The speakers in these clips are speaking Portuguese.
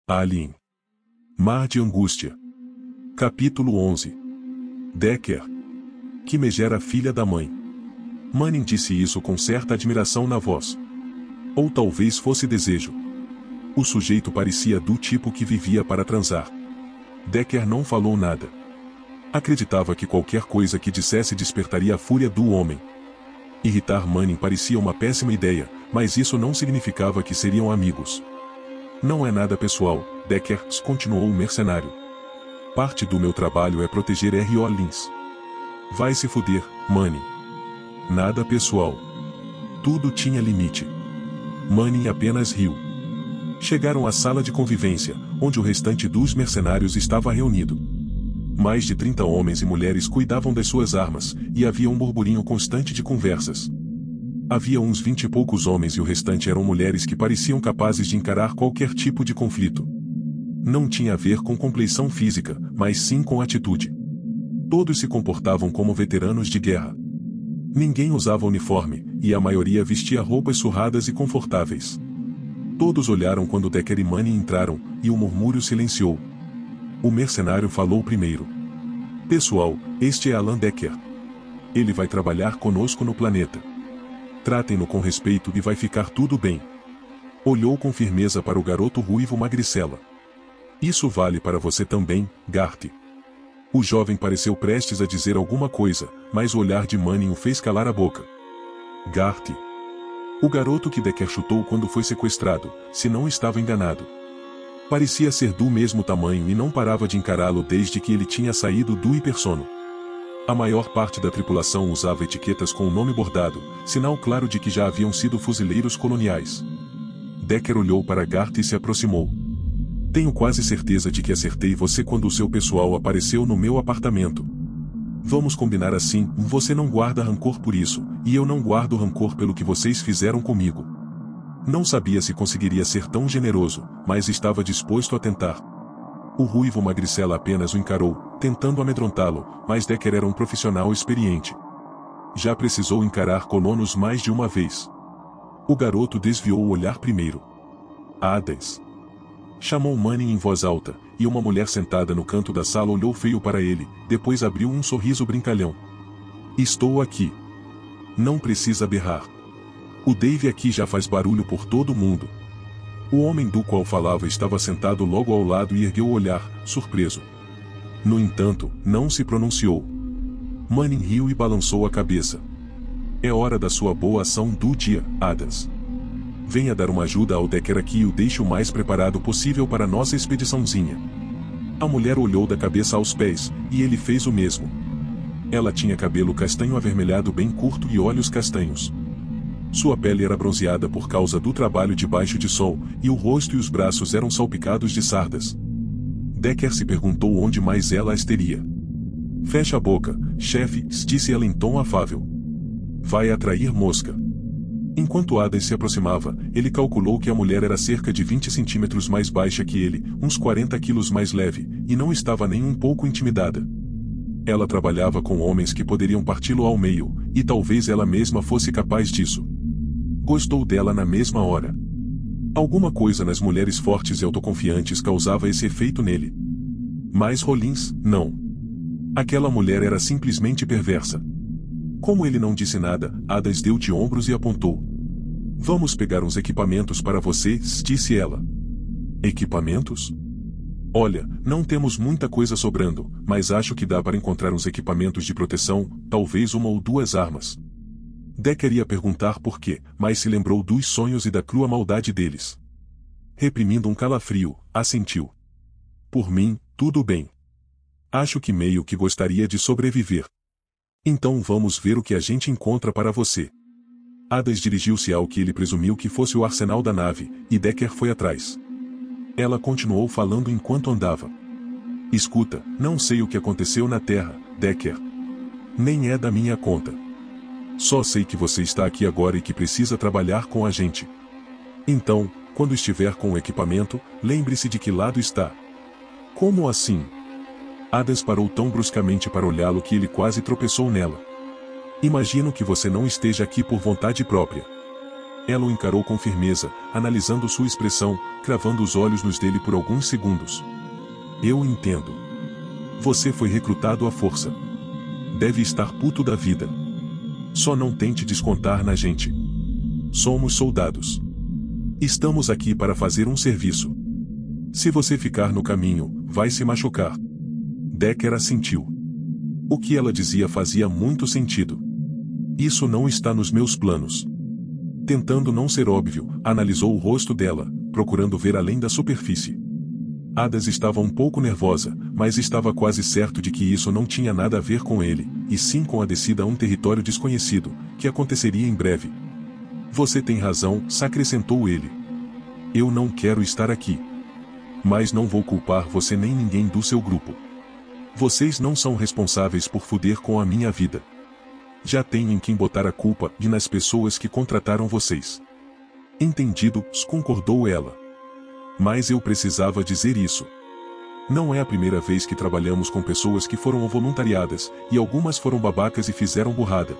Alien. Mar de Angústia. Capítulo 11. Decker. Que megera filha da mãe. Manning disse isso com certa admiração na voz. Ou talvez fosse desejo. O sujeito parecia do tipo que vivia para transar. Decker não falou nada. Acreditava que qualquer coisa que dissesse despertaria a fúria do homem. Irritar Manning parecia uma péssima ideia, mas isso não significava que seriam amigos. Não é nada pessoal, Decker, continuou o mercenário. Parte do meu trabalho é proteger R.O. Lins. Vai se fuder, Manning. Nada pessoal. Tudo tinha limite. Manning apenas riu. Chegaram à sala de convivência, onde o restante dos mercenários estava reunido. Mais de 30 homens e mulheres cuidavam das suas armas, e havia um burburinho constante de conversas. Havia uns 20 e poucos homens e o restante eram mulheres que pareciam capazes de encarar qualquer tipo de conflito. Não tinha a ver com compleição física, mas sim com atitude. Todos se comportavam como veteranos de guerra. Ninguém usava uniforme, e a maioria vestia roupas surradas e confortáveis. Todos olharam quando Decker e Manning entraram, e o murmúrio silenciou. O mercenário falou primeiro. Pessoal, este é Alan Decker. Ele vai trabalhar conosco no planeta. Tratem-no com respeito e vai ficar tudo bem. Olhou com firmeza para o garoto ruivo magricela. Isso vale para você também, Garth. O jovem pareceu prestes a dizer alguma coisa, mas o olhar de Manning o fez calar a boca. Garth. O garoto que Decker chutou quando foi sequestrado, se não estava enganado. Parecia ser do mesmo tamanho e não parava de encará-lo desde que ele tinha saído do hipersono. A maior parte da tripulação usava etiquetas com o nome bordado, sinal claro de que já haviam sido fuzileiros coloniais. Decker olhou para Garth e se aproximou. Tenho quase certeza de que acertei você quando o seu pessoal apareceu no meu apartamento. Vamos combinar assim, você não guarda rancor por isso, e eu não guardo rancor pelo que vocês fizeram comigo. Não sabia se conseguiria ser tão generoso, mas estava disposto a tentar. O ruivo magricela apenas o encarou, tentando amedrontá-lo, mas Decker era um profissional experiente. Já precisou encarar colonos mais de uma vez. O garoto desviou o olhar primeiro. Hades. Chamou Manning em voz alta, e uma mulher sentada no canto da sala olhou feio para ele, depois abriu um sorriso brincalhão. Estou aqui. Não precisa berrar. O Dave aqui já faz barulho por todo mundo. O homem do qual falava estava sentado logo ao lado e ergueu o olhar, surpreso. No entanto, não se pronunciou. Manning riu e balançou a cabeça. É hora da sua boa ação do dia, Hades. Venha dar uma ajuda ao Decker aqui e o deixe o mais preparado possível para nossa expediçãozinha. A mulher olhou da cabeça aos pés, e ele fez o mesmo. Ela tinha cabelo castanho avermelhado bem curto e olhos castanhos. Sua pele era bronzeada por causa do trabalho debaixo de sol, e o rosto e os braços eram salpicados de sardas. Decker se perguntou onde mais ela as teria. Fecha a boca, chefe, disse ela em tom afável. Vai atrair mosca. Enquanto Hades se aproximava, ele calculou que a mulher era cerca de 20 centímetros mais baixa que ele, uns 40 quilos mais leve, e não estava nem um pouco intimidada. Ela trabalhava com homens que poderiam parti-lo ao meio, e talvez ela mesma fosse capaz disso. Gostou dela na mesma hora. Alguma coisa nas mulheres fortes e autoconfiantes causava esse efeito nele. Mas Rollins, não. Aquela mulher era simplesmente perversa. Como ele não disse nada, Hades deu de ombros e apontou. Vamos pegar uns equipamentos para você, disse ela. Equipamentos? Olha, não temos muita coisa sobrando, mas acho que dá para encontrar uns equipamentos de proteção, talvez uma ou duas armas. Decker ia perguntar por quê, mas se lembrou dos sonhos e da crua maldade deles. Reprimindo um calafrio, assentiu. Por mim, tudo bem. Acho que meio que gostaria de sobreviver. Então vamos ver o que a gente encontra para você. Hades dirigiu-se ao que ele presumiu que fosse o arsenal da nave, e Decker foi atrás. Ela continuou falando enquanto andava. Escuta, não sei o que aconteceu na Terra, Decker. Nem é da minha conta. Só sei que você está aqui agora e que precisa trabalhar com a gente. Então, quando estiver com o equipamento, lembre-se de que lado está. Como assim? Hades parou tão bruscamente para olhá-lo que ele quase tropeçou nela. Imagino que você não esteja aqui por vontade própria. Ela o encarou com firmeza, analisando sua expressão, cravando os olhos nos dele por alguns segundos. Eu entendo. Você foi recrutado à força. Deve estar puto da vida. Só não tente descontar na gente. Somos soldados. Estamos aqui para fazer um serviço. Se você ficar no caminho, vai se machucar. Decker assentiu. O que ela dizia fazia muito sentido. Isso não está nos meus planos. Tentando não ser óbvio, analisou o rosto dela, procurando ver além da superfície. Adas estava um pouco nervosa, mas estava quase certo de que isso não tinha nada a ver com ele, e sim com a descida a um território desconhecido, que aconteceria em breve. Você tem razão, acrescentou ele. Eu não quero estar aqui. Mas não vou culpar você nem ninguém do seu grupo. Vocês não são responsáveis por foder com a minha vida. Já tenho em quem botar a culpa e nas pessoas que contrataram vocês. Entendido, concordou ela. Mas eu precisava dizer isso. Não é a primeira vez que trabalhamos com pessoas que foram voluntariadas, e algumas foram babacas e fizeram burrada.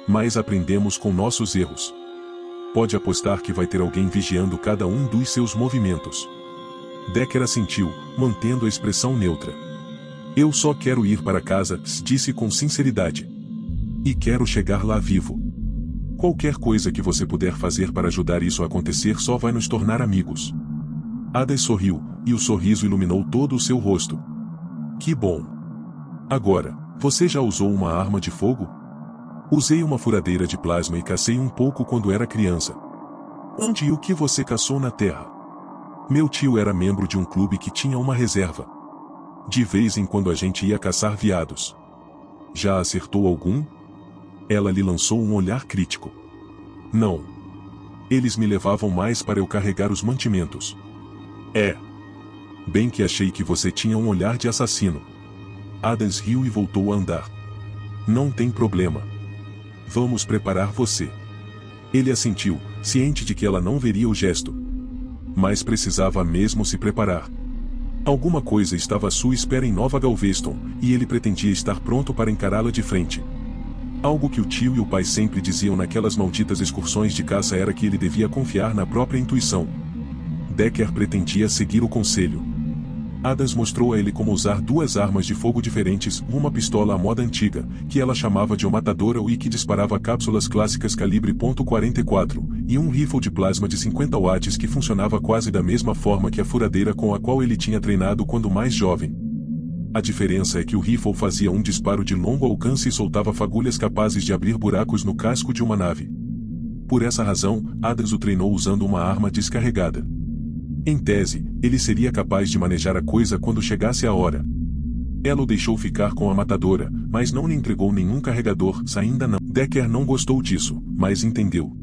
Mas aprendemos com nossos erros. Pode apostar que vai ter alguém vigiando cada um dos seus movimentos. Decker assentiu, mantendo a expressão neutra. Eu só quero ir para casa, disse com sinceridade. E quero chegar lá vivo. Qualquer coisa que você puder fazer para ajudar isso a acontecer só vai nos tornar amigos. Adas sorriu, e o sorriso iluminou todo o seu rosto. Que bom. Agora, você já usou uma arma de fogo? Usei uma furadeira de plasma e cacei um pouco quando era criança. Onde e o que você caçou na Terra? Meu tio era membro de um clube que tinha uma reserva. De vez em quando a gente ia caçar veados. Já acertou algum? Ela lhe lançou um olhar crítico. Não. Eles me levavam mais para eu carregar os mantimentos. Bem que achei que você tinha um olhar de assassino. Adas riu e voltou a andar. Não tem problema. Vamos preparar você. Ele assentiu, ciente de que ela não veria o gesto. Mas precisava mesmo se preparar. Alguma coisa estava à sua espera em Nova Galveston, e ele pretendia estar pronto para encará-la de frente. Algo que o tio e o pai sempre diziam naquelas malditas excursões de caça era que ele devia confiar na própria intuição. Decker pretendia seguir o conselho. Adas mostrou a ele como usar duas armas de fogo diferentes, uma pistola à moda antiga, que ela chamava de matadora e que disparava cápsulas clássicas calibre .44, e um rifle de plasma de 50 watts que funcionava quase da mesma forma que a furadeira com a qual ele tinha treinado quando mais jovem. A diferença é que o rifle fazia um disparo de longo alcance e soltava fagulhas capazes de abrir buracos no casco de uma nave. Por essa razão, Adas o treinou usando uma arma descarregada. Em tese, ele seria capaz de manejar a coisa quando chegasse a hora. Ela o deixou ficar com a matadora, mas não lhe entregou nenhum carregador, ainda não. Decker não gostou disso, mas entendeu.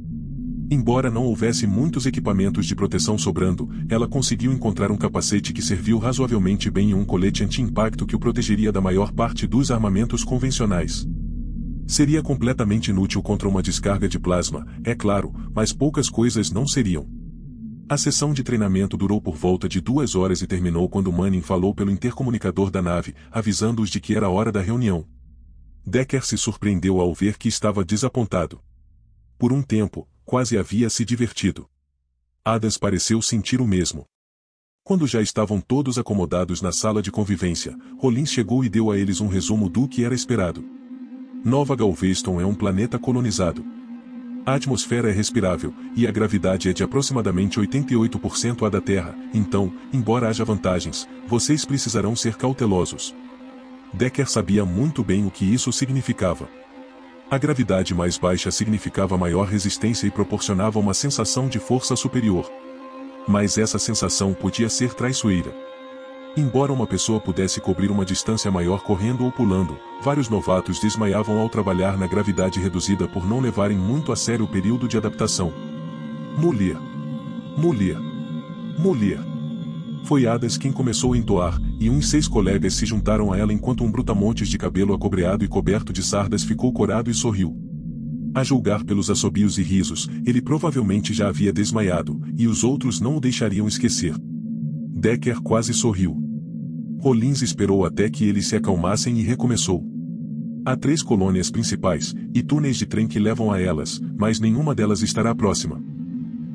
Embora não houvesse muitos equipamentos de proteção sobrando, ela conseguiu encontrar um capacete que serviu razoavelmente bem e um colete anti-impacto que o protegeria da maior parte dos armamentos convencionais. Seria completamente inútil contra uma descarga de plasma, é claro, mas poucas coisas não seriam. A sessão de treinamento durou por volta de 2 horas e terminou quando Manning falou pelo intercomunicador da nave, avisando-os de que era a hora da reunião. Decker se surpreendeu ao ver que estava desapontado. Por um tempo, quase havia se divertido. Adas pareceu sentir o mesmo. Quando já estavam todos acomodados na sala de convivência, Rollins chegou e deu a eles um resumo do que era esperado. Nova Galveston é um planeta colonizado. A atmosfera é respirável, e a gravidade é de aproximadamente 88% a da Terra, então, embora haja vantagens, vocês precisarão ser cautelosos. Decker sabia muito bem o que isso significava. A gravidade mais baixa significava maior resistência e proporcionava uma sensação de força superior. Mas essa sensação podia ser traiçoeira. Embora uma pessoa pudesse cobrir uma distância maior correndo ou pulando, vários novatos desmaiavam ao trabalhar na gravidade reduzida por não levarem muito a sério o período de adaptação. Mulher. Mulher. Mulher. Foi Adas quem começou a entoar, e uns 6 colegas se juntaram a ela enquanto um brutamontes de cabelo acobreado e coberto de sardas ficou corado e sorriu. A julgar pelos assobios e risos, ele provavelmente já havia desmaiado, e os outros não o deixariam esquecer. Decker quase sorriu. Rollins esperou até que eles se acalmassem e recomeçou. Há 3 colônias principais, e túneis de trem que levam a elas, mas nenhuma delas estará próxima.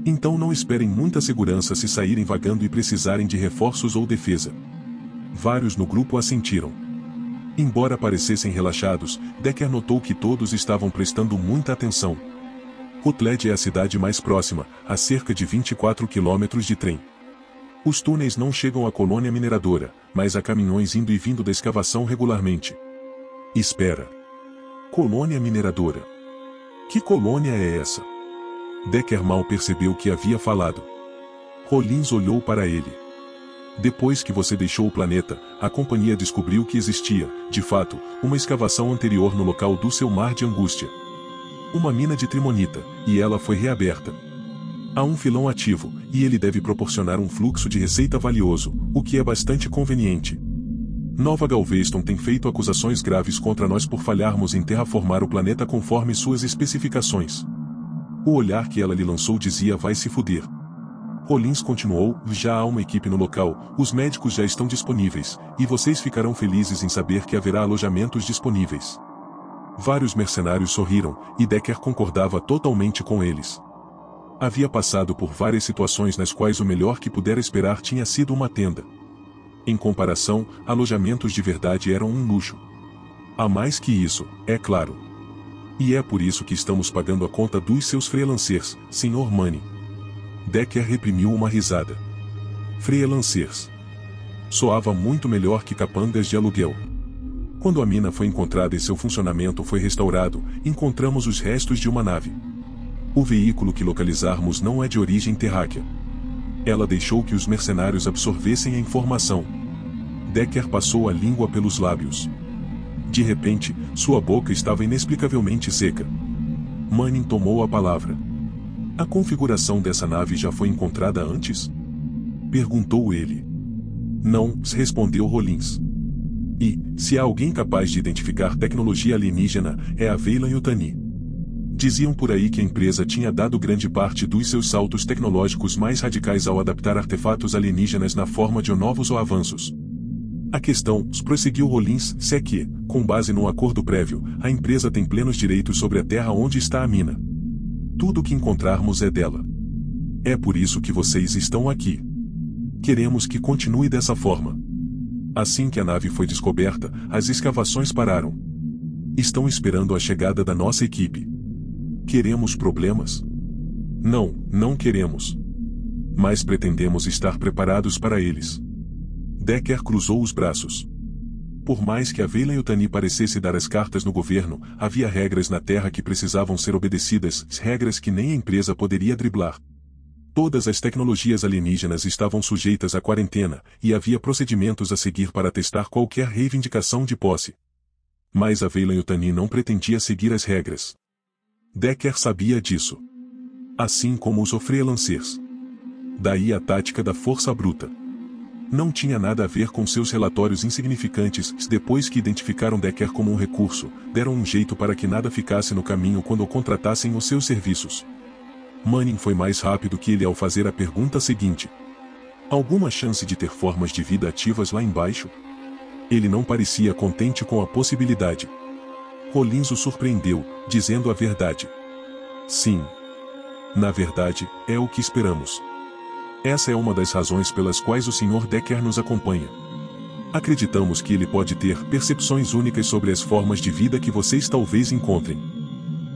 Então não esperem muita segurança se saírem vagando e precisarem de reforços ou defesa. Vários no grupo assentiram. Embora parecessem relaxados, Decker notou que todos estavam prestando muita atenção. Rutledge é a cidade mais próxima, a cerca de 24 quilômetros de trem. Os túneis não chegam à colônia mineradora, mas há caminhões indo e vindo da escavação regularmente. Espera. Colônia mineradora. Que colônia é essa? Decker mal percebeu o que havia falado. Rollins olhou para ele. Depois que você deixou o planeta, a companhia descobriu que existia, de fato, uma escavação anterior no local do seu mar de angústia. Uma mina de trimonita, e ela foi reaberta. Há um filão ativo, e ele deve proporcionar um fluxo de receita valioso, o que é bastante conveniente. Nova Galveston tem feito acusações graves contra nós por falharmos em terraformar o planeta conforme suas especificações. O olhar que ela lhe lançou dizia: vai se fuder. Rollins continuou: já há uma equipe no local, os médicos já estão disponíveis, e vocês ficarão felizes em saber que haverá alojamentos disponíveis. Vários mercenários sorriram, e Decker concordava totalmente com eles. Havia passado por várias situações nas quais o melhor que pudera esperar tinha sido uma tenda. Em comparação, alojamentos de verdade eram um luxo. Há mais que isso, é claro. E é por isso que estamos pagando a conta dos seus freelancers, Sr. Manning. Decker reprimiu uma risada. Freelancers. Soava muito melhor que capangas de aluguel. Quando a mina foi encontrada e seu funcionamento foi restaurado, encontramos os restos de uma nave. O veículo que localizarmos não é de origem terráquea. Ela deixou que os mercenários absorvessem a informação. Decker passou a língua pelos lábios. De repente, sua boca estava inexplicavelmente seca. Manning tomou a palavra. A configuração dessa nave já foi encontrada antes? Perguntou ele. Não, respondeu Rollins. E, se há alguém capaz de identificar tecnologia alienígena, é a Weyland-Yutani. Diziam por aí que a empresa tinha dado grande parte dos seus saltos tecnológicos mais radicais ao adaptar artefatos alienígenas na forma de novos ou avanços. A questão, prosseguiu Rollins, é que, com base num acordo prévio, a empresa tem plenos direitos sobre a terra onde está a mina. Tudo o que encontrarmos é dela. É por isso que vocês estão aqui. Queremos que continue dessa forma. Assim que a nave foi descoberta, as escavações pararam. Estão esperando a chegada da nossa equipe. Queremos problemas? Não, não queremos. Mas pretendemos estar preparados para eles. Decker cruzou os braços. Por mais que a Weyland-Yutani parecesse dar as cartas no governo, havia regras na Terra que precisavam ser obedecidas, regras que nem a empresa poderia driblar. Todas as tecnologias alienígenas estavam sujeitas à quarentena, e havia procedimentos a seguir para testar qualquer reivindicação de posse. Mas a Weyland-Yutani não pretendia seguir as regras. Decker sabia disso. Assim como os freelancers. Daí a tática da força bruta. Não tinha nada a ver com seus relatórios insignificantes. Depois que identificaram Decker como um recurso, deram um jeito para que nada ficasse no caminho quando o contratassem os seus serviços. Manning foi mais rápido que ele ao fazer a pergunta seguinte. Alguma chance de ter formas de vida ativas lá embaixo? Ele não parecia contente com a possibilidade. Rollins o surpreendeu, dizendo a verdade. Sim. Na verdade, é o que esperamos. Essa é uma das razões pelas quais o Sr. Decker nos acompanha. Acreditamos que ele pode ter percepções únicas sobre as formas de vida que vocês talvez encontrem.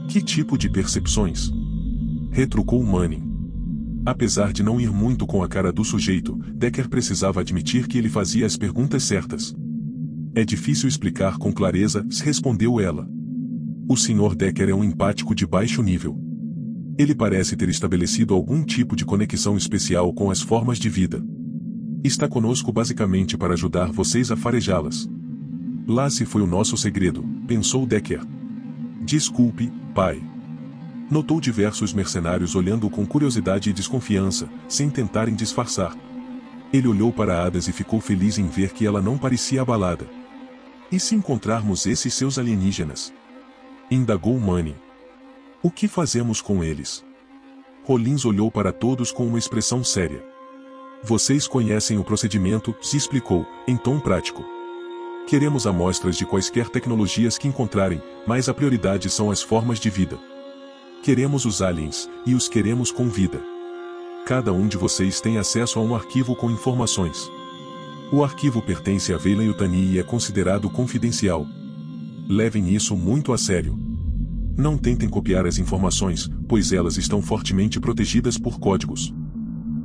Que tipo de percepções? Retrucou Manning. Apesar de não ir muito com a cara do sujeito, Decker precisava admitir que ele fazia as perguntas certas. É difícil explicar com clareza, respondeu ela. O Sr. Decker é um empático de baixo nível. Ele parece ter estabelecido algum tipo de conexão especial com as formas de vida. Está conosco basicamente para ajudar vocês a farejá-las. Lá se foi o nosso segredo, pensou Decker. Desculpe, pai. Notou diversos mercenários olhando com curiosidade e desconfiança, sem tentarem disfarçar. Ele olhou para Adas e ficou feliz em ver que ela não parecia abalada. E se encontrarmos esses seus alienígenas? Indagou Manning. O que fazemos com eles? Rollins olhou para todos com uma expressão séria. Vocês conhecem o procedimento, se explicou, em tom prático. Queremos amostras de quaisquer tecnologias que encontrarem, mas a prioridade são as formas de vida. Queremos os aliens, e os queremos com vida. Cada um de vocês tem acesso a um arquivo com informações. O arquivo pertence a Weyland-Yutani e é considerado confidencial. Levem isso muito a sério. Não tentem copiar as informações, pois elas estão fortemente protegidas por códigos.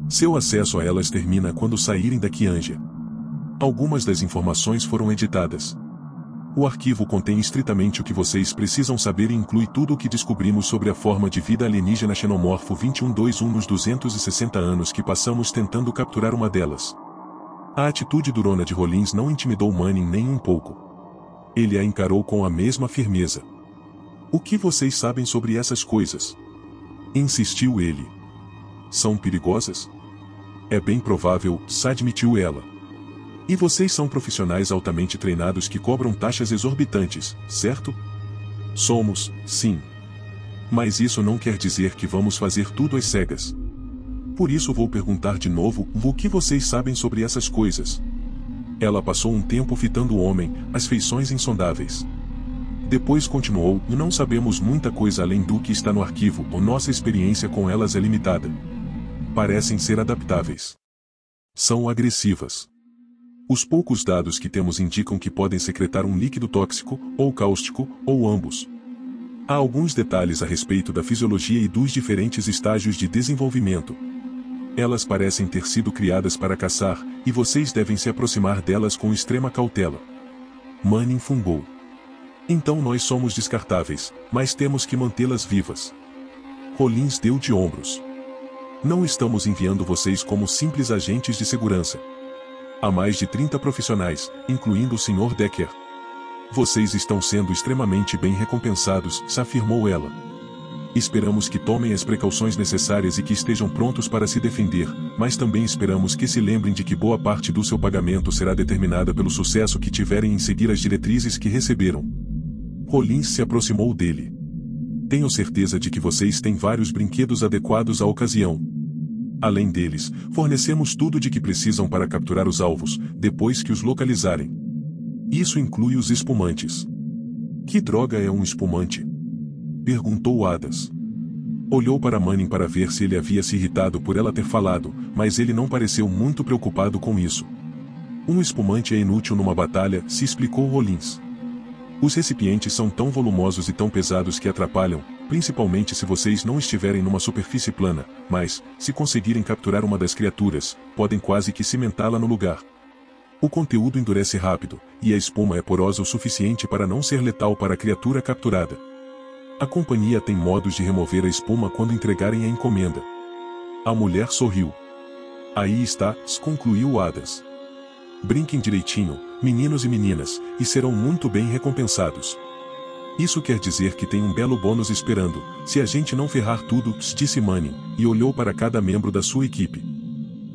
Seu acesso a elas termina quando saírem da Qianjia. Algumas das informações foram editadas. O arquivo contém estritamente o que vocês precisam saber e inclui tudo o que descobrimos sobre a forma de vida alienígena Xenomorfo 2121 nos 260 anos que passamos tentando capturar uma delas. A atitude durona de Rollins não intimidou Manning nem um pouco. Ele a encarou com a mesma firmeza. O que vocês sabem sobre essas coisas? Insistiu ele. São perigosas? É bem provável, admitiu ela. E vocês são profissionais altamente treinados que cobram taxas exorbitantes, certo? Somos, sim. Mas isso não quer dizer que vamos fazer tudo às cegas. Por isso vou perguntar de novo, o que vocês sabem sobre essas coisas? Ela passou um tempo fitando o homem, as feições insondáveis. Depois continuou, não sabemos muita coisa além do que está no arquivo, ou nossa experiência com elas é limitada. Parecem ser adaptáveis. São agressivas. Os poucos dados que temos indicam que podem secretar um líquido tóxico, ou cáustico, ou ambos. Há alguns detalhes a respeito da fisiologia e dos diferentes estágios de desenvolvimento. Elas parecem ter sido criadas para caçar, e vocês devem se aproximar delas com extrema cautela. Manning fungou. Então nós somos descartáveis, mas temos que mantê-las vivas. Rollins deu de ombros. Não estamos enviando vocês como simples agentes de segurança. Há mais de 30 profissionais, incluindo o Sr. Decker. Vocês estão sendo extremamente bem recompensados, afirmou ela. Esperamos que tomem as precauções necessárias e que estejam prontos para se defender, mas também esperamos que se lembrem de que boa parte do seu pagamento será determinada pelo sucesso que tiverem em seguir as diretrizes que receberam. Rollins se aproximou dele. Tenho certeza de que vocês têm vários brinquedos adequados à ocasião. Além deles, fornecemos tudo de que precisam para capturar os alvos, depois que os localizarem. Isso inclui os espumantes. Que droga é um espumante? Perguntou Adas. Olhou para Manning para ver se ele havia se irritado por ela ter falado, mas ele não pareceu muito preocupado com isso. Um espumante é inútil numa batalha, se explicou Rollins. Os recipientes são tão volumosos e tão pesados que atrapalham, principalmente se vocês não estiverem numa superfície plana, mas, se conseguirem capturar uma das criaturas, podem quase que cimentá-la no lugar. O conteúdo endurece rápido, e a espuma é porosa o suficiente para não ser letal para a criatura capturada. A companhia tem modos de remover a espuma quando entregarem a encomenda. A mulher sorriu. Aí está, concluiu Adas. Brinquem direitinho, meninos e meninas, e serão muito bem recompensados. Isso quer dizer que tem um belo bônus esperando, se a gente não ferrar tudo, disse Manning, e olhou para cada membro da sua equipe.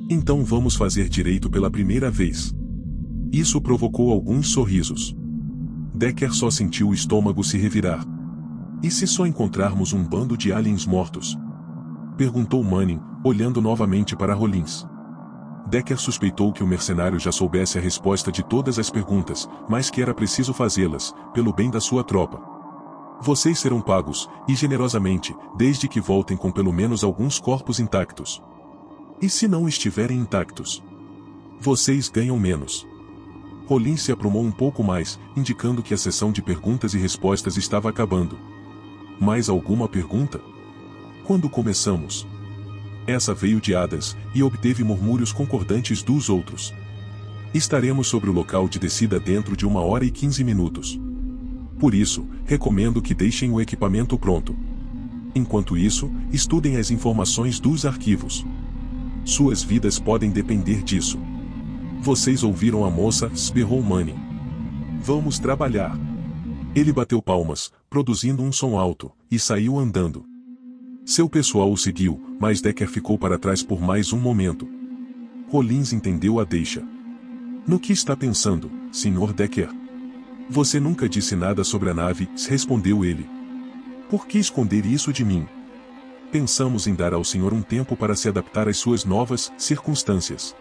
Então vamos fazer direito pela primeira vez. Isso provocou alguns sorrisos. Decker só sentiu o estômago se revirar. E se só encontrarmos um bando de aliens mortos? Perguntou Manning, olhando novamente para Rollins. Decker suspeitou que o mercenário já soubesse a resposta de todas as perguntas, mas que era preciso fazê-las, pelo bem da sua tropa. Vocês serão pagos, e generosamente, desde que voltem com pelo menos alguns corpos intactos. E se não estiverem intactos? Vocês ganham menos. Rollins se aprumou um pouco mais, indicando que a sessão de perguntas e respostas estava acabando. Mais alguma pergunta? Quando começamos? Essa veio de Adas, e obteve murmúrios concordantes dos outros. Estaremos sobre o local de descida dentro de 1 hora e 15 minutos. Por isso, recomendo que deixem o equipamento pronto. Enquanto isso, estudem as informações dos arquivos. Suas vidas podem depender disso. Vocês ouviram a moça, berrou Manning. Vamos trabalhar. Ele bateu palmas, produzindo um som alto, e saiu andando. Seu pessoal o seguiu, mas Decker ficou para trás por mais um momento. Rollins entendeu a deixa. No que está pensando, Sr. Decker? Você nunca disse nada sobre a nave, respondeu ele. Por que esconder isso de mim? Pensamos em dar ao senhor um tempo para se adaptar às suas novas circunstâncias.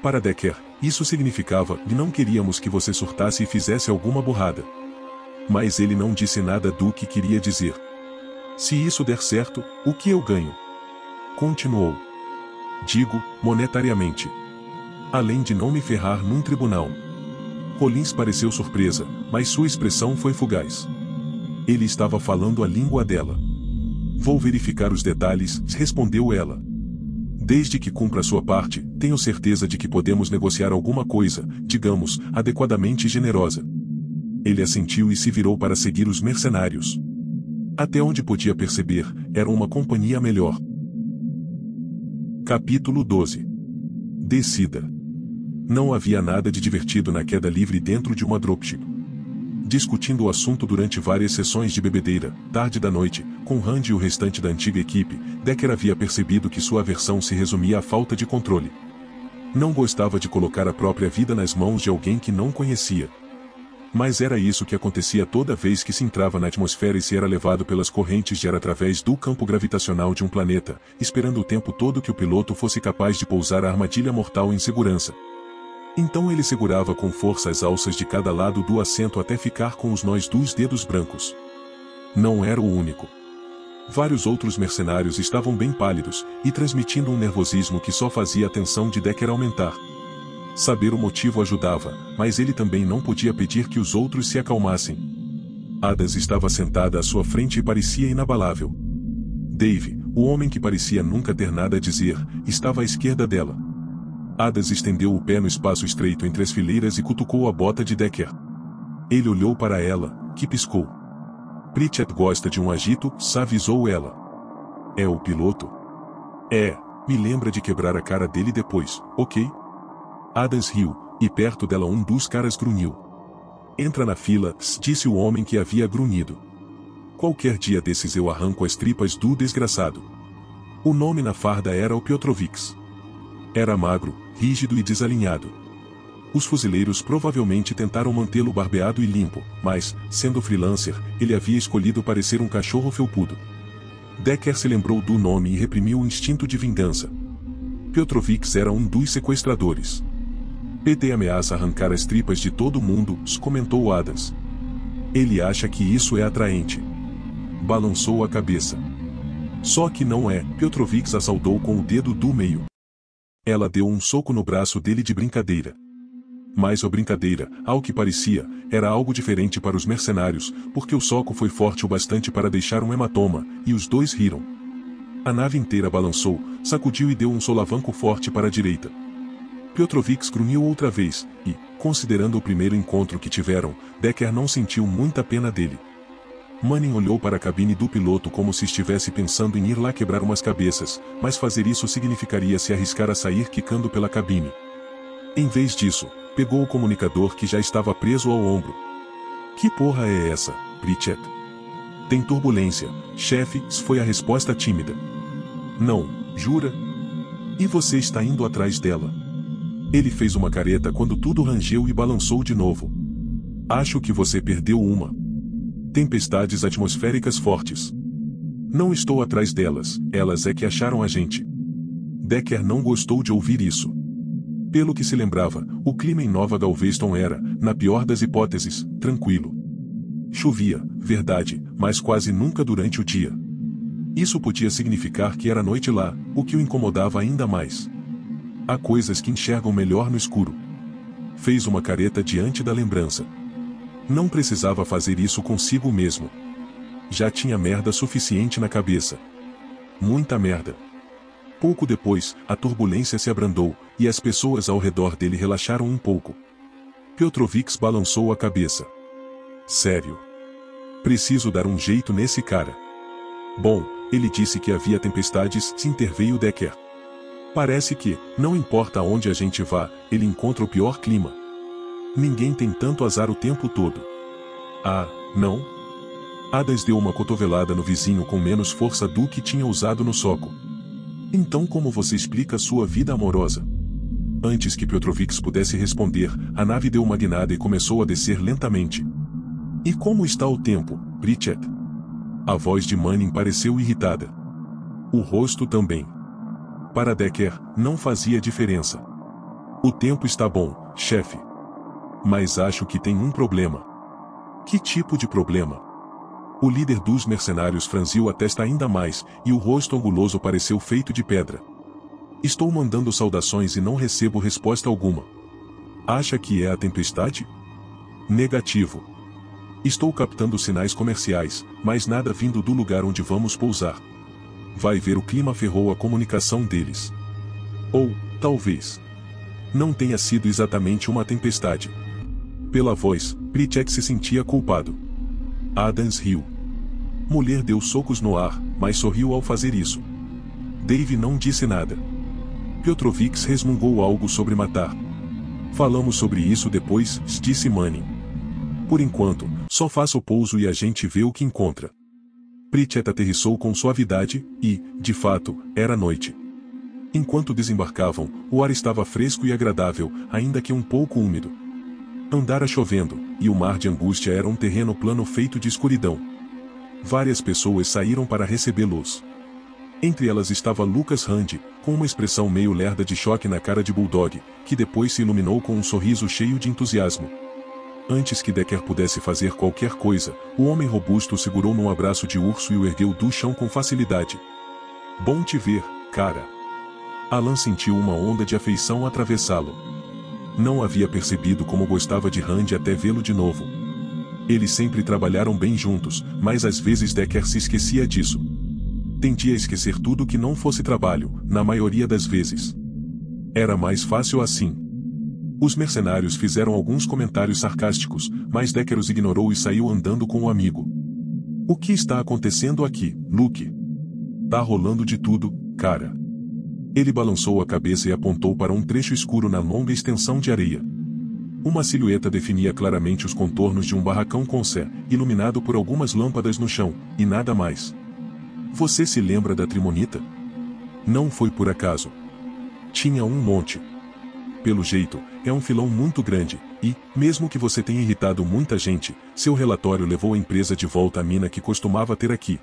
Para Decker, isso significava que não queríamos que você surtasse e fizesse alguma burrada. Mas ele não disse nada do que queria dizer. Se isso der certo, o que eu ganho? Continuou. Digo, monetariamente. Além de não me ferrar num tribunal. Rollins pareceu surpresa, mas sua expressão foi fugaz. Ele estava falando a língua dela. Vou verificar os detalhes, respondeu ela. Desde que cumpra sua parte, tenho certeza de que podemos negociar alguma coisa, digamos, adequadamente generosa. Ele assentiu e se virou para seguir os mercenários. Até onde podia perceber, era uma companhia melhor. Capítulo 12. Descida. Não havia nada de divertido na queda livre dentro de uma dropship. Discutindo o assunto durante várias sessões de bebedeira, tarde da noite, com Randy e o restante da antiga equipe, Decker havia percebido que sua aversão se resumia à falta de controle. Não gostava de colocar a própria vida nas mãos de alguém que não conhecia. Mas era isso que acontecia toda vez que se entrava na atmosfera e se era levado pelas correntes de ar através do campo gravitacional de um planeta, esperando o tempo todo que o piloto fosse capaz de pousar a armadilha mortal em segurança. Então ele segurava com força as alças de cada lado do assento até ficar com os nós dos dedos brancos. Não era o único. Vários outros mercenários estavam bem pálidos, e transmitindo um nervosismo que só fazia a tensão de Decker aumentar. Saber o motivo ajudava, mas ele também não podia pedir que os outros se acalmassem. Adas estava sentada à sua frente e parecia inabalável. Dave, o homem que parecia nunca ter nada a dizer, estava à esquerda dela. Adas estendeu o pé no espaço estreito entre as fileiras e cutucou a bota de Decker. Ele olhou para ela, que piscou. Pritchett gosta de um agito, avisou ela. É o piloto? É, me lembra de quebrar a cara dele depois, ok? Adas riu, e perto dela um dos caras grunhiu. Entra na fila, disse o homem que havia grunhido. Qualquer dia desses eu arranco as tripas do desgraçado. O nome na farda era o Piotrovics. Era magro, rígido e desalinhado. Os fuzileiros provavelmente tentaram mantê-lo barbeado e limpo, mas, sendo freelancer, ele havia escolhido parecer um cachorro felpudo. Decker se lembrou do nome e reprimiu o instinto de vingança. Piotrovics era um dos sequestradores. PT ameaça arrancar as tripas de todo mundo, comentou Adas. Ele acha que isso é atraente. Balançou a cabeça. Só que não é, Piotrovics assaltou com o dedo do meio. Ela deu um soco no braço dele de brincadeira. Mas a brincadeira, ao que parecia, era algo diferente para os mercenários, porque o soco foi forte o bastante para deixar um hematoma, e os dois riram. A nave inteira balançou, sacudiu e deu um solavanco forte para a direita. Piotrovics grunhiu outra vez, e, considerando o primeiro encontro que tiveram, Decker não sentiu muita pena dele. Manning olhou para a cabine do piloto como se estivesse pensando em ir lá quebrar umas cabeças, mas fazer isso significaria se arriscar a sair quicando pela cabine. Em vez disso, pegou o comunicador que já estava preso ao ombro. Que porra é essa, Pritchett? Tem turbulência, chefe, foi a resposta tímida. Não, jura? E você está indo atrás dela? Ele fez uma careta quando tudo rangeu e balançou de novo. Acho que você perdeu uma. Tempestades atmosféricas fortes. Não estou atrás delas, elas é que acharam a gente. Decker não gostou de ouvir isso. Pelo que se lembrava, o clima em Nova Galveston era, na pior das hipóteses, tranquilo. Chovia, verdade, mas quase nunca durante o dia. Isso podia significar que era noite lá, o que o incomodava ainda mais. Há coisas que enxergam melhor no escuro. Fez uma careta diante da lembrança. Não precisava fazer isso consigo mesmo. Já tinha merda suficiente na cabeça. Muita merda. Pouco depois, a turbulência se abrandou, e as pessoas ao redor dele relaxaram um pouco. Piotrovics balançou a cabeça. Sério. Preciso dar um jeito nesse cara. Bom, ele disse que havia tempestades, interveio Decker. Parece que, não importa aonde a gente vá, ele encontra o pior clima. Ninguém tem tanto azar o tempo todo. Ah, não? Adas deu uma cotovelada no vizinho com menos força do que tinha usado no soco. Então como você explica sua vida amorosa? Antes que Piotrovics pudesse responder, a nave deu uma guinada e começou a descer lentamente. E como está o tempo, Pritchett? A voz de Manning pareceu irritada. O rosto também. Para Decker, não fazia diferença. O tempo está bom, chefe. Mas acho que tem um problema. Que tipo de problema? O líder dos mercenários franziu a testa ainda mais, e o rosto anguloso pareceu feito de pedra. Estou mandando saudações e não recebo resposta alguma. Acha que é a tempestade? Negativo. Estou captando sinais comerciais, mas nada vindo do lugar onde vamos pousar. Vai ver, o clima ferrou a comunicação deles. Ou, talvez, não tenha sido exatamente uma tempestade. Pela voz, Pritchett se sentia culpado. Adams riu. Mulher deu socos no ar, mas sorriu ao fazer isso. Dave não disse nada. Petrovix resmungou algo sobre matar. Falamos sobre isso depois, disse Manning. Por enquanto, só faça o pouso e a gente vê o que encontra. Pritchett aterrissou com suavidade, e, de fato, era noite. Enquanto desembarcavam, o ar estava fresco e agradável, ainda que um pouco úmido. Andara chovendo, e o mar de Angústia era um terreno plano feito de escuridão. Várias pessoas saíram para recebê-los. Entre elas estava Lucas Handy, com uma expressão meio lerda de choque na cara de Bulldog, que depois se iluminou com um sorriso cheio de entusiasmo. Antes que Decker pudesse fazer qualquer coisa, o homem robusto o segurou num abraço de urso e o ergueu do chão com facilidade. Bom te ver, cara. Alan sentiu uma onda de afeição atravessá-lo. Não havia percebido como gostava de Handy até vê-lo de novo. Eles sempre trabalharam bem juntos, mas às vezes Decker se esquecia disso. Tendia a esquecer tudo que não fosse trabalho, na maioria das vezes. Era mais fácil assim. Os mercenários fizeram alguns comentários sarcásticos, mas Decker os ignorou e saiu andando com o amigo. O que está acontecendo aqui, Luke? Tá rolando de tudo, cara. Ele balançou a cabeça e apontou para um trecho escuro na longa extensão de areia. Uma silhueta definia claramente os contornos de um barracão com sé, iluminado por algumas lâmpadas no chão, e nada mais. Você se lembra da Trimonita? Não foi por acaso. Tinha um monte. Pelo jeito, é um filão muito grande, e, mesmo que você tenha irritado muita gente, seu relatório levou a empresa de volta à mina que costumava ter aqui.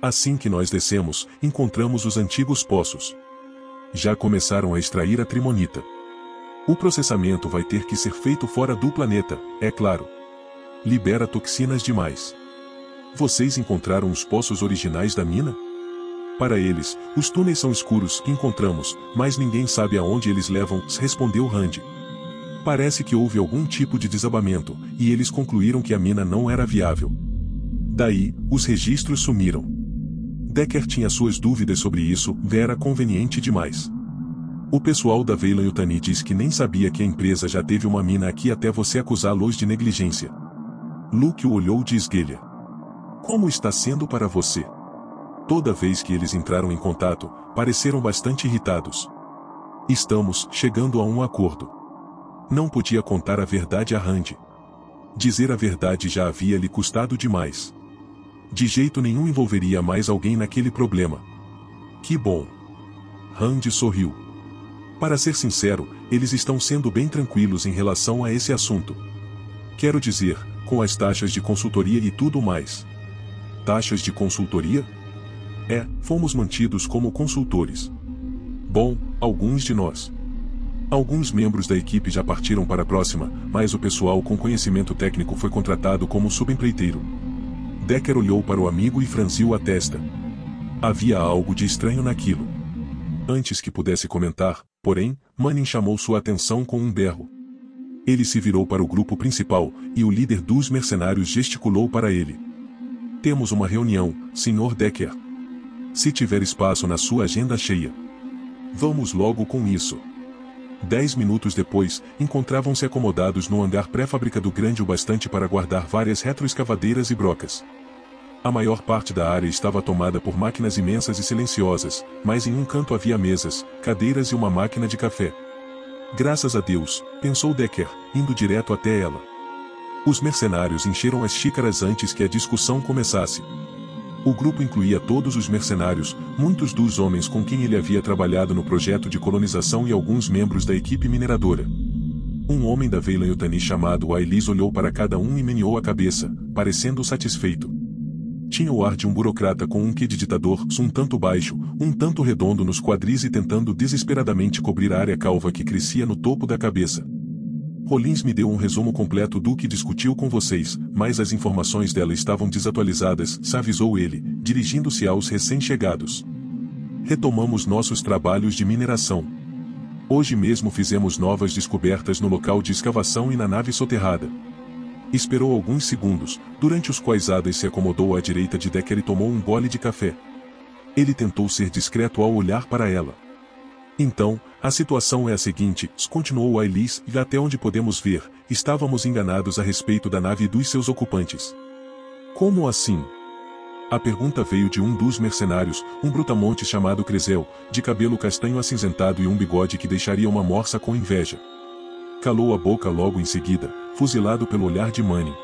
Assim que nós descemos, encontramos os antigos poços. Já começaram a extrair a Trimonita. O processamento vai ter que ser feito fora do planeta, é claro. Libera toxinas demais. Vocês encontraram os poços originais da mina? Para eles, os túneis são escuros, encontramos, mas ninguém sabe aonde eles levam, respondeu Handy. Parece que houve algum tipo de desabamento, e eles concluíram que a mina não era viável. Daí, os registros sumiram. Decker tinha suas dúvidas sobre isso, era conveniente demais. O pessoal da Weyland-Yutani diz que nem sabia que a empresa já teve uma mina aqui até você acusá-los de negligência. Luke o olhou de esguelha. Como está sendo para você? Toda vez que eles entraram em contato, pareceram bastante irritados. Estamos chegando a um acordo. Não podia contar a verdade a Handy. Dizer a verdade já havia lhe custado demais. De jeito nenhum envolveria mais alguém naquele problema. Que bom. Handy sorriu. Para ser sincero, eles estão sendo bem tranquilos em relação a esse assunto. Quero dizer, com as taxas de consultoria e tudo mais. Taxas de consultoria? Fomos mantidos como consultores. Bom, alguns de nós. Alguns membros da equipe já partiram para a próxima, mas o pessoal com conhecimento técnico foi contratado como subempreiteiro. Decker olhou para o amigo e franziu a testa. Havia algo de estranho naquilo. Antes que pudesse comentar, porém, Manning chamou sua atenção com um berro. Ele se virou para o grupo principal, e o líder dos mercenários gesticulou para ele. Temos uma reunião, Sr. Decker. Se tiver espaço na sua agenda cheia. Vamos logo com isso. 10 minutos depois, encontravam-se acomodados no hangar pré-fabricado grande o bastante para guardar várias retroescavadeiras e brocas. A maior parte da área estava tomada por máquinas imensas e silenciosas, mas em um canto havia mesas, cadeiras e uma máquina de café. Graças a Deus, pensou Decker, indo direto até ela. Os mercenários encheram as xícaras antes que a discussão começasse. O grupo incluía todos os mercenários, muitos dos homens com quem ele havia trabalhado no projeto de colonização e alguns membros da equipe mineradora. Um homem da Weyland-Yutani chamado Ailis olhou para cada um e meneou a cabeça, parecendo satisfeito. Tinha o ar de um burocrata com um quê de ditador, um tanto baixo, um tanto redondo nos quadris e tentando desesperadamente cobrir a área calva que crescia no topo da cabeça. Rollins me deu um resumo completo do que discutiu com vocês, mas as informações dela estavam desatualizadas, avisou ele, dirigindo-se aos recém-chegados. Retomamos nossos trabalhos de mineração. Hoje mesmo fizemos novas descobertas no local de escavação e na nave soterrada. Esperou alguns segundos, durante os quais Adams se acomodou à direita de Decker e tomou um gole de café. Ele tentou ser discreto ao olhar para ela. Então, a situação é a seguinte, continuou Ailis, e até onde podemos ver, estávamos enganados a respeito da nave e dos seus ocupantes. Como assim? A pergunta veio de um dos mercenários, um brutamonte chamado Cresel, de cabelo castanho acinzentado e um bigode que deixaria uma morsa com inveja. Calou a boca logo em seguida, fuzilado pelo olhar de Manning.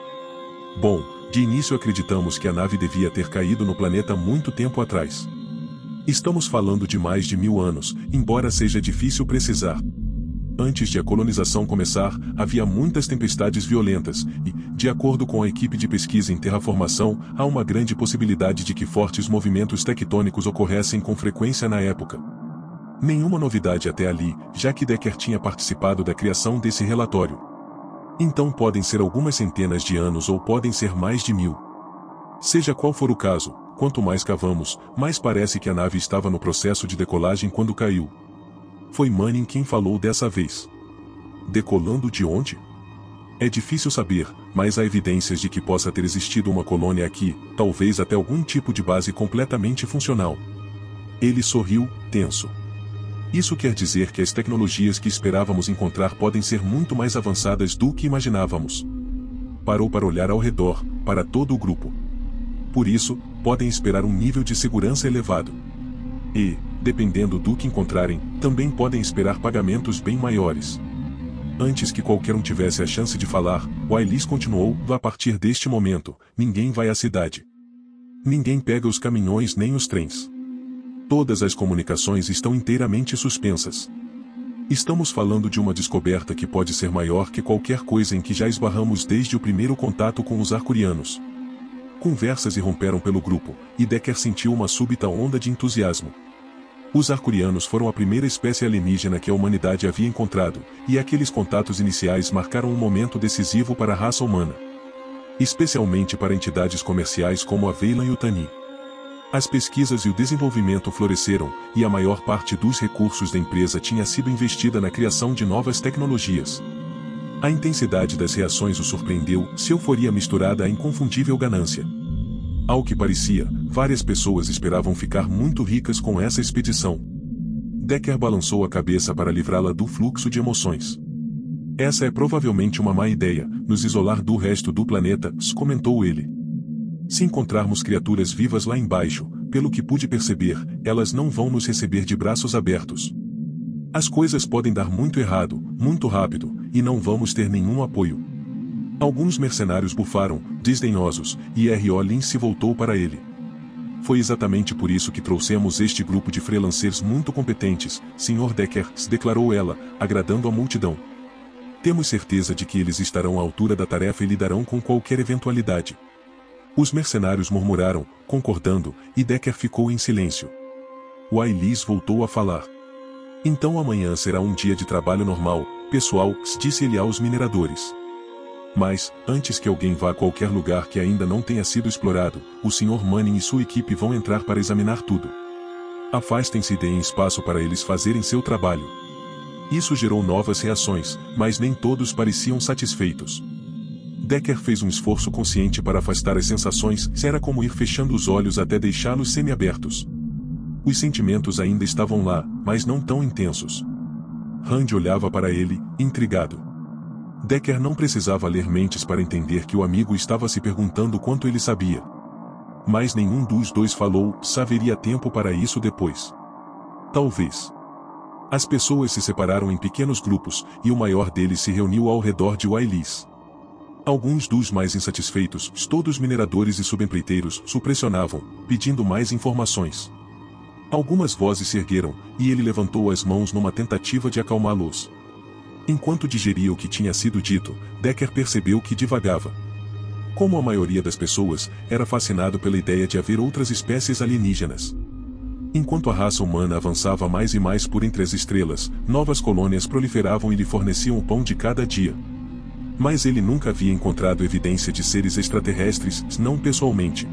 Bom, de início acreditamos que a nave devia ter caído no planeta muito tempo atrás. Estamos falando de mais de 1000 anos, embora seja difícil precisar. Antes de a colonização começar, havia muitas tempestades violentas, e, de acordo com a equipe de pesquisa em terraformação, há uma grande possibilidade de que fortes movimentos tectônicos ocorressem com frequência na época. Nenhuma novidade até ali, já que Decker tinha participado da criação desse relatório. Então podem ser algumas centenas de anos ou podem ser mais de 1000. Seja qual for o caso, quanto mais cavamos, mais parece que a nave estava no processo de decolagem quando caiu. Foi Manning quem falou dessa vez. Decolando de onde? É difícil saber, mas há evidências de que possa ter existido uma colônia aqui, talvez até algum tipo de base completamente funcional. Ele sorriu, tenso. Isso quer dizer que as tecnologias que esperávamos encontrar podem ser muito mais avançadas do que imaginávamos. Parou para olhar ao redor, para todo o grupo. Por isso, podem esperar um nível de segurança elevado. E, dependendo do que encontrarem, também podem esperar pagamentos bem maiores. Antes que qualquer um tivesse a chance de falar, Ailis continuou, a partir deste momento, ninguém vai à cidade. Ninguém pega os caminhões nem os trens. Todas as comunicações estão inteiramente suspensas. Estamos falando de uma descoberta que pode ser maior que qualquer coisa em que já esbarramos desde o primeiro contato com os arcurianos. Conversas irromperam pelo grupo, e Decker sentiu uma súbita onda de entusiasmo. Os arcurianos foram a primeira espécie alienígena que a humanidade havia encontrado, e aqueles contatos iniciais marcaram um momento decisivo para a raça humana. Especialmente para entidades comerciais como a Veylan e o Tani. As pesquisas e o desenvolvimento floresceram, e a maior parte dos recursos da empresa tinha sido investida na criação de novas tecnologias. A intensidade das reações o surpreendeu, se euforia misturada à inconfundível ganância. Ao que parecia, várias pessoas esperavam ficar muito ricas com essa expedição. Decker balançou a cabeça para livrá-la do fluxo de emoções. Essa é provavelmente uma má ideia, nos isolar do resto do planeta, comentou ele. Se encontrarmos criaturas vivas lá embaixo, pelo que pude perceber, elas não vão nos receber de braços abertos. As coisas podem dar muito errado, muito rápido, e não vamos ter nenhum apoio. Alguns mercenários bufaram, desdenhosos, e Rollins se voltou para ele. Foi exatamente por isso que trouxemos este grupo de freelancers muito competentes, Sr. Decker, declarou ela, agradando a multidão. Temos certeza de que eles estarão à altura da tarefa e lidarão com qualquer eventualidade. Os mercenários murmuraram, concordando, e Decker ficou em silêncio. Ailis voltou a falar. Então amanhã será um dia de trabalho normal, pessoal, disse ele aos mineradores. Mas, antes que alguém vá a qualquer lugar que ainda não tenha sido explorado, o Sr. Manning e sua equipe vão entrar para examinar tudo. Afastem-se e deem espaço para eles fazerem seu trabalho. Isso gerou novas reações, mas nem todos pareciam satisfeitos. Decker fez um esforço consciente para afastar as sensações, era como ir fechando os olhos até deixá-los semiabertos. Os sentimentos ainda estavam lá, mas não tão intensos. Rand olhava para ele, intrigado. Decker não precisava ler mentes para entender que o amigo estava se perguntando quanto ele sabia. Mas nenhum dos dois falou, haveria tempo para isso depois. Talvez. As pessoas se separaram em pequenos grupos, e o maior deles se reuniu ao redor de Ailis. Alguns dos mais insatisfeitos, todos mineradores e subempreiteiros, o pressionavam, pedindo mais informações. Algumas vozes se ergueram, e ele levantou as mãos numa tentativa de acalmá-los. Enquanto digeria o que tinha sido dito, Decker percebeu que divagava. Como a maioria das pessoas, era fascinado pela ideia de haver outras espécies alienígenas. Enquanto a raça humana avançava mais e mais por entre as estrelas, novas colônias proliferavam e lhe forneciam o pão de cada dia. Mas ele nunca havia encontrado evidência de seres extraterrestres, não pessoalmente.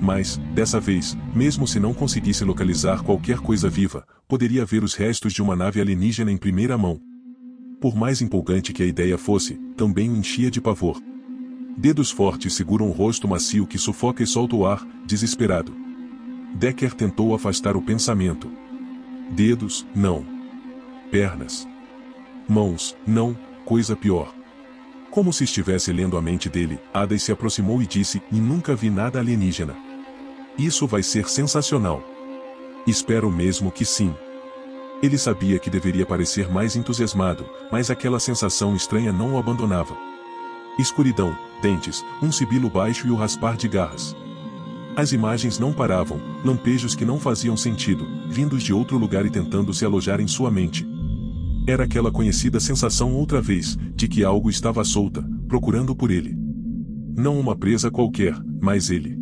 Mas, dessa vez, mesmo se não conseguisse localizar qualquer coisa viva, poderia ver os restos de uma nave alienígena em primeira mão. Por mais empolgante que a ideia fosse, também o enchia de pavor. Dedos fortes seguram o rosto macio que sufoca e solta o ar, desesperado. Decker tentou afastar o pensamento. Dedos, não. Pernas. Mãos, não, coisa pior. Como se estivesse lendo a mente dele, Ada se aproximou e disse, e nunca vi nada alienígena. Isso vai ser sensacional. Espero mesmo que sim. Ele sabia que deveria parecer mais entusiasmado, mas aquela sensação estranha não o abandonava. Escuridão, dentes, um sibilo baixo e o raspar de garras. As imagens não paravam, lampejos que não faziam sentido, vindos de outro lugar e tentando se alojar em sua mente. Era aquela conhecida sensação outra vez, de que algo estava solta, procurando por ele. Não uma presa qualquer, mas ele.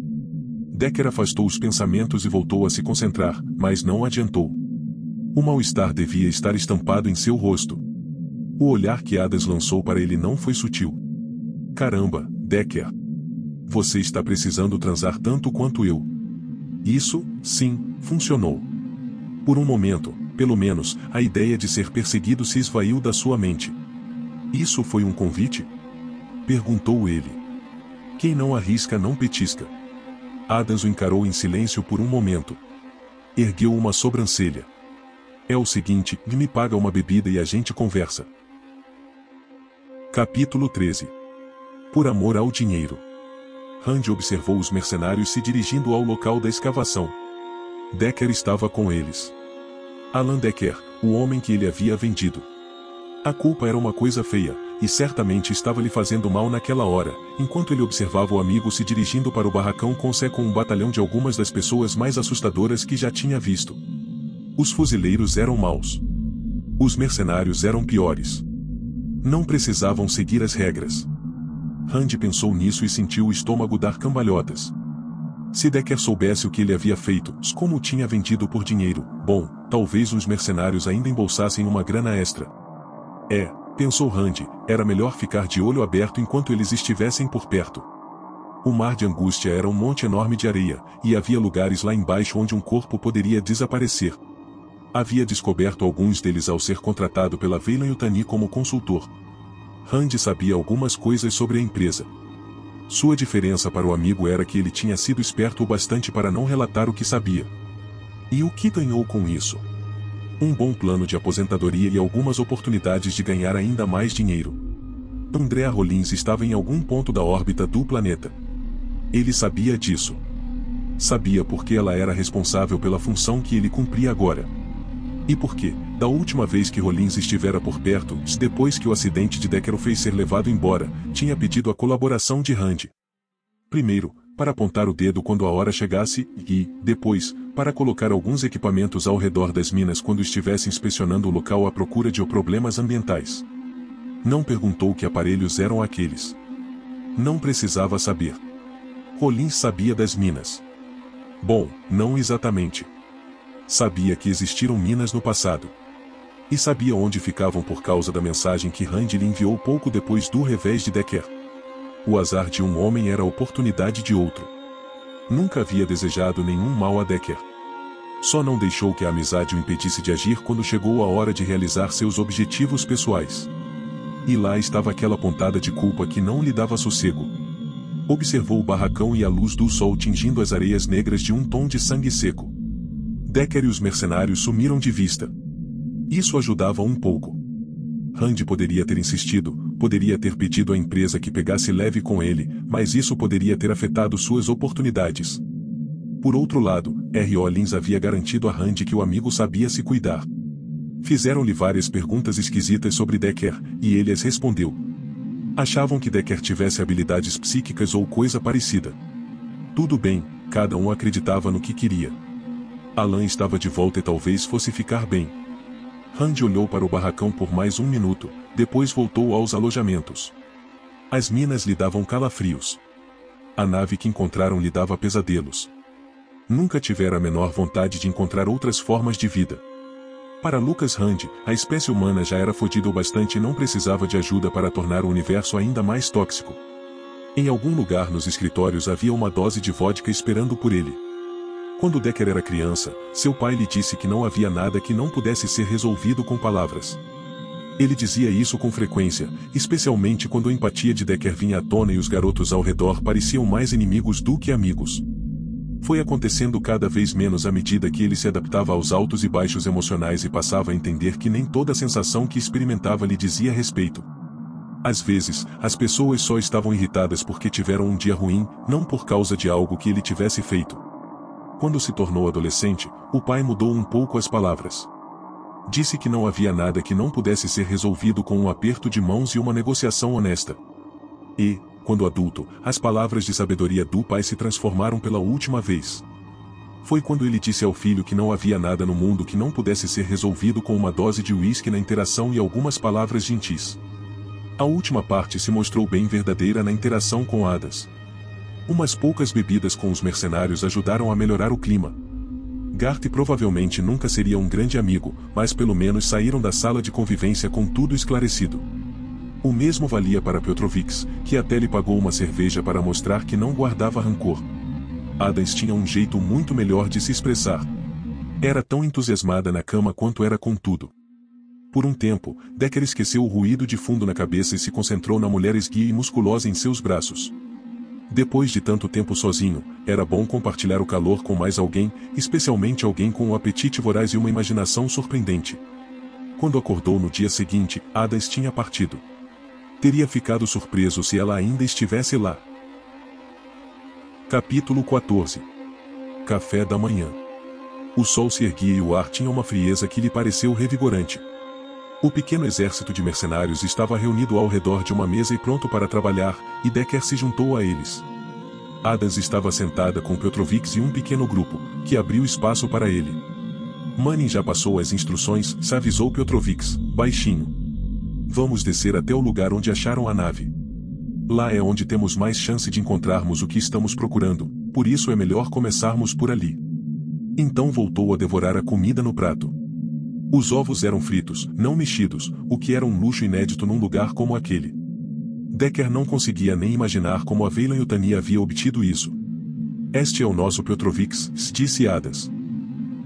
Decker afastou os pensamentos e voltou a se concentrar, mas não adiantou. O mal-estar devia estar estampado em seu rosto. O olhar que Adas lançou para ele não foi sutil. Caramba, Decker. Você está precisando transar tanto quanto eu. Isso, sim, funcionou. Por um momento, pelo menos, a ideia de ser perseguido se esvaiu da sua mente. Isso foi um convite? Perguntou ele. Quem não arrisca não petisca. Adams o encarou em silêncio por um momento. Ergueu uma sobrancelha. É o seguinte, me paga uma bebida e a gente conversa. Capítulo 13. Por amor ao dinheiro. Rand observou os mercenários se dirigindo ao local da escavação. Decker estava com eles. Alan Decker, o homem que ele havia vendido. A culpa era uma coisa feia, e certamente estava lhe fazendo mal naquela hora, enquanto ele observava o amigo se dirigindo para o barracão com um batalhão de algumas das pessoas mais assustadoras que já tinha visto. Os fuzileiros eram maus. Os mercenários eram piores. Não precisavam seguir as regras. Rand pensou nisso e sentiu o estômago dar cambalhotas. Se Decker soubesse o que ele havia feito, como o tinha vendido por dinheiro, bom, talvez os mercenários ainda embolsassem uma grana extra. Pensou Rand, era melhor ficar de olho aberto enquanto eles estivessem por perto. O mar de angústia era um monte enorme de areia, e havia lugares lá embaixo onde um corpo poderia desaparecer. Havia descoberto alguns deles ao ser contratado pela Weyland-Yutani como consultor. Rand sabia algumas coisas sobre a empresa. Sua diferença para o amigo era que ele tinha sido esperto o bastante para não relatar o que sabia. E o que ganhou com isso? Um bom plano de aposentadoria e algumas oportunidades de ganhar ainda mais dinheiro. Andrea Rollins estava em algum ponto da órbita do planeta. Ele sabia disso. Sabia porque ela era responsável pela função que ele cumpria agora. E porque, da última vez que Rollins estivera por perto, depois que o acidente de Decker o fez ser levado embora, tinha pedido a colaboração de Rand. Primeiro, para apontar o dedo quando a hora chegasse, e, depois, para colocar alguns equipamentos ao redor das minas quando estivesse inspecionando o local à procura de problemas ambientais. Não perguntou que aparelhos eram aqueles. Não precisava saber. Rollins sabia das minas. Bom, não exatamente. Sabia que existiram minas no passado. E sabia onde ficavam por causa da mensagem que Rand lhe enviou pouco depois do revés de Decker. O azar de um homem era a oportunidade de outro. Nunca havia desejado nenhum mal a Decker. Só não deixou que a amizade o impedisse de agir quando chegou a hora de realizar seus objetivos pessoais. E lá estava aquela pontada de culpa que não lhe dava sossego. Observou o barracão e a luz do sol tingindo as areias negras de um tom de sangue seco. Decker e os mercenários sumiram de vista. Isso ajudava um pouco. Rand poderia ter insistido, poderia ter pedido à empresa que pegasse leve com ele, mas isso poderia ter afetado suas oportunidades. Por outro lado, R. Rollins havia garantido a Rand que o amigo sabia se cuidar. Fizeram-lhe várias perguntas esquisitas sobre Decker, e ele as respondeu. Achavam que Decker tivesse habilidades psíquicas ou coisa parecida. Tudo bem, cada um acreditava no que queria. Alan estava de volta e talvez fosse ficar bem. Rand olhou para o barracão por mais um minuto, depois voltou aos alojamentos. As minas lhe davam calafrios. A nave que encontraram lhe dava pesadelos. Nunca tivera a menor vontade de encontrar outras formas de vida. Para Lucas Hand, a espécie humana já era fodida o bastante e não precisava de ajuda para tornar o universo ainda mais tóxico. Em algum lugar nos escritórios havia uma dose de vodka esperando por ele. Quando Decker era criança, seu pai lhe disse que não havia nada que não pudesse ser resolvido com palavras. Ele dizia isso com frequência, especialmente quando a empatia de Decker vinha à tona e os garotos ao redor pareciam mais inimigos do que amigos. Foi acontecendo cada vez menos à medida que ele se adaptava aos altos e baixos emocionais e passava a entender que nem toda a sensação que experimentava lhe dizia respeito. Às vezes, as pessoas só estavam irritadas porque tiveram um dia ruim, não por causa de algo que ele tivesse feito. Quando se tornou adolescente, o pai mudou um pouco as palavras. Disse que não havia nada que não pudesse ser resolvido com um aperto de mãos e uma negociação honesta. E, quando adulto, as palavras de sabedoria do pai se transformaram pela última vez. Foi quando ele disse ao filho que não havia nada no mundo que não pudesse ser resolvido com uma dose de uísque na interação e algumas palavras gentis. A última parte se mostrou bem verdadeira na interação com Adas. Umas poucas bebidas com os mercenários ajudaram a melhorar o clima. Garth provavelmente nunca seria um grande amigo, mas pelo menos saíram da sala de convivência com tudo esclarecido. O mesmo valia para Petrovix, que até lhe pagou uma cerveja para mostrar que não guardava rancor. Adas tinha um jeito muito melhor de se expressar. Era tão entusiasmada na cama quanto era com tudo. Por um tempo, Decker esqueceu o ruído de fundo na cabeça e se concentrou na mulher esguia e musculosa em seus braços. Depois de tanto tempo sozinho, era bom compartilhar o calor com mais alguém, especialmente alguém com um apetite voraz e uma imaginação surpreendente. Quando acordou no dia seguinte, Adas tinha partido. Teria ficado surpreso se ela ainda estivesse lá. Capítulo 14. Café da manhã. O sol se erguia e o ar tinha uma frieza que lhe pareceu revigorante. O pequeno exército de mercenários estava reunido ao redor de uma mesa e pronto para trabalhar, e Decker se juntou a eles. Adas estava sentada com Petrovix e um pequeno grupo, que abriu espaço para ele. Manning já passou as instruções, se avisou Petrovix, baixinho. Vamos descer até o lugar onde acharam a nave. Lá é onde temos mais chance de encontrarmos o que estamos procurando, por isso é melhor começarmos por ali. Então voltou a devorar a comida no prato. Os ovos eram fritos, não mexidos, o que era um luxo inédito num lugar como aquele. Decker não conseguia nem imaginar como a Veilan-Yutani havia obtido isso. Este é o nosso Petrovix, disse Adas.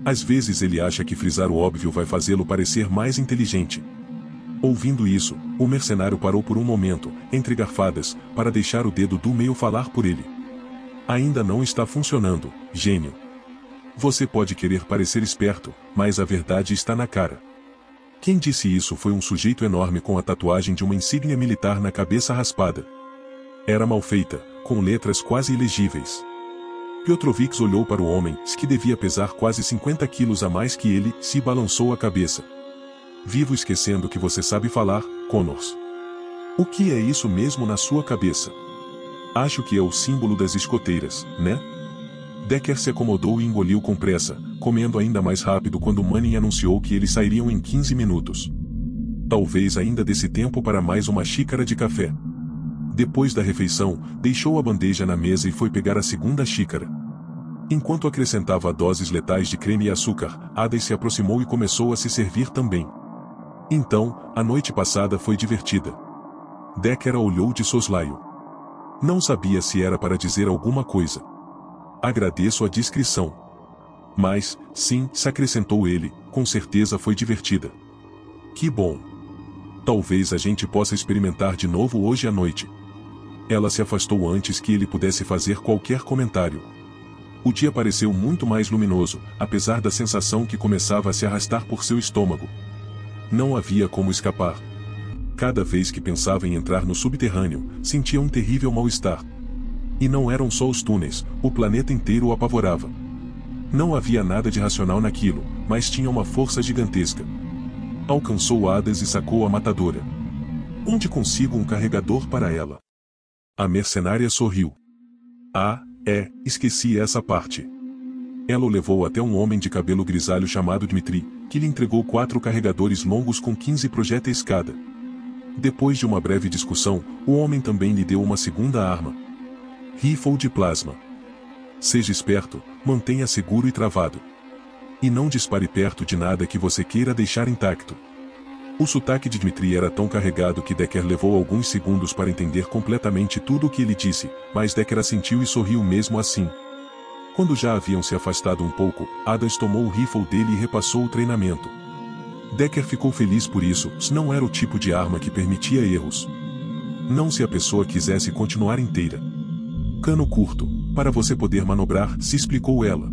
Às vezes ele acha que frisar o óbvio vai fazê-lo parecer mais inteligente. Ouvindo isso, o mercenário parou por um momento, entre garfadas, para deixar o dedo do meio falar por ele. Ainda não está funcionando, gênio. Você pode querer parecer esperto, mas a verdade está na cara. Quem disse isso foi um sujeito enorme com a tatuagem de uma insígnia militar na cabeça raspada. Era mal feita, com letras quase ilegíveis. Petrovix olhou para o homem, que devia pesar quase 50 quilos a mais que ele, se balançou a cabeça. Vivo esquecendo que você sabe falar, Connors. O que é isso mesmo na sua cabeça? Acho que é o símbolo das escoteiras, né? Decker se acomodou e engoliu com pressa, comendo ainda mais rápido quando Manning anunciou que eles sairiam em 15 minutos. Talvez ainda desse tempo para mais uma xícara de café. Depois da refeição, deixou a bandeja na mesa e foi pegar a segunda xícara. Enquanto acrescentava doses letais de creme e açúcar, Adas se aproximou e começou a se servir também. Então, a noite passada foi divertida. Decker a olhou de soslaio. Não sabia se era para dizer alguma coisa. Agradeço a discrição. Mas, sim, se acrescentou ele, com certeza foi divertida. Que bom. Talvez a gente possa experimentar de novo hoje à noite. Ela se afastou antes que ele pudesse fazer qualquer comentário. O dia pareceu muito mais luminoso, apesar da sensação que começava a se arrastar por seu estômago. Não havia como escapar. Cada vez que pensava em entrar no subterrâneo, sentia um terrível mal-estar. E não eram só os túneis, o planeta inteiro o apavorava. Não havia nada de racional naquilo, mas tinha uma força gigantesca. Alcançou Adas e sacou a matadora. Onde consigo um carregador para ela? A mercenária sorriu. Ah, esqueci essa parte. Ela o levou até um homem de cabelo grisalho chamado Dmitri, que lhe entregou 4 carregadores longos com 15 projéteis cada. Depois de uma breve discussão, o homem também lhe deu uma segunda arma. Rifle de plasma. Seja esperto, mantenha seguro e travado. E não dispare perto de nada que você queira deixar intacto. O sotaque de Dmitri era tão carregado que Decker levou alguns segundos para entender completamente tudo o que ele disse, mas Decker assentiu e sorriu mesmo assim. Quando já haviam se afastado um pouco, Adams tomou o rifle dele e repassou o treinamento. Decker ficou feliz por isso, não era o tipo de arma que permitia erros. Não se a pessoa quisesse continuar inteira. Cano curto, para você poder manobrar, se explicou ela.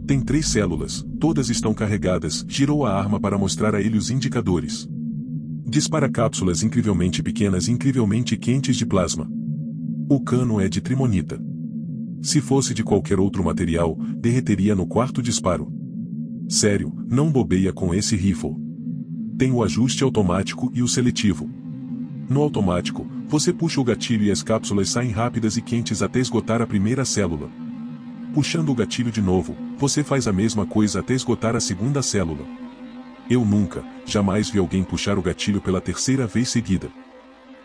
Tem 3 células, todas estão carregadas, girou a arma para mostrar a ele os indicadores. Dispara cápsulas incrivelmente pequenas e incrivelmente quentes de plasma. O cano é de trimonita. Se fosse de qualquer outro material, derreteria no quarto disparo. Sério, não bobeia com esse rifle. Tem o ajuste automático e o seletivo. No automático, você puxa o gatilho e as cápsulas saem rápidas e quentes até esgotar a primeira célula. Puxando o gatilho de novo, você faz a mesma coisa até esgotar a segunda célula. Eu nunca, jamais vi alguém puxar o gatilho pela terceira vez seguida.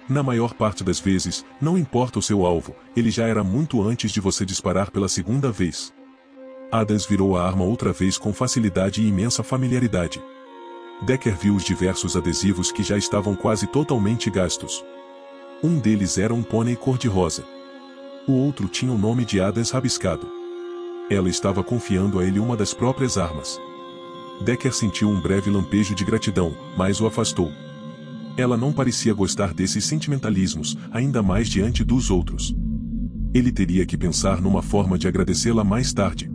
Na maior parte das vezes, não importa o seu alvo, ele já era muito antes de você disparar pela segunda vez. Adams virou a arma outra vez com facilidade e imensa familiaridade. Decker viu os diversos adesivos que já estavam quase totalmente gastos. Um deles era um pônei cor-de-rosa. O outro tinha o nome de Adams rabiscado. Ela estava confiando a ele uma das próprias armas. Decker sentiu um breve lampejo de gratidão, mas o afastou. Ela não parecia gostar desses sentimentalismos, ainda mais diante dos outros. Ele teria que pensar numa forma de agradecê-la mais tarde.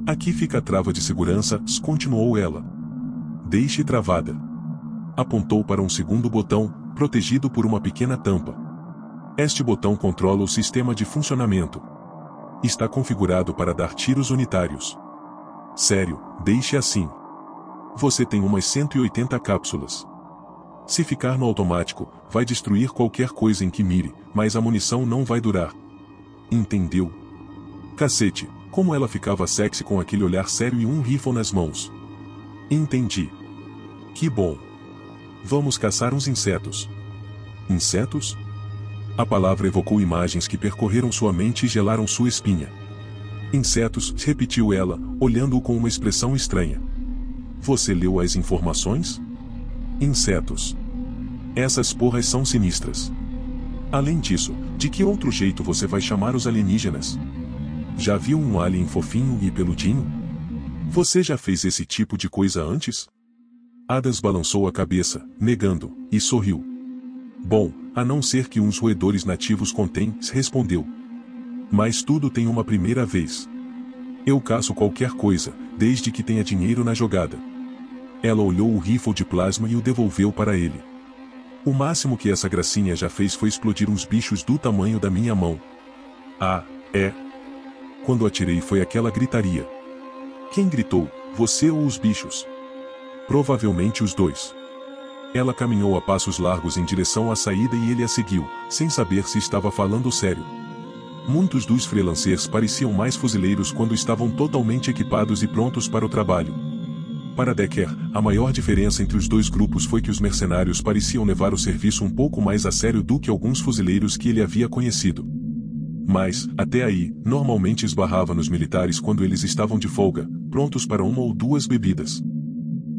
Aqui fica a trava de segurança, continuou ela. Deixe travada. Apontou para um segundo botão, protegido por uma pequena tampa. Este botão controla o sistema de funcionamento. Está configurado para dar tiros unitários. Sério, deixe assim. Você tem umas 180 cápsulas. Se ficar no automático, vai destruir qualquer coisa em que mire, mas a munição não vai durar. Entendeu? Cacete, como ela ficava sexy com aquele olhar sério e um rifle nas mãos. Entendi. Que bom. Vamos caçar uns insetos. Insetos? A palavra evocou imagens que percorreram sua mente e gelaram sua espinha. Insetos, repetiu ela, olhando-o com uma expressão estranha. Você leu as informações? Insetos. Essas porras são sinistras. Além disso, de que outro jeito você vai chamar os alienígenas? Já viu um alien fofinho e peludinho? Você já fez esse tipo de coisa antes? Adams balançou a cabeça, negando, e sorriu. Bom, a não ser que uns roedores nativos contêm, respondeu. Mas tudo tem uma primeira vez. Eu caço qualquer coisa, desde que tenha dinheiro na jogada. Ela olhou o rifle de plasma e o devolveu para ele. O máximo que essa gracinha já fez foi explodir uns bichos do tamanho da minha mão. Ah, é? Quando atirei foi aquela gritaria. Quem gritou, você ou os bichos? Provavelmente os dois. Ela caminhou a passos largos em direção à saída e ele a seguiu, sem saber se estava falando sério. Muitos dos freelancers pareciam mais fuzileiros quando estavam totalmente equipados e prontos para o trabalho. Para Decker, a maior diferença entre os dois grupos foi que os mercenários pareciam levar o serviço um pouco mais a sério do que alguns fuzileiros que ele havia conhecido. Mas, até aí, normalmente esbarrava nos militares quando eles estavam de folga, prontos para uma ou duas bebidas.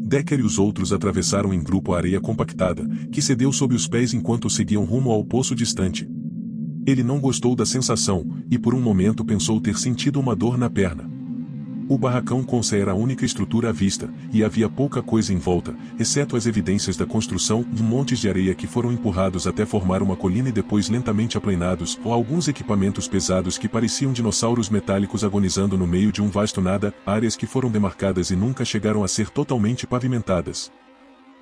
Decker e os outros atravessaram em grupo a areia compactada, que cedeu sob os pés enquanto seguiam rumo ao poço distante. Ele não gostou da sensação, e por um momento pensou ter sentido uma dor na perna. O barracão Consa era a única estrutura à vista, e havia pouca coisa em volta, exceto as evidências da construção de montes de areia que foram empurrados até formar uma colina e depois lentamente aplainados, ou alguns equipamentos pesados que pareciam dinossauros metálicos agonizando no meio de um vasto nada, áreas que foram demarcadas e nunca chegaram a ser totalmente pavimentadas.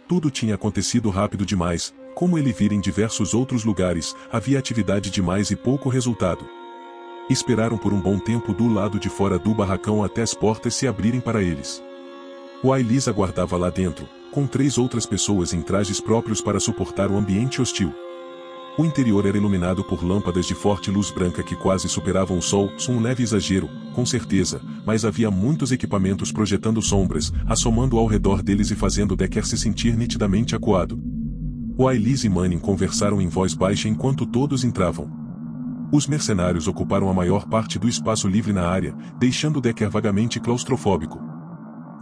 Tudo tinha acontecido rápido demais, como ele vira em diversos outros lugares, havia atividade demais e pouco resultado. Esperaram por um bom tempo do lado de fora do barracão até as portas se abrirem para eles. O Ailis aguardava lá dentro, com 3 outras pessoas em trajes próprios para suportar o ambiente hostil. O interior era iluminado por lâmpadas de forte luz branca que quase superavam o sol, um leve exagero, com certeza, mas havia muitos equipamentos projetando sombras, assomando ao redor deles e fazendo Decker se sentir nitidamente acuado. O Ailis e Manning conversaram em voz baixa enquanto todos entravam. Os mercenários ocuparam a maior parte do espaço livre na área, deixando Decker vagamente claustrofóbico.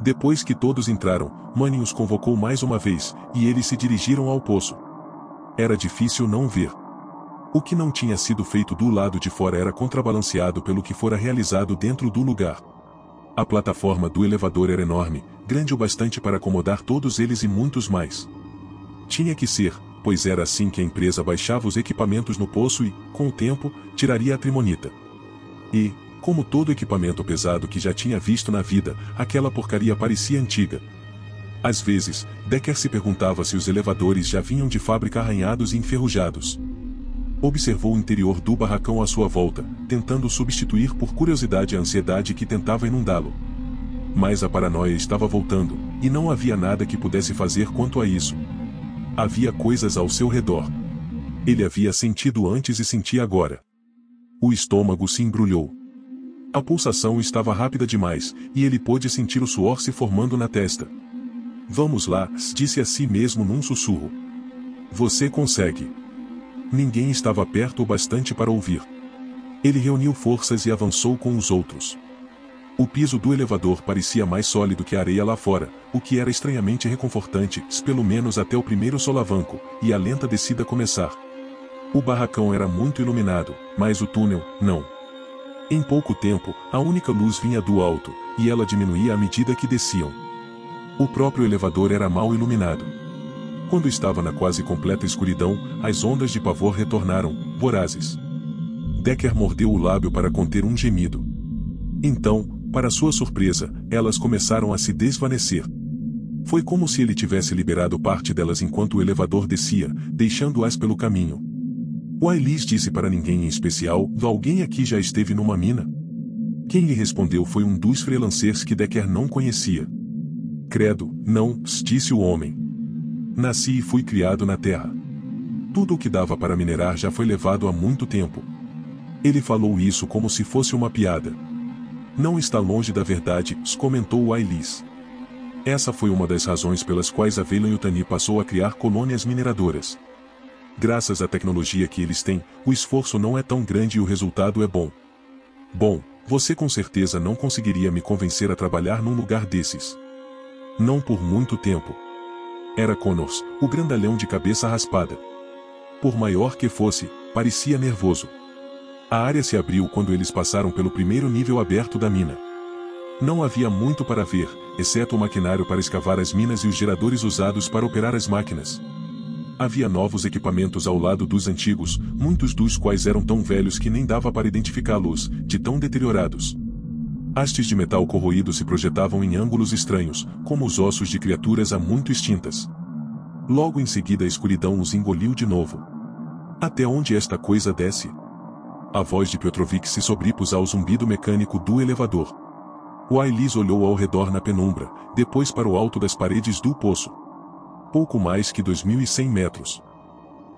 Depois que todos entraram, Manning os convocou mais uma vez, e eles se dirigiram ao poço. Era difícil não ver. O que não tinha sido feito do lado de fora era contrabalanceado pelo que fora realizado dentro do lugar. A plataforma do elevador era enorme, grande o bastante para acomodar todos eles e muitos mais. Tinha que ser, pois era assim que a empresa baixava os equipamentos no poço e, com o tempo, tiraria a trimonita. E, como todo equipamento pesado que já tinha visto na vida, aquela porcaria parecia antiga. Às vezes, Decker se perguntava se os elevadores já vinham de fábrica arranhados e enferrujados. Observou o interior do barracão à sua volta, tentando substituir por curiosidade a ansiedade que tentava inundá-lo. Mas a paranoia estava voltando, e não havia nada que pudesse fazer quanto a isso. Havia coisas ao seu redor. Ele havia sentido antes e sentia agora. O estômago se embrulhou. A pulsação estava rápida demais, e ele pôde sentir o suor se formando na testa. Vamos lá, disse a si mesmo num sussurro. Você consegue. Ninguém estava perto o bastante para ouvir. Ele reuniu forças e avançou com os outros. O piso do elevador parecia mais sólido que a areia lá fora, o que era estranhamente reconfortante, pelo menos até o primeiro solavanco, e a lenta descida começar. O barracão era muito iluminado, mas o túnel, não. Em pouco tempo, a única luz vinha do alto, e ela diminuía à medida que desciam. O próprio elevador era mal iluminado. Quando estava na quase completa escuridão, as ondas de pavor retornaram, vorazes. Decker mordeu o lábio para conter um gemido. Então, para sua surpresa, elas começaram a se desvanecer. Foi como se ele tivesse liberado parte delas enquanto o elevador descia, deixando-as pelo caminho. Willis disse para ninguém em especial: alguém aqui já esteve numa mina? Quem lhe respondeu foi um dos freelancers que Decker não conhecia. Credo, não, disse o homem. Nasci e fui criado na terra. Tudo o que dava para minerar já foi levado há muito tempo. Ele falou isso como se fosse uma piada. Não está longe da verdade, comentou Willis. Essa foi uma das razões pelas quais a Weyland-Yutani passou a criar colônias mineradoras. Graças à tecnologia que eles têm, o esforço não é tão grande e o resultado é bom. Bom, você com certeza não conseguiria me convencer a trabalhar num lugar desses. Não por muito tempo. Era Connors, o grandalhão de cabeça raspada. Por maior que fosse, parecia nervoso. A área se abriu quando eles passaram pelo primeiro nível aberto da mina. Não havia muito para ver, exceto o maquinário para escavar as minas e os geradores usados para operar as máquinas. Havia novos equipamentos ao lado dos antigos, muitos dos quais eram tão velhos que nem dava para identificá-los, de tão deteriorados. Hastes de metal corroído se projetavam em ângulos estranhos, como os ossos de criaturas há muito extintas. Logo em seguida a escuridão os engoliu de novo. Até onde esta coisa desce? A voz de Petrovich se sobrepôs ao zumbido mecânico do elevador. Willis olhou ao redor na penumbra, depois para o alto das paredes do poço. Pouco mais que 2.100 metros.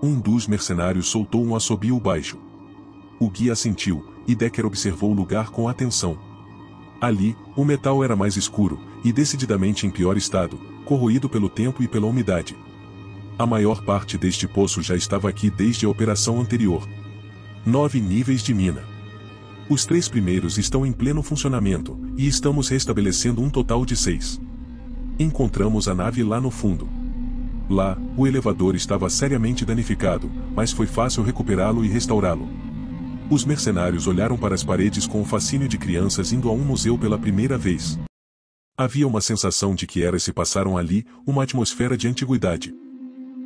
Um dos mercenários soltou um assobio baixo. O guia assentiu, e Decker observou o lugar com atenção. Ali, o metal era mais escuro, e decididamente em pior estado, corroído pelo tempo e pela umidade. A maior parte deste poço já estava aqui desde a operação anterior. 9 níveis de mina. Os 3 primeiros estão em pleno funcionamento, e estamos restabelecendo um total de 6. Encontramos a nave lá no fundo. Lá, o elevador estava seriamente danificado, mas foi fácil recuperá-lo e restaurá-lo. Os mercenários olharam para as paredes com o fascínio de crianças indo a um museu pela primeira vez. Havia uma sensação de que eras se passaram ali, uma atmosfera de antiguidade.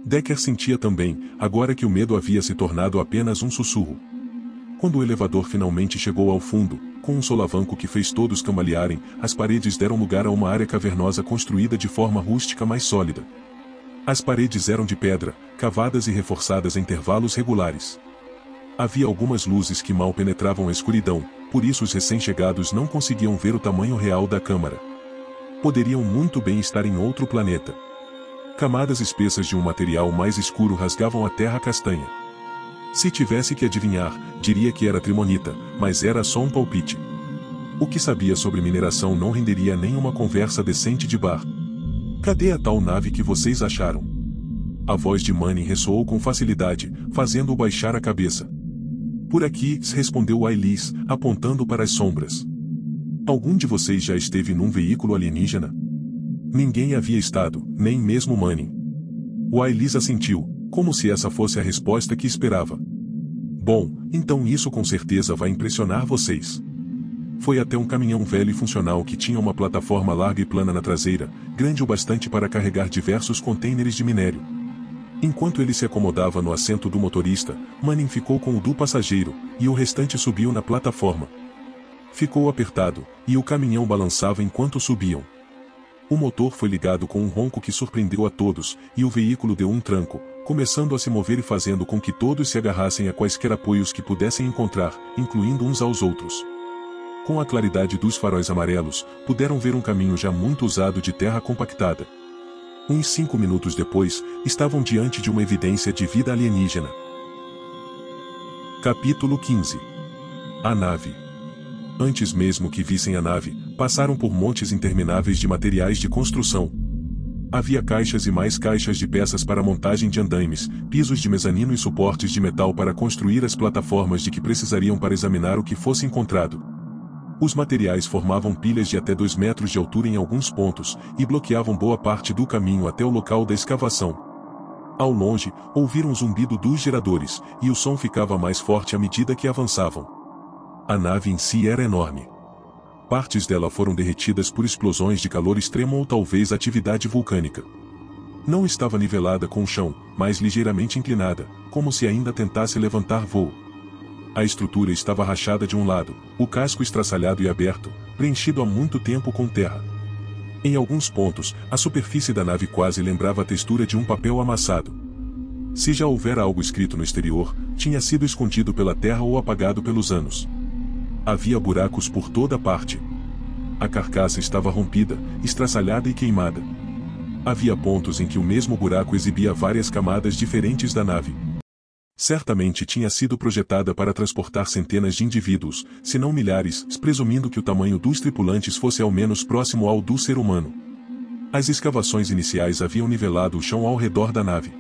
Decker sentia também, agora que o medo havia se tornado apenas um sussurro. Quando o elevador finalmente chegou ao fundo, com um solavanco que fez todos cambalearem, as paredes deram lugar a uma área cavernosa construída de forma rústica mais sólida. As paredes eram de pedra, cavadas e reforçadas em intervalos regulares. Havia algumas luzes que mal penetravam a escuridão, por isso os recém-chegados não conseguiam ver o tamanho real da câmara. Poderiam muito bem estar em outro planeta. Camadas espessas de um material mais escuro rasgavam a terra castanha. Se tivesse que adivinhar, diria que era trimonita, mas era só um palpite. O que sabia sobre mineração não renderia nem uma conversa decente de bar. Cadê a tal nave que vocês acharam? A voz de Manning ressoou com facilidade, fazendo-o baixar a cabeça. Por aqui, respondeu Ailis, apontando para as sombras. Algum de vocês já esteve num veículo alienígena? Ninguém havia estado, nem mesmo Manning. Ailis assentiu, como se essa fosse a resposta que esperava. Bom, então isso com certeza vai impressionar vocês. Foi até um caminhão velho e funcional que tinha uma plataforma larga e plana na traseira, grande o bastante para carregar diversos contêineres de minério. Enquanto ele se acomodava no assento do motorista, Manning ficou com o do passageiro, e o restante subiu na plataforma. Ficou apertado, e o caminhão balançava enquanto subiam. O motor foi ligado com um ronco que surpreendeu a todos, e o veículo deu um tranco, começando a se mover e fazendo com que todos se agarrassem a quaisquer apoios que pudessem encontrar, incluindo uns aos outros. Com a claridade dos faróis amarelos, puderam ver um caminho já muito usado de terra compactada. Uns 5 minutos depois, estavam diante de uma evidência de vida alienígena. Capítulo 15. A nave. Antes mesmo que vissem a nave, passaram por montes intermináveis de materiais de construção. Havia caixas e mais caixas de peças para montagem de andaimes, pisos de mezanino e suportes de metal para construir as plataformas de que precisariam para examinar o que fosse encontrado. Os materiais formavam pilhas de até 2 metros de altura em alguns pontos, e bloqueavam boa parte do caminho até o local da escavação. Ao longe, ouviram o zumbido dos geradores, e o som ficava mais forte à medida que avançavam. A nave em si era enorme. Partes dela foram derretidas por explosões de calor extremo ou talvez atividade vulcânica. Não estava nivelada com o chão, mas ligeiramente inclinada, como se ainda tentasse levantar voo. A estrutura estava rachada de um lado, o casco estraçalhado e aberto, preenchido há muito tempo com terra. Em alguns pontos, a superfície da nave quase lembrava a textura de um papel amassado. Se já houvera algo escrito no exterior, tinha sido escondido pela terra ou apagado pelos anos. Havia buracos por toda parte. A carcaça estava rompida, estraçalhada e queimada. Havia pontos em que o mesmo buraco exibia várias camadas diferentes da nave. Certamente tinha sido projetada para transportar centenas de indivíduos, se não milhares, presumindo que o tamanho dos tripulantes fosse ao menos próximo ao do ser humano. As escavações iniciais haviam nivelado o chão ao redor da nave.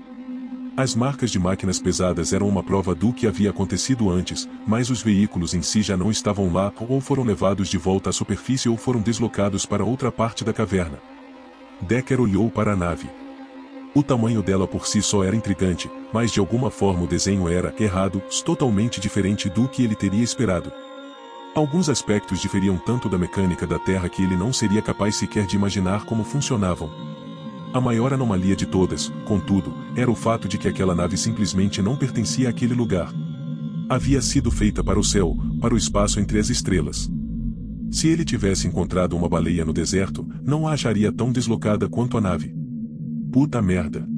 As marcas de máquinas pesadas eram uma prova do que havia acontecido antes, mas os veículos em si já não estavam lá ou foram levados de volta à superfície ou foram deslocados para outra parte da caverna. Decker olhou para a nave. O tamanho dela por si só era intrigante, mas de alguma forma o desenho era errado, totalmente diferente do que ele teria esperado. Alguns aspectos diferiam tanto da mecânica da Terra que ele não seria capaz sequer de imaginar como funcionavam. A maior anomalia de todas, contudo, era o fato de que aquela nave simplesmente não pertencia àquele lugar. Havia sido feita para o céu, para o espaço entre as estrelas. Se ele tivesse encontrado uma baleia no deserto, não a acharia tão deslocada quanto a nave. Puta merda.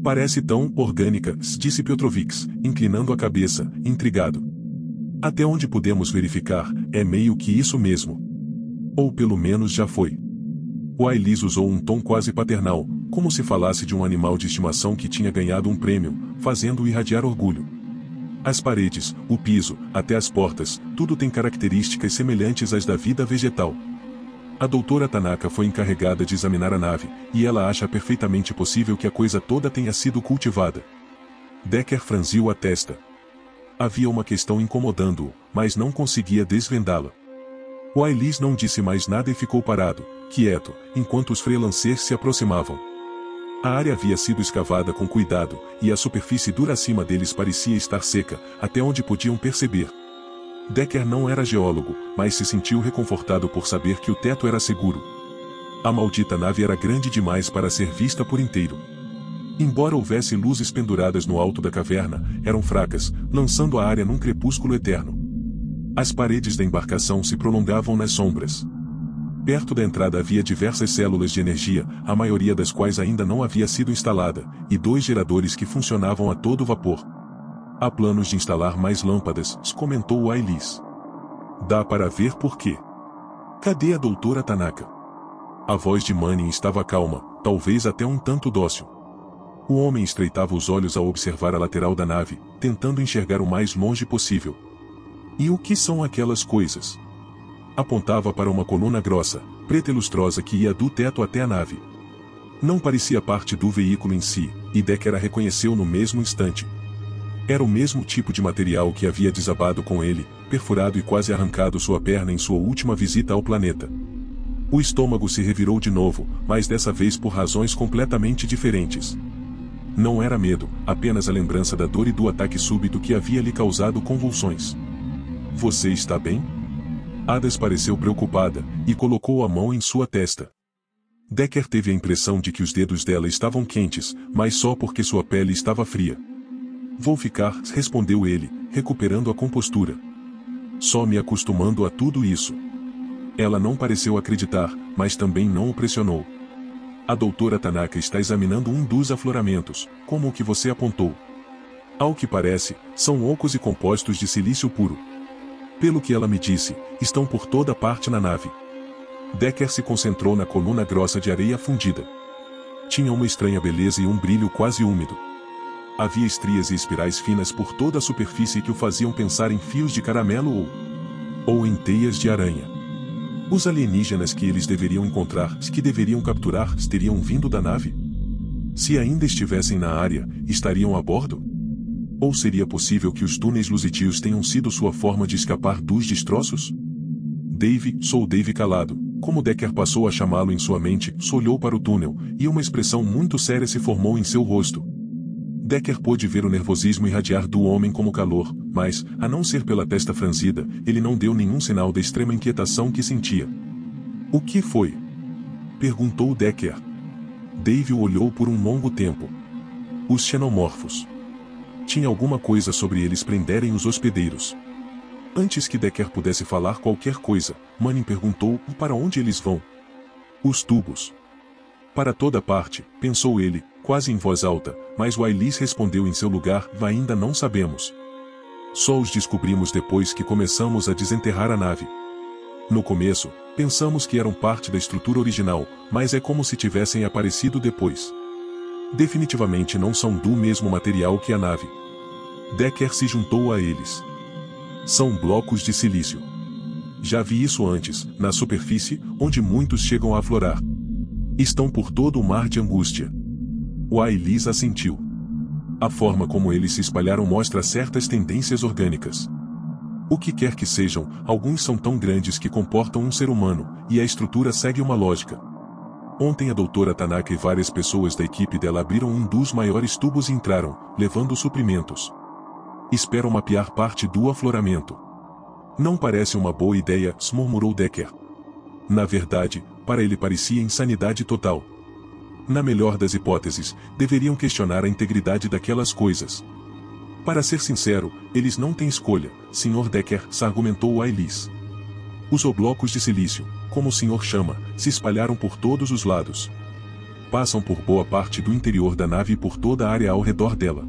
Parece tão orgânica, disse Petrovix, inclinando a cabeça, intrigado. Até onde podemos verificar, é meio que isso mesmo. Ou pelo menos já foi. Ailis usou um tom quase paternal, como se falasse de um animal de estimação que tinha ganhado um prêmio, fazendo-o irradiar orgulho. As paredes, o piso, até as portas, tudo tem características semelhantes às da vida vegetal. A doutora Tanaka foi encarregada de examinar a nave, e ela acha perfeitamente possível que a coisa toda tenha sido cultivada. Decker franziu a testa. Havia uma questão incomodando-o, mas não conseguia desvendá-la. Ailis não disse mais nada e ficou parado, quieto, enquanto os freelancers se aproximavam. A área havia sido escavada com cuidado, e a superfície dura acima deles parecia estar seca, até onde podiam perceber. Decker não era geólogo, mas se sentiu reconfortado por saber que o teto era seguro. A maldita nave era grande demais para ser vista por inteiro. Embora houvesse luzes penduradas no alto da caverna, eram fracas, lançando a área num crepúsculo eterno. As paredes da embarcação se prolongavam nas sombras. Perto da entrada havia diversas células de energia, a maioria das quais ainda não havia sido instalada, e 2 geradores que funcionavam a todo vapor. Há planos de instalar mais lâmpadas, comentou Ailis. Dá para ver por quê. Cadê a doutora Tanaka? A voz de Manning estava calma, talvez até um tanto dócil. O homem estreitava os olhos ao observar a lateral da nave, tentando enxergar o mais longe possível. E o que são aquelas coisas? Apontava para uma coluna grossa, preta e lustrosa que ia do teto até a nave. Não parecia parte do veículo em si, e Decker a reconheceu no mesmo instante. Era o mesmo tipo de material que havia desabado com ele, perfurado e quase arrancado sua perna em sua última visita ao planeta. O estômago se revirou de novo, mas dessa vez por razões completamente diferentes. Não era medo, apenas a lembrança da dor e do ataque súbito que havia lhe causado convulsões. Você está bem? Hades pareceu preocupada, e colocou a mão em sua testa. Decker teve a impressão de que os dedos dela estavam quentes, mas só porque sua pele estava fria. Vou ficar, respondeu ele, recuperando a compostura. Só me acostumando a tudo isso. Ela não pareceu acreditar, mas também não o pressionou. A doutora Tanaka está examinando um dos afloramentos, como o que você apontou. Ao que parece, são ocos e compostos de silício puro. Pelo que ela me disse, estão por toda parte na nave. Decker se concentrou na coluna grossa de areia fundida. Tinha uma estranha beleza e um brilho quase úmido. Havia estrias e espirais finas por toda a superfície que o faziam pensar em fios de caramelo ou em teias de aranha. Os alienígenas que eles deveriam encontrar, que deveriam capturar, teriam vindo da nave? Se ainda estivessem na área, estariam a bordo? Ou seria possível que os túneis lusíteos tenham sido sua forma de escapar dos destroços? Sou Dave calado. Como Decker passou a chamá-lo em sua mente, olhou para o túnel, e uma expressão muito séria se formou em seu rosto. Decker pôde ver o nervosismo irradiar do homem como calor, mas, a não ser pela testa franzida, ele não deu nenhum sinal da extrema inquietação que sentia. O que foi? Perguntou Decker. Dave o olhou por um longo tempo. Os xenomorfos. Tinha alguma coisa sobre eles prenderem os hospedeiros. Antes que Decker pudesse falar qualquer coisa, Manning perguntou para onde eles vão. Os tubos. Para toda parte, pensou ele, quase em voz alta, mas Willis respondeu em seu lugar, ainda não sabemos. Só os descobrimos depois que começamos a desenterrar a nave. No começo, pensamos que eram parte da estrutura original, mas é como se tivessem aparecido depois. Definitivamente não são do mesmo material que a nave. Decker se juntou a eles. São blocos de silício. Já vi isso antes, na superfície, onde muitos chegam a aflorar. Estão por todo o mar de angústia. Willis assentiu. A forma como eles se espalharam mostra certas tendências orgânicas. O que quer que sejam, alguns são tão grandes que comportam um ser humano, e a estrutura segue uma lógica. Ontem a doutora Tanaka e várias pessoas da equipe dela abriram um dos maiores tubos e entraram, levando suprimentos. Esperam mapear parte do afloramento. Não parece uma boa ideia, murmurou Decker. Na verdade, para ele parecia insanidade total. Na melhor das hipóteses, deveriam questionar a integridade daquelas coisas. Para ser sincero, eles não têm escolha, Sr. Decker, argumentou Willis. Os oblocos de silício, como o senhor chama, se espalharam por todos os lados. Passam por boa parte do interior da nave e por toda a área ao redor dela.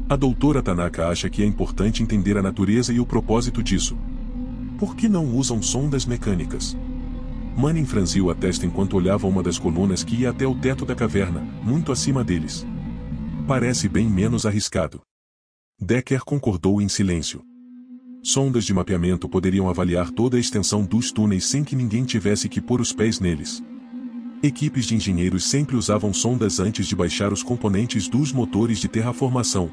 A doutora Tanaka acha que é importante entender a natureza e o propósito disso. Por que não usam sondas mecânicas? Manning franziu a testa enquanto olhava uma das colunas que ia até o teto da caverna, muito acima deles. Parece bem menos arriscado. Decker concordou em silêncio. Sondas de mapeamento poderiam avaliar toda a extensão dos túneis sem que ninguém tivesse que pôr os pés neles. Equipes de engenheiros sempre usavam sondas antes de baixar os componentes dos motores de terraformação.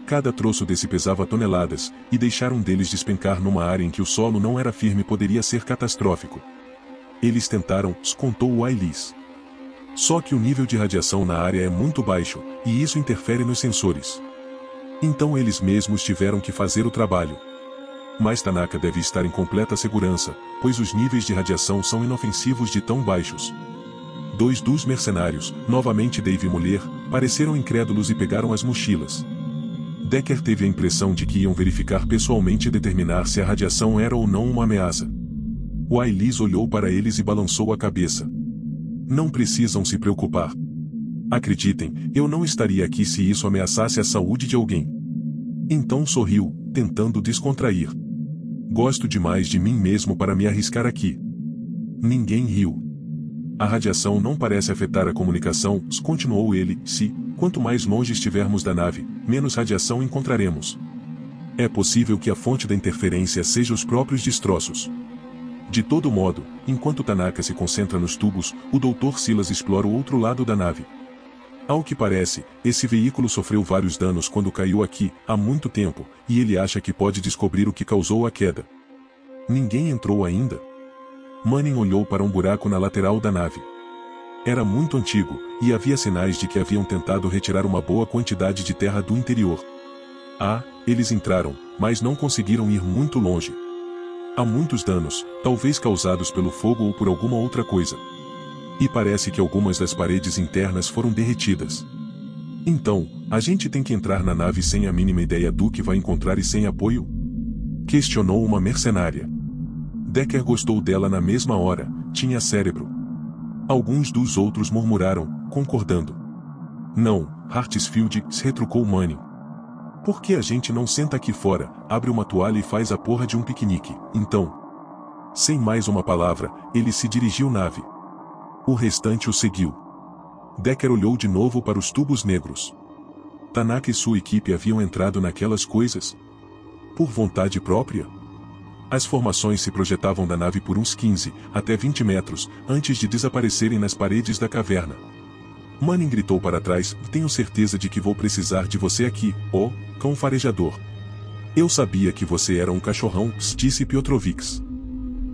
Cada troço desse pesava toneladas, e deixar um deles despencar numa área em que o solo não era firme poderia ser catastrófico. Eles tentaram, contou Willis. Só que o nível de radiação na área é muito baixo, e isso interfere nos sensores. Então eles mesmos tiveram que fazer o trabalho. Mas Tanaka deve estar em completa segurança, pois os níveis de radiação são inofensivos de tão baixos. Dois dos mercenários, novamente Dave e Muller, pareceram incrédulos e pegaram as mochilas. Decker teve a impressão de que iam verificar pessoalmente e determinar se a radiação era ou não uma ameaça. Willis olhou para eles e balançou a cabeça. Não precisam se preocupar. Acreditem, eu não estaria aqui se isso ameaçasse a saúde de alguém. Então sorriu, tentando descontrair. Gosto demais de mim mesmo para me arriscar aqui. Ninguém riu. A radiação não parece afetar a comunicação, continuou ele, quanto mais longe estivermos da nave, menos radiação encontraremos. É possível que a fonte da interferência seja os próprios destroços. De todo modo, enquanto Tanaka se concentra nos tubos, o Dr. Silas explora o outro lado da nave. Ao que parece, esse veículo sofreu vários danos quando caiu aqui, há muito tempo, e ele acha que pode descobrir o que causou a queda. Ninguém entrou ainda? Manning olhou para um buraco na lateral da nave. Era muito antigo, e havia sinais de que haviam tentado retirar uma boa quantidade de terra do interior. Ah, eles entraram, mas não conseguiram ir muito longe. Há muitos danos, talvez causados pelo fogo ou por alguma outra coisa. E parece que algumas das paredes internas foram derretidas. Então, a gente tem que entrar na nave sem a mínima ideia do que vai encontrar e sem apoio? Questionou uma mercenária. Decker gostou dela na mesma hora, tinha cérebro. Alguns dos outros murmuraram, concordando. Não, Hartsfield, se retrucou Manning. Por que a gente não senta aqui fora, abre uma toalha e faz a porra de um piquenique, então? Sem mais uma palavra, ele se dirigiu à nave. O restante o seguiu. Decker olhou de novo para os tubos negros. Tanaka e sua equipe haviam entrado naquelas coisas? Por vontade própria? As formações se projetavam da nave por uns 15 até 20 metros, antes de desaparecerem nas paredes da caverna. Manning gritou para trás, tenho certeza de que vou precisar de você aqui, ó, cão farejador. Eu sabia que você era um cachorrão, disse Piotrovics.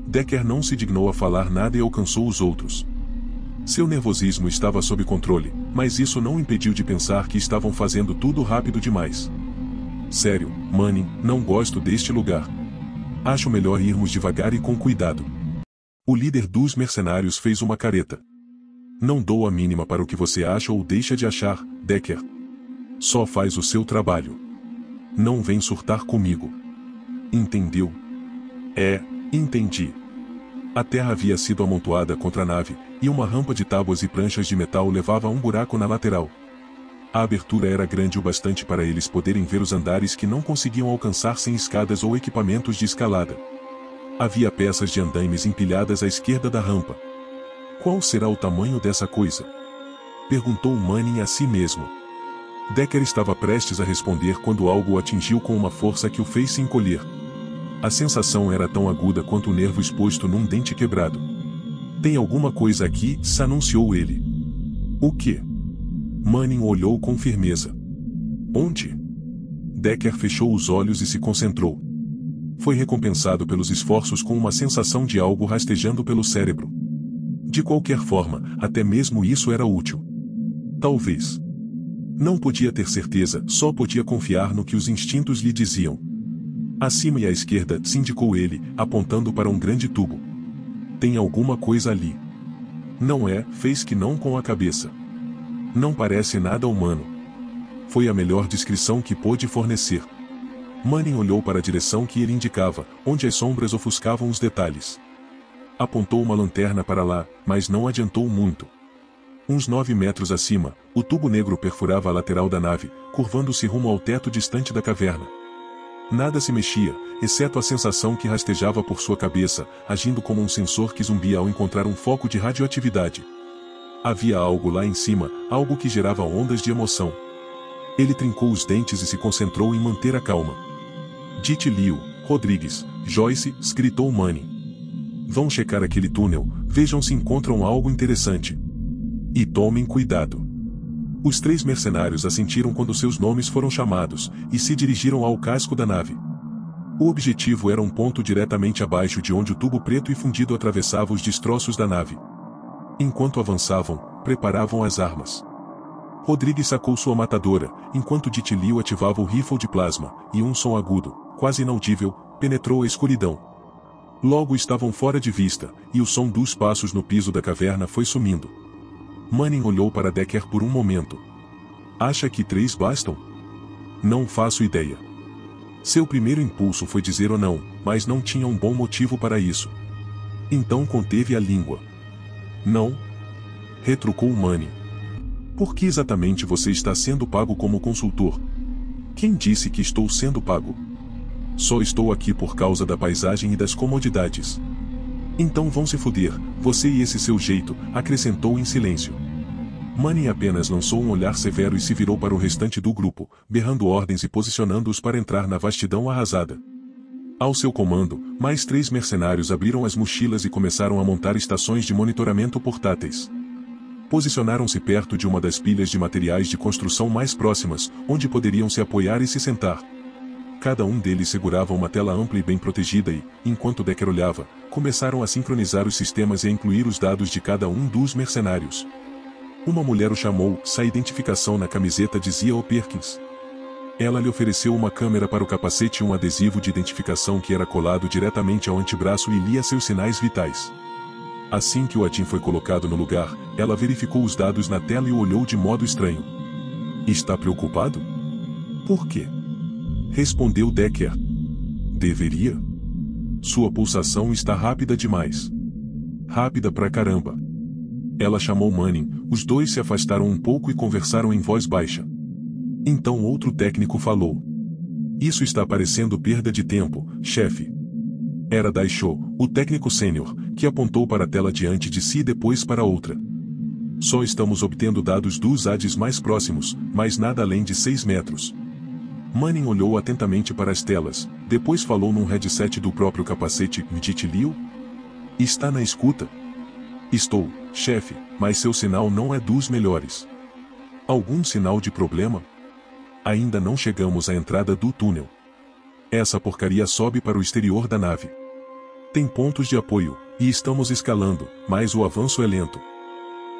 Decker não se dignou a falar nada e alcançou os outros. Seu nervosismo estava sob controle, mas isso não o impediu de pensar que estavam fazendo tudo rápido demais. Sério, Manning, não gosto deste lugar. Acho melhor irmos devagar e com cuidado. O líder dos mercenários fez uma careta. Não dou a mínima para o que você acha ou deixa de achar, Decker. Só faz o seu trabalho. Não vem surtar comigo. Entendeu? Entendi. A terra havia sido amontoada contra a nave, e uma rampa de tábuas e pranchas de metal levava a um buraco na lateral. A abertura era grande o bastante para eles poderem ver os andares que não conseguiam alcançar sem escadas ou equipamentos de escalada. Havia peças de andaimes empilhadas à esquerda da rampa. Qual será o tamanho dessa coisa? Perguntou Manning a si mesmo. Decker estava prestes a responder quando algo o atingiu com uma força que o fez se encolher. A sensação era tão aguda quanto o nervo exposto num dente quebrado. Tem alguma coisa aqui, anunciou ele. O quê? Manning olhou com firmeza. Onde? Decker fechou os olhos e se concentrou. Foi recompensado pelos esforços com uma sensação de algo rastejando pelo cérebro. De qualquer forma, até mesmo isso era útil. Talvez. Não podia ter certeza, só podia confiar no que os instintos lhe diziam. Acima e à esquerda, indicou ele, apontando para um grande tubo. Tem alguma coisa ali. Não é, fez que não com a cabeça. Não parece nada humano. Foi a melhor descrição que pôde fornecer. Manning olhou para a direção que ele indicava, onde as sombras ofuscavam os detalhes. Apontou uma lanterna para lá, mas não adiantou muito. Uns 9 metros acima, o tubo negro perfurava a lateral da nave, curvando-se rumo ao teto distante da caverna. Nada se mexia, exceto a sensação que rastejava por sua cabeça, agindo como um sensor que zumbia ao encontrar um foco de radioatividade. Havia algo lá em cima, algo que gerava ondas de emoção. Ele trincou os dentes e se concentrou em manter a calma. Dite Liu, Rodrigues, Joyce, gritou Manning. Vão checar aquele túnel, vejam se encontram algo interessante. E tomem cuidado. Os 3 mercenários assentiram quando seus nomes foram chamados, e se dirigiram ao casco da nave. O objetivo era um ponto diretamente abaixo de onde o tubo preto e fundido atravessava os destroços da nave. Enquanto avançavam, preparavam as armas. Rodrigues sacou sua matadora, enquanto Dite Liu ativava o rifle de plasma, e um som agudo, quase inaudível, penetrou a escuridão. Logo estavam fora de vista, e o som dos passos no piso da caverna foi sumindo. Manning olhou para Decker por um momento. Acha que 3 bastam? Não faço ideia. Seu primeiro impulso foi dizer ou não, mas não tinha um bom motivo para isso. Então conteve a língua. Não? Retrucou Manning. Por que exatamente você está sendo pago como consultor? Quem disse que estou sendo pago? Só estou aqui por causa da paisagem e das comodidades. Então vão se fuder, você e esse seu jeito, acrescentou em silêncio. Manning apenas lançou um olhar severo e se virou para o restante do grupo, berrando ordens e posicionando-os para entrar na vastidão arrasada. Ao seu comando, mais 3 mercenários abriram as mochilas e começaram a montar estações de monitoramento portáteis. Posicionaram-se perto de uma das pilhas de materiais de construção mais próximas, onde poderiam se apoiar e se sentar. Cada um deles segurava uma tela ampla e bem protegida e, enquanto Decker olhava, começaram a sincronizar os sistemas e a incluir os dados de cada um dos mercenários. Uma mulher o chamou, sua identificação na camiseta dizia Perkins. Ela lhe ofereceu uma câmera para o capacete e um adesivo de identificação que era colado diretamente ao antebraço e lia seus sinais vitais. Assim que o Adin foi colocado no lugar, ela verificou os dados na tela e o olhou de modo estranho. Está preocupado? Por quê? Respondeu Decker. Deveria. Sua pulsação está rápida demais. Rápida pra caramba. Ela chamou Manning, os dois se afastaram um pouco e conversaram em voz baixa. Então outro técnico falou. Isso está parecendo perda de tempo, chefe. Era Daisho, o técnico sênior, que apontou para a tela diante de si e depois para outra. Só estamos obtendo dados dos ADs mais próximos, mas nada além de 6 metros. Manning olhou atentamente para as telas, depois falou num headset do próprio capacete. Dite Liu? Está na escuta? Estou, chefe, mas seu sinal não é dos melhores. Algum sinal de problema? Ainda não chegamos à entrada do túnel. Essa porcaria sobe para o exterior da nave. Tem pontos de apoio, e estamos escalando, mas o avanço é lento.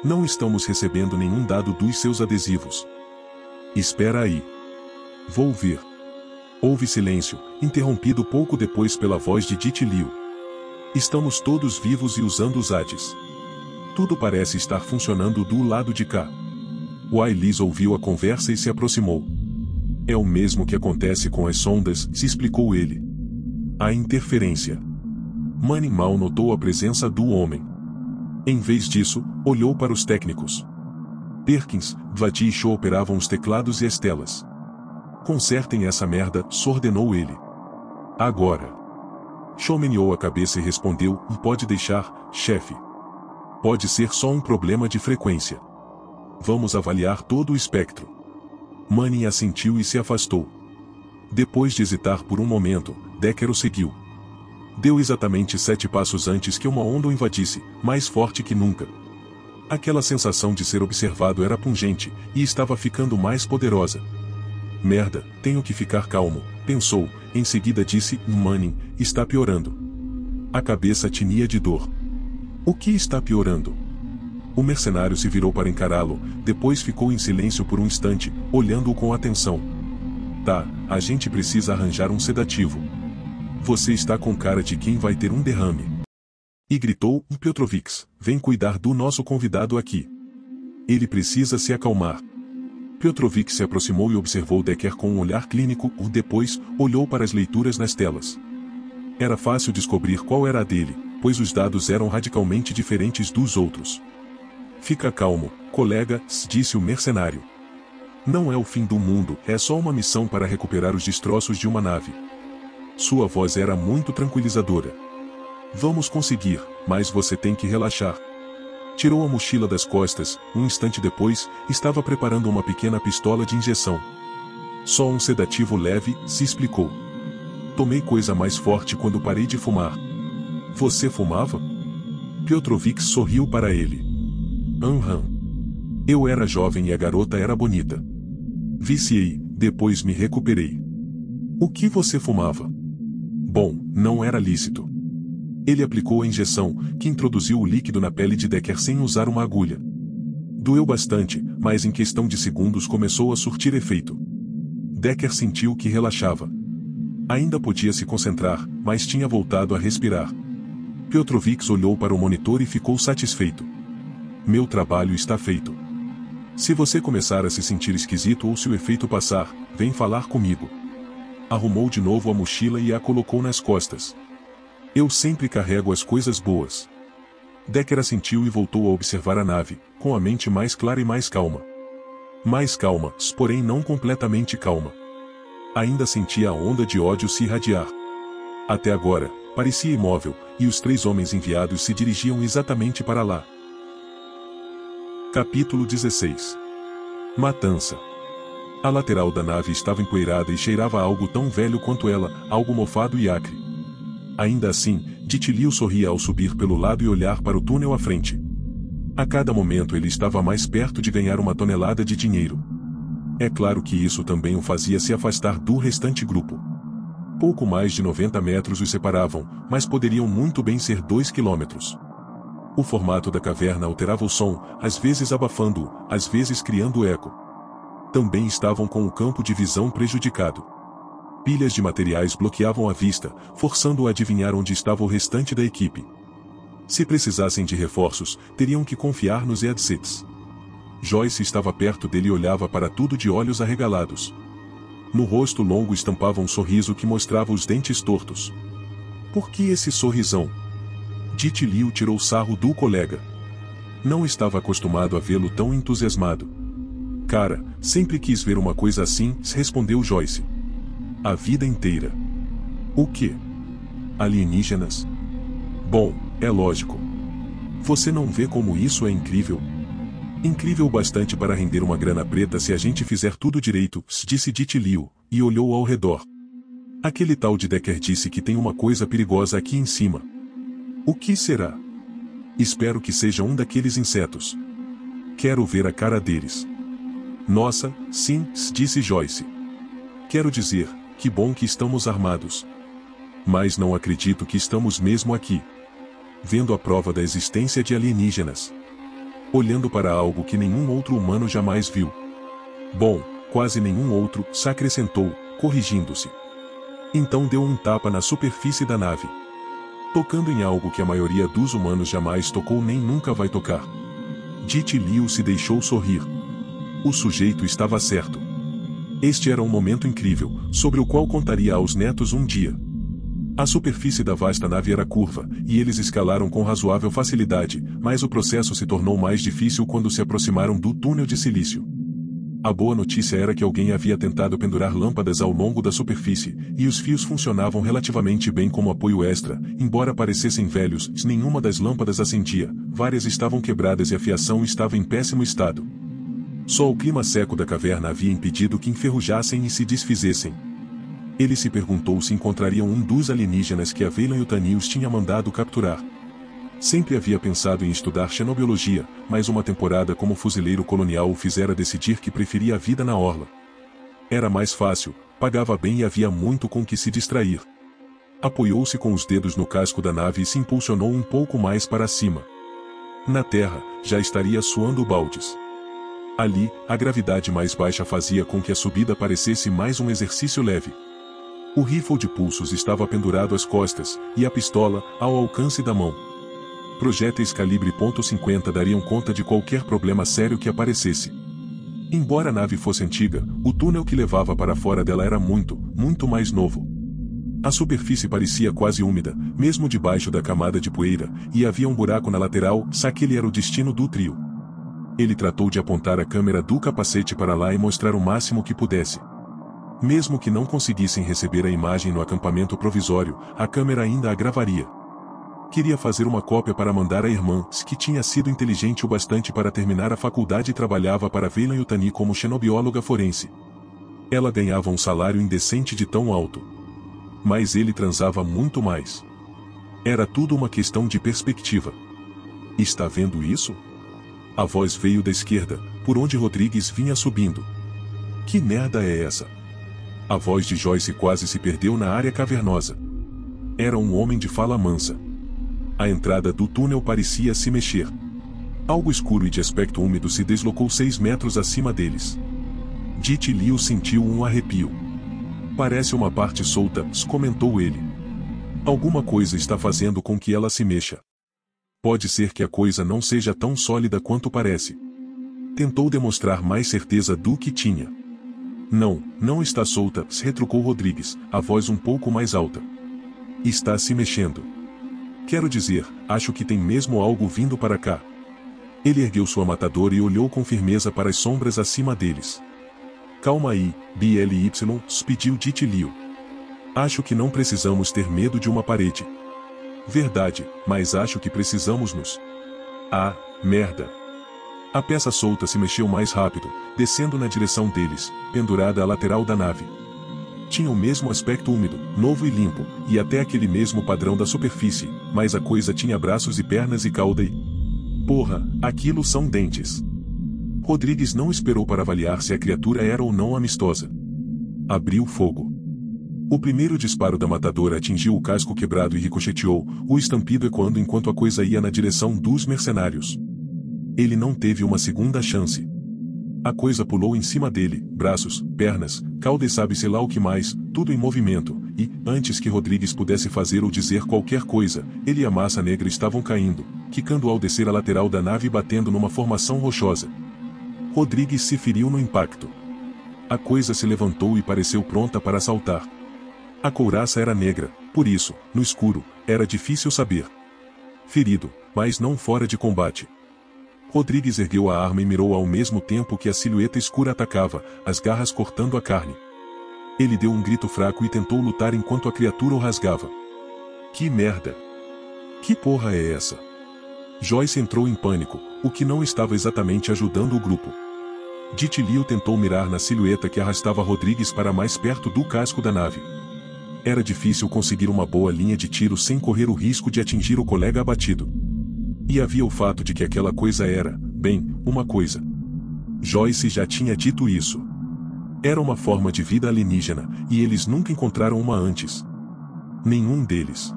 Não estamos recebendo nenhum dado dos seus adesivos. Espera aí. Vou ver. Houve silêncio, interrompido pouco depois pela voz de Dite Liu. Estamos todos vivos e usando os ADs. Tudo parece estar funcionando do lado de cá. Wai-Lis ouviu a conversa e se aproximou. É o mesmo que acontece com as sondas, se explicou ele. A interferência. Manning mal notou a presença do homem. Em vez disso, olhou para os técnicos. Perkins, Vati e Shaw operavam os teclados e as telas. Consertem essa merda, ordenou ele. Agora. Shaw meneou a cabeça e respondeu, pode deixar, chefe. Pode ser só um problema de frequência. Vamos avaliar todo o espectro. Manning assentiu e se afastou. Depois de hesitar por um momento, Decker o seguiu. Deu exatamente 7 passos antes que uma onda o invadisse, mais forte que nunca. Aquela sensação de ser observado era pungente, e estava ficando mais poderosa. Merda, tenho que ficar calmo, pensou, em seguida disse, Manning, está piorando. A cabeça tinha de dor. O que está piorando? O mercenário se virou para encará-lo, depois ficou em silêncio por um instante, olhando-o com atenção. Tá, a gente precisa arranjar um sedativo. Você está com cara de quem vai ter um derrame. E gritou, Piotrovics, vem cuidar do nosso convidado aqui. Ele precisa se acalmar. Piotrovics se aproximou e observou Decker com um olhar clínico, depois, olhou para as leituras nas telas. Era fácil descobrir qual era a dele, pois os dados eram radicalmente diferentes dos outros. Fica calmo, colega, disse o mercenário. Não é o fim do mundo, é só uma missão para recuperar os destroços de uma nave. Sua voz era muito tranquilizadora. Vamos conseguir, mas você tem que relaxar. Tirou a mochila das costas, um instante depois, estava preparando uma pequena pistola de injeção. Só um sedativo leve, se explicou. Tomei coisa mais forte quando parei de fumar. Você fumava? Piotrovics sorriu para ele. Eu era jovem e a garota era bonita. Viciei, depois me recuperei. O que você fumava? Bom, não era lícito. Ele aplicou a injeção, que introduziu o líquido na pele de Decker sem usar uma agulha. Doeu bastante, mas em questão de segundos começou a surtir efeito. Decker sentiu que relaxava. Ainda podia se concentrar, mas tinha voltado a respirar. Piotrovics olhou para o monitor e ficou satisfeito. Meu trabalho está feito. Se você começar a se sentir esquisito ou se o efeito passar, vem falar comigo. Arrumou de novo a mochila e a colocou nas costas. Eu sempre carrego as coisas boas. Decker assentiu e voltou a observar a nave, com a mente mais clara e mais calma. Mais calma, porém não completamente calma. Ainda sentia a onda de ódio se irradiar. Até agora, parecia imóvel, e os 3 homens enviados se dirigiam exatamente para lá. Capítulo 16. Matança. A lateral da nave estava empoeirada e cheirava a algo tão velho quanto ela, algo mofado e acre. Ainda assim, Dite Liu sorria ao subir pelo lado e olhar para o túnel à frente. A cada momento ele estava mais perto de ganhar uma tonelada de dinheiro. É claro que isso também o fazia se afastar do restante grupo. Pouco mais de 90 metros os separavam, mas poderiam muito bem ser 2 quilômetros. O formato da caverna alterava o som, às vezes abafando-o, às vezes criando eco. Também estavam com o campo de visão prejudicado. Pilhas de materiais bloqueavam a vista, forçando-o a adivinhar onde estava o restante da equipe. Se precisassem de reforços, teriam que confiar nos headsets. Joyce estava perto dele e olhava para tudo de olhos arregalados. No rosto longo estampava um sorriso que mostrava os dentes tortos. Por que esse sorrisão? Dit Liu tirou sarro do colega. Não estava acostumado a vê-lo tão entusiasmado. Cara, sempre quis ver uma coisa assim, respondeu Joyce. A vida inteira. O quê? Alienígenas? Bom, é lógico. Você não vê como isso é incrível? Incrível bastante para render uma grana preta se a gente fizer tudo direito, disse Dit Liu, e olhou ao redor. Aquele tal de Decker disse que tem uma coisa perigosa aqui em cima. O que será? Espero que seja um daqueles insetos. Quero ver a cara deles. Nossa, sim, disse Joyce. Quero dizer, que bom que estamos armados. Mas não acredito que estamos mesmo aqui. Vendo a prova da existência de alienígenas. Olhando para algo que nenhum outro humano jamais viu. Bom, quase nenhum outro, acrescentou, corrigindo-se. Então deu um tapa na superfície da nave. Tocando em algo que a maioria dos humanos jamais tocou nem nunca vai tocar. Dit Liu se deixou sorrir. O sujeito estava certo. Este era um momento incrível, sobre o qual contaria aos netos um dia. A superfície da vasta nave era curva, e eles escalaram com razoável facilidade, mas o processo se tornou mais difícil quando se aproximaram do túnel de silício. A boa notícia era que alguém havia tentado pendurar lâmpadas ao longo da superfície, e os fios funcionavam relativamente bem como apoio extra, embora parecessem velhos, nenhuma das lâmpadas acendia, várias estavam quebradas e a fiação estava em péssimo estado. Só o clima seco da caverna havia impedido que enferrujassem e se desfizessem. Ele se perguntou se encontrariam um dos alienígenas que a Veylan Yutani os tinha mandado capturar. Sempre havia pensado em estudar xenobiologia, mas uma temporada como fuzileiro colonial o fizera decidir que preferia a vida na orla. Era mais fácil, pagava bem e havia muito com que se distrair. Apoiou-se com os dedos no casco da nave e se impulsionou um pouco mais para cima. Na terra, já estaria suando baldes. Ali, a gravidade mais baixa fazia com que a subida parecesse mais um exercício leve. O rifle de pulsos estava pendurado às costas, e a pistola, ao alcance da mão. Projéteis calibre .50 dariam conta de qualquer problema sério que aparecesse. Embora a nave fosse antiga, o túnel que levava para fora dela era muito, muito mais novo. A superfície parecia quase úmida, mesmo debaixo da camada de poeira, e havia um buraco na lateral, aquele era o destino do trio. Ele tratou de apontar a câmera do capacete para lá e mostrar o máximo que pudesse. Mesmo que não conseguissem receber a imagem no acampamento provisório, a câmera ainda a gravaria. Queria fazer uma cópia para mandar à irmã, que tinha sido inteligente o bastante para terminar a faculdade e trabalhava para Veylan Yutani como xenobióloga forense. Ela ganhava um salário indecente de tão alto. Mas ele transava muito mais. Era tudo uma questão de perspectiva. Está vendo isso? A voz veio da esquerda, por onde Rodrigues vinha subindo. Que merda é essa? A voz de Joyce quase se perdeu na área cavernosa. Era um homem de fala mansa. A entrada do túnel parecia se mexer. Algo escuro e de aspecto úmido se deslocou 6 metros acima deles. Dit Liu sentiu um arrepio. Parece uma parte solta, comentou ele. Alguma coisa está fazendo com que ela se mexa. Pode ser que a coisa não seja tão sólida quanto parece. Tentou demonstrar mais certeza do que tinha. Não, não está solta, retrucou Rodrigues, a voz um pouco mais alta. Está se mexendo. Quero dizer, acho que tem mesmo algo vindo para cá. Ele ergueu sua matadora e olhou com firmeza para as sombras acima deles. Calma aí, BLY, pediu Dit Liu. Acho que não precisamos ter medo de uma parede. Verdade, mas acho que precisamos nos... Ah, merda. A peça solta se mexeu mais rápido, descendo na direção deles, pendurada à lateral da nave. Tinha o mesmo aspecto úmido, novo e limpo, e até aquele mesmo padrão da superfície, mas a coisa tinha braços e pernas e cauda e... Porra, aquilo são dentes. Rodrigues não esperou para avaliar se a criatura era ou não amistosa. Abriu fogo. O primeiro disparo da matadora atingiu o casco quebrado e ricocheteou, o estampido ecoando enquanto a coisa ia na direção dos mercenários. Ele não teve uma segunda chance. A coisa pulou em cima dele, braços, pernas, cauda e sabe-se lá o que mais, tudo em movimento, e, antes que Rodrigues pudesse fazer ou dizer qualquer coisa, ele e a massa negra estavam caindo, quicando ao descer a lateral da nave e batendo numa formação rochosa. Rodrigues se feriu no impacto. A coisa se levantou e pareceu pronta para saltar. A couraça era negra, por isso, no escuro, era difícil saber. Ferido, mas não fora de combate. Rodrigues ergueu a arma e mirou ao mesmo tempo que a silhueta escura atacava, as garras cortando a carne. Ele deu um grito fraco e tentou lutar enquanto a criatura o rasgava. Que merda! Que porra é essa? Joyce entrou em pânico, o que não estava exatamente ajudando o grupo. Ditilio tentou mirar na silhueta que arrastava Rodrigues para mais perto do casco da nave. Era difícil conseguir uma boa linha de tiro sem correr o risco de atingir o colega abatido. E havia o fato de que aquela coisa era, bem, uma coisa. Joyce já tinha dito isso. Era uma forma de vida alienígena, e eles nunca encontraram uma antes. Nenhum deles.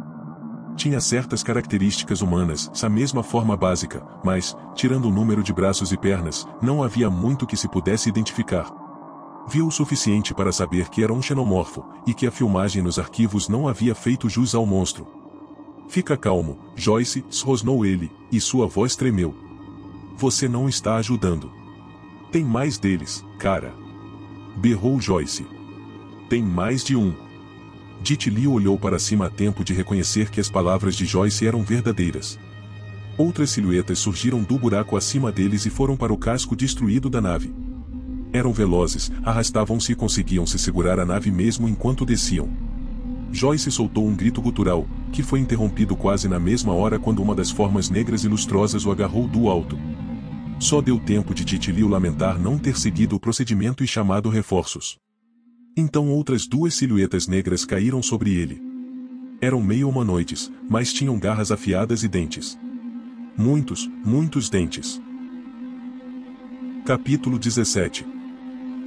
Tinha certas características humanas, a mesma forma básica, mas, tirando o número de braços e pernas, não havia muito que se pudesse identificar. Viu o suficiente para saber que era um xenomorfo, e que a filmagem nos arquivos não havia feito jus ao monstro. Fica calmo, Joyce, rosnou ele, e sua voz tremeu. Você não está ajudando. Tem mais deles, cara. Berrou Joyce. Tem mais de um. Ditilio olhou para cima a tempo de reconhecer que as palavras de Joyce eram verdadeiras. Outras silhuetas surgiram do buraco acima deles e foram para o casco destruído da nave. Eram velozes, arrastavam-se e conseguiam se segurar a nave mesmo enquanto desciam. Joyce soltou um grito gutural, que foi interrompido quase na mesma hora quando uma das formas negras e lustrosas o agarrou do alto. Só deu tempo de Ditilio lamentar não ter seguido o procedimento e chamado reforços. Então outras duas silhuetas negras caíram sobre ele. Eram meio humanoides, mas tinham garras afiadas e dentes. Muitos dentes. Capítulo 17.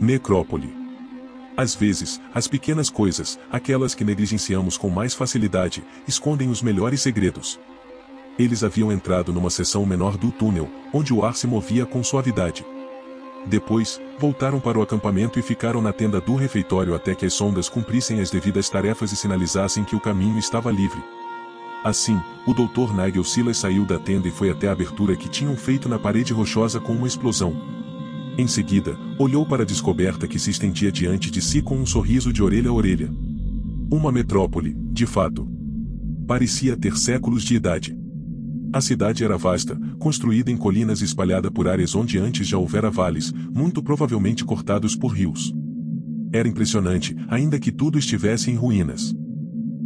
Necrópole. Às vezes, as pequenas coisas, aquelas que negligenciamos com mais facilidade, escondem os melhores segredos. Eles haviam entrado numa seção menor do túnel, onde o ar se movia com suavidade. Depois, voltaram para o acampamento e ficaram na tenda do refeitório até que as sondas cumprissem as devidas tarefas e sinalizassem que o caminho estava livre. Assim, o Dr. Nigel Silas saiu da tenda e foi até a abertura que tinham feito na parede rochosa com uma explosão. Em seguida, olhou para a descoberta que se estendia diante de si com um sorriso de orelha a orelha. Uma metrópole, de fato. Parecia ter séculos de idade. A cidade era vasta, construída em colinas e espalhada por áreas onde antes já houvera vales, muito provavelmente cortados por rios. Era impressionante, ainda que tudo estivesse em ruínas.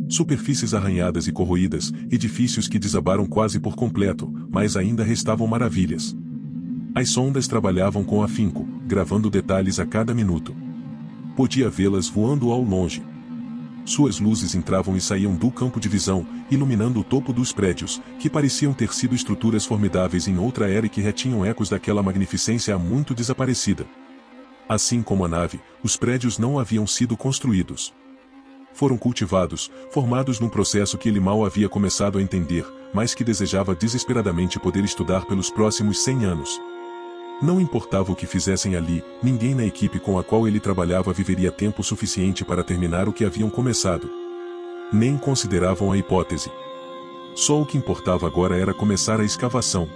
Superfícies arranhadas e corroídas, edifícios que desabaram quase por completo, mas ainda restavam maravilhas. As sondas trabalhavam com afinco, gravando detalhes a cada minuto. Podia vê-las voando ao longe. Suas luzes entravam e saíam do campo de visão, iluminando o topo dos prédios, que pareciam ter sido estruturas formidáveis em outra era e que retinham ecos daquela magnificência há muito desaparecida. Assim como a nave, os prédios não haviam sido construídos. Foram cultivados, formados num processo que ele mal havia começado a entender, mas que desejava desesperadamente poder estudar pelos próximos 100 anos. Não importava o que fizessem ali, ninguém na equipe com a qual ele trabalhava viveria tempo suficiente para terminar o que haviam começado. Nem consideravam a hipótese. Só o que importava agora era começar a escavação.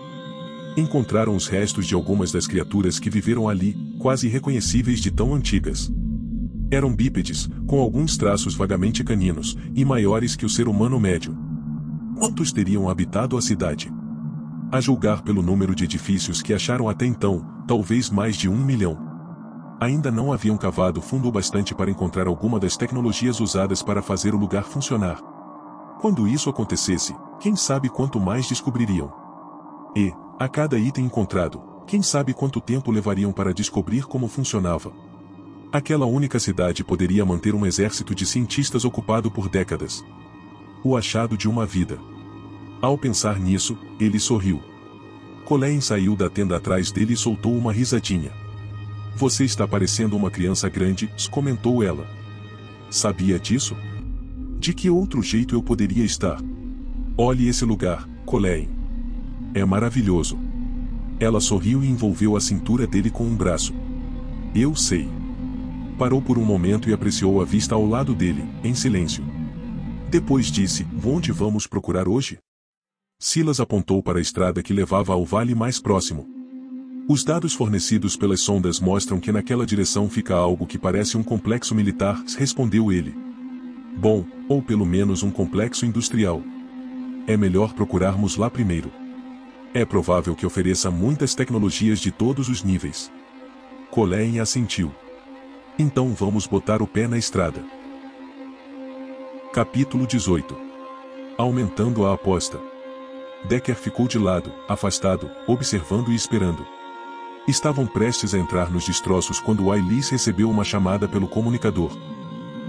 Encontraram os restos de algumas das criaturas que viveram ali, quase irreconhecíveis de tão antigas. Eram bípedes, com alguns traços vagamente caninos, e maiores que o ser humano médio. Quantos teriam habitado a cidade? A julgar pelo número de edifícios que acharam até então, talvez mais de 1 milhão. Ainda não haviam cavado fundo o bastante para encontrar alguma das tecnologias usadas para fazer o lugar funcionar. Quando isso acontecesse, quem sabe quanto mais descobririam. E, a cada item encontrado, quem sabe quanto tempo levariam para descobrir como funcionava. Aquela única cidade poderia manter um exército de cientistas ocupado por décadas. O achado de uma vida. Ao pensar nisso, ele sorriu. Colleen saiu da tenda atrás dele e soltou uma risadinha. Você está parecendo uma criança grande, comentou ela. Sabia disso? De que outro jeito eu poderia estar? Olhe esse lugar, Colleen. É maravilhoso. Ela sorriu e envolveu a cintura dele com um braço. Eu sei. Parou por um momento e apreciou a vista ao lado dele, em silêncio. Depois disse, onde vamos procurar hoje? Silas apontou para a estrada que levava ao vale mais próximo. Os dados fornecidos pelas sondas mostram que naquela direção fica algo que parece um complexo militar, respondeu ele. Bom, ou pelo menos um complexo industrial. É melhor procurarmos lá primeiro. É provável que ofereça muitas tecnologias de todos os níveis. Colleen assentiu. Então vamos botar o pé na estrada. Capítulo 18. Aumentando a aposta. Decker ficou de lado, afastado, observando e esperando. Estavam prestes a entrar nos destroços quando Willis recebeu uma chamada pelo comunicador.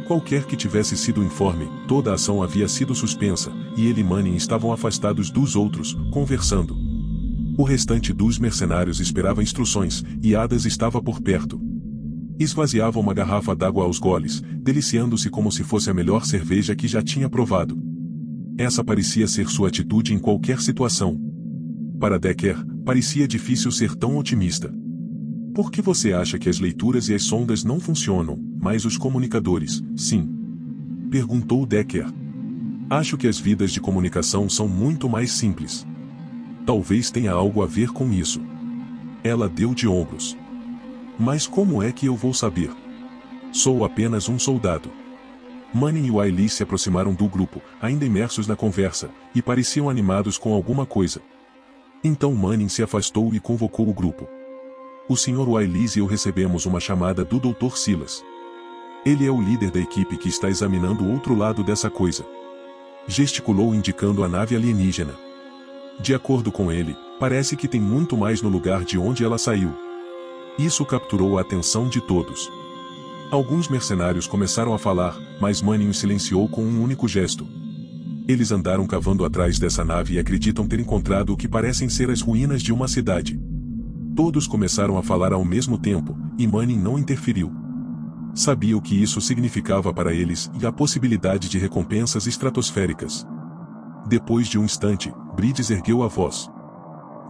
Qualquer que tivesse sido o informe, toda a ação havia sido suspensa, e ele e Manning estavam afastados dos outros, conversando. O restante dos mercenários esperava instruções, e Adas estava por perto. Esvaziava uma garrafa d'água aos goles, deliciando-se como se fosse a melhor cerveja que já tinha provado. Essa parecia ser sua atitude em qualquer situação. Para Decker, parecia difícil ser tão otimista. Por que você acha que as leituras e as sondas não funcionam, mas os comunicadores, sim? Perguntou Decker. Acho que as vidas de comunicação são muito mais simples. Talvez tenha algo a ver com isso. Ela deu de ombros. Mas como é que eu vou saber? Sou apenas um soldado. Manning e Willis se aproximaram do grupo, ainda imersos na conversa, e pareciam animados com alguma coisa. Então Manning se afastou e convocou o grupo. O Sr. Willis e eu recebemos uma chamada do Dr. Silas. Ele é o líder da equipe que está examinando o outro lado dessa coisa. Gesticulou indicando a nave alienígena. De acordo com ele, parece que tem muito mais no lugar de onde ela saiu. Isso capturou a atenção de todos. Alguns mercenários começaram a falar, mas Manning os silenciou com um único gesto. Eles andaram cavando atrás dessa nave e acreditam ter encontrado o que parecem ser as ruínas de uma cidade. Todos começaram a falar ao mesmo tempo, e Manning não interferiu. Sabia o que isso significava para eles e a possibilidade de recompensas estratosféricas. Depois de um instante, Bridges ergueu a voz.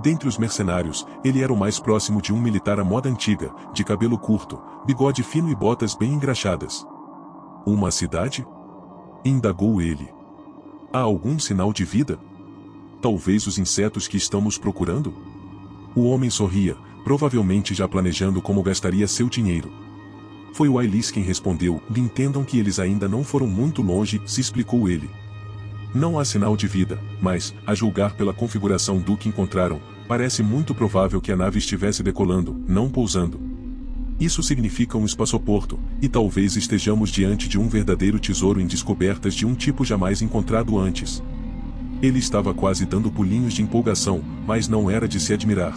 Dentre os mercenários, ele era o mais próximo de um militar à moda antiga, de cabelo curto, bigode fino e botas bem engraxadas. Uma cidade? Indagou ele. Há algum sinal de vida? Talvez os insetos que estamos procurando? O homem sorria, provavelmente já planejando como gastaria seu dinheiro. Foi Willis quem respondeu, entendam que eles ainda não foram muito longe, se explicou ele. Não há sinal de vida, mas, a julgar pela configuração do que encontraram, parece muito provável que a nave estivesse decolando, não pousando. Isso significa um espaçoporto, e talvez estejamos diante de um verdadeiro tesouro em descobertas de um tipo jamais encontrado antes. Ele estava quase dando pulinhos de empolgação, mas não era de se admirar.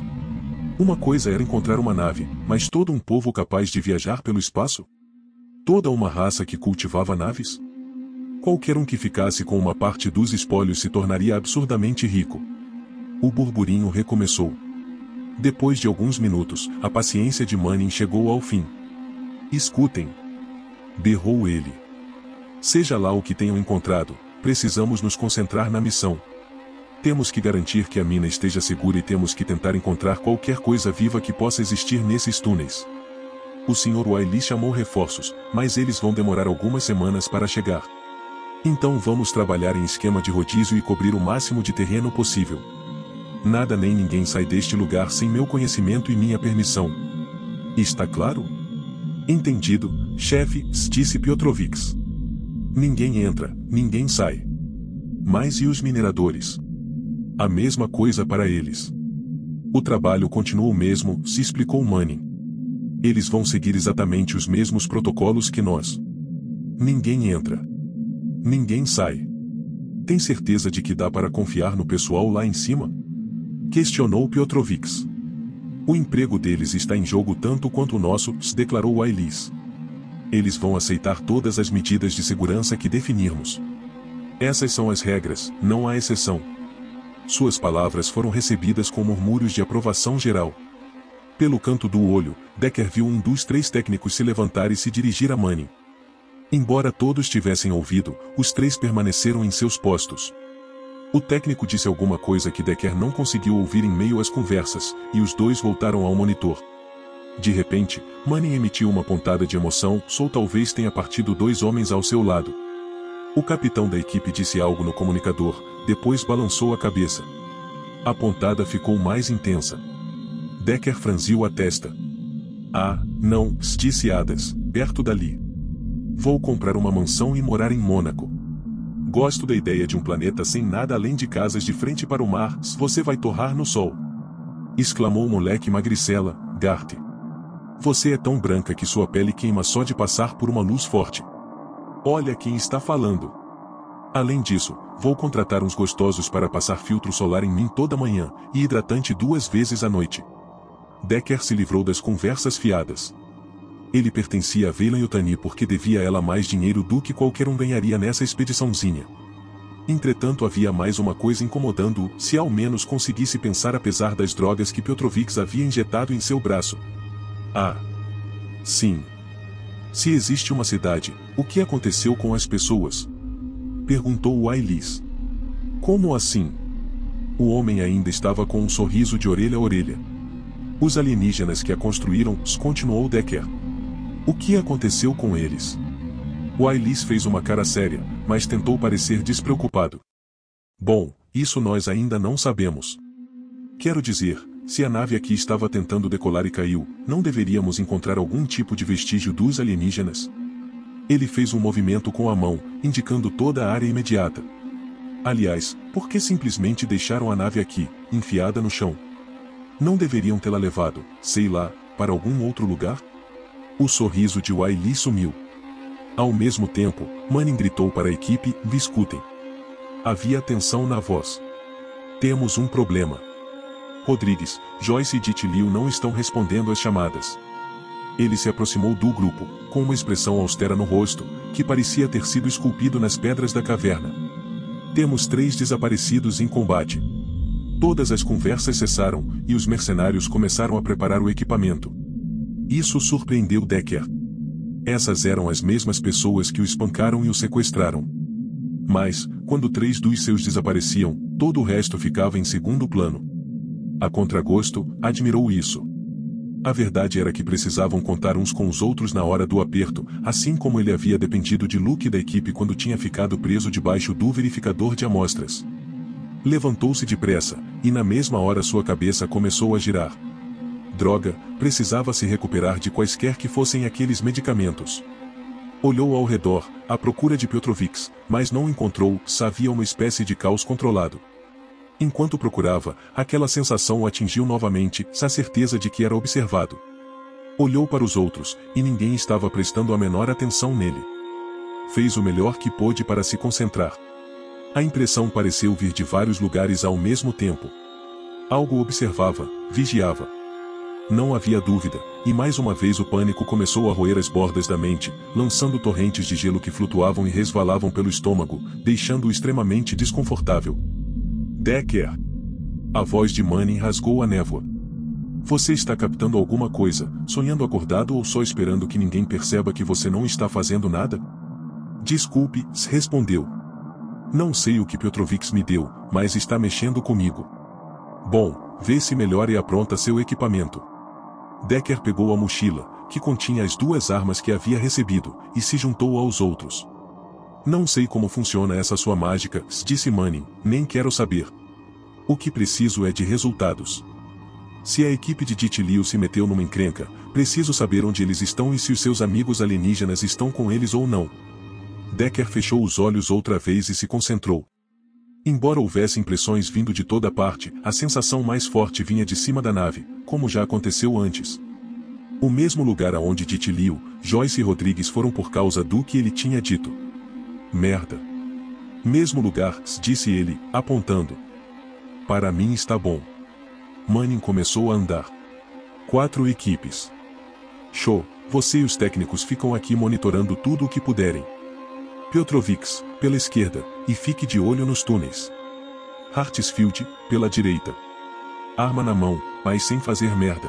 Uma coisa era encontrar uma nave, mas todo um povo capaz de viajar pelo espaço? Toda uma raça que cultivava naves? Qualquer um que ficasse com uma parte dos espólios se tornaria absurdamente rico. O burburinho recomeçou. Depois de alguns minutos, a paciência de Manning chegou ao fim. Escutem! Berrou ele. Seja lá o que tenham encontrado, precisamos nos concentrar na missão. Temos que garantir que a mina esteja segura e temos que tentar encontrar qualquer coisa viva que possa existir nesses túneis. O Sr. Willis chamou reforços, mas eles vão demorar algumas semanas para chegar. Então vamos trabalhar em esquema de rodízio e cobrir o máximo de terreno possível. Nada nem ninguém sai deste lugar sem meu conhecimento e minha permissão. Está claro? Entendido, chefe, disse Piotrovics. Ninguém entra, ninguém sai. Mas e os mineradores? A mesma coisa para eles. O trabalho continua o mesmo, se explicou Manning. Eles vão seguir exatamente os mesmos protocolos que nós. Ninguém entra. Ninguém sai. Tem certeza de que dá para confiar no pessoal lá em cima? Questionou Piotrovics. O emprego deles está em jogo tanto quanto o nosso, declarou Willis. Eles vão aceitar todas as medidas de segurança que definirmos. Essas são as regras, não há exceção. Suas palavras foram recebidas com murmúrios de aprovação geral. Pelo canto do olho, Decker viu um dos 3 técnicos se levantar e se dirigir a Manning. Embora todos tivessem ouvido, os 3 permaneceram em seus postos. O técnico disse alguma coisa que Decker não conseguiu ouvir em meio às conversas, e os 2 voltaram ao monitor. De repente, Manning emitiu uma pontada de emoção, ou talvez tenha partido 2 homens ao seu lado. O capitão da equipe disse algo no comunicador, depois balançou a cabeça. A pontada ficou mais intensa. Decker franziu a testa. Ah, não, disse Adas, perto dali. Vou comprar uma mansão e morar em Mônaco. Gosto da ideia de um planeta sem nada além de casas de frente para o mar, você vai torrar no sol. Exclamou o moleque magricela, Gart. Você é tão branca que sua pele queima só de passar por uma luz forte. Olha quem está falando. Além disso, vou contratar uns gostosos para passar filtro solar em mim toda manhã, e hidratante 2 vezes à noite. Decker se livrou das conversas fiadas. Ele pertencia a Veilan-Yutani porque devia a ela mais dinheiro do que qualquer um ganharia nessa expediçãozinha. Entretanto havia mais uma coisa incomodando-o, se ao menos conseguisse pensar apesar das drogas que Petrovix havia injetado em seu braço. Ah! Sim. Se existe uma cidade, o que aconteceu com as pessoas? Perguntou Ailis. Como assim? O homem ainda estava com um sorriso de orelha a orelha. Os alienígenas que a construíram, continuou Decker. O que aconteceu com eles? O Ailis fez uma cara séria, mas tentou parecer despreocupado. Bom, isso nós ainda não sabemos. Quero dizer, se a nave aqui estava tentando decolar e caiu, não deveríamos encontrar algum tipo de vestígio dos alienígenas? Ele fez um movimento com a mão, indicando toda a área imediata. Aliás, por que simplesmente deixaram a nave aqui, enfiada no chão? Não deveriam tê-la levado, sei lá, para algum outro lugar? O sorriso de Wiley sumiu. Ao mesmo tempo, Manning gritou para a equipe, escutem. Havia tensão na voz. Temos um problema. Rodrigues, Joyce e Ditilio não estão respondendo às chamadas. Ele se aproximou do grupo, com uma expressão austera no rosto, que parecia ter sido esculpido nas pedras da caverna. Temos 3 desaparecidos em combate. Todas as conversas cessaram, e os mercenários começaram a preparar o equipamento. Isso surpreendeu Decker. Essas eram as mesmas pessoas que o espancaram e o sequestraram. Mas, quando 3 dos seus desapareciam, todo o resto ficava em segundo plano. A contragosto, admirou isso. A verdade era que precisavam contar uns com os outros na hora do aperto, assim como ele havia dependido de Luke e da equipe quando tinha ficado preso debaixo do verificador de amostras. Levantou-se depressa, e na mesma hora sua cabeça começou a girar. Droga, precisava se recuperar de quaisquer que fossem aqueles medicamentos. Olhou ao redor, à procura de Petrovix, mas não encontrou, havia uma espécie de caos controlado. Enquanto procurava, aquela sensação o atingiu novamente, a certeza de que era observado. Olhou para os outros, e ninguém estava prestando a menor atenção nele. Fez o melhor que pôde para se concentrar. A impressão pareceu vir de vários lugares ao mesmo tempo. Algo observava, vigiava. Não havia dúvida, e mais uma vez o pânico começou a roer as bordas da mente, lançando torrentes de gelo que flutuavam e resvalavam pelo estômago, deixando-o extremamente desconfortável. Decker! A voz de Manning rasgou a névoa. Você está captando alguma coisa, sonhando acordado ou só esperando que ninguém perceba que você não está fazendo nada? Desculpe, respondeu. Não sei o que Petrovix me deu, mas está mexendo comigo. Bom, vê se melhora e apronta seu equipamento. Decker pegou a mochila, que continha as 2 armas que havia recebido, e se juntou aos outros. Não sei como funciona essa sua mágica, disse Manning, nem quero saber. O que preciso é de resultados. Se a equipe de Ditilio se meteu numa encrenca, preciso saber onde eles estão e se os seus amigos alienígenas estão com eles ou não. Decker fechou os olhos outra vez e se concentrou. Embora houvesse impressões vindo de toda parte, a sensação mais forte vinha de cima da nave, como já aconteceu antes. O mesmo lugar aonde Ditilio, Joyce e Rodrigues foram por causa do que ele tinha dito. Merda. Mesmo lugar, disse ele, apontando. Para mim está bom. Manning começou a andar. 4 equipes. Show, você e os técnicos ficam aqui monitorando tudo o que puderem. Petrovix, pela esquerda, e fique de olho nos túneis. Hartsfield, pela direita. Arma na mão, mas sem fazer merda.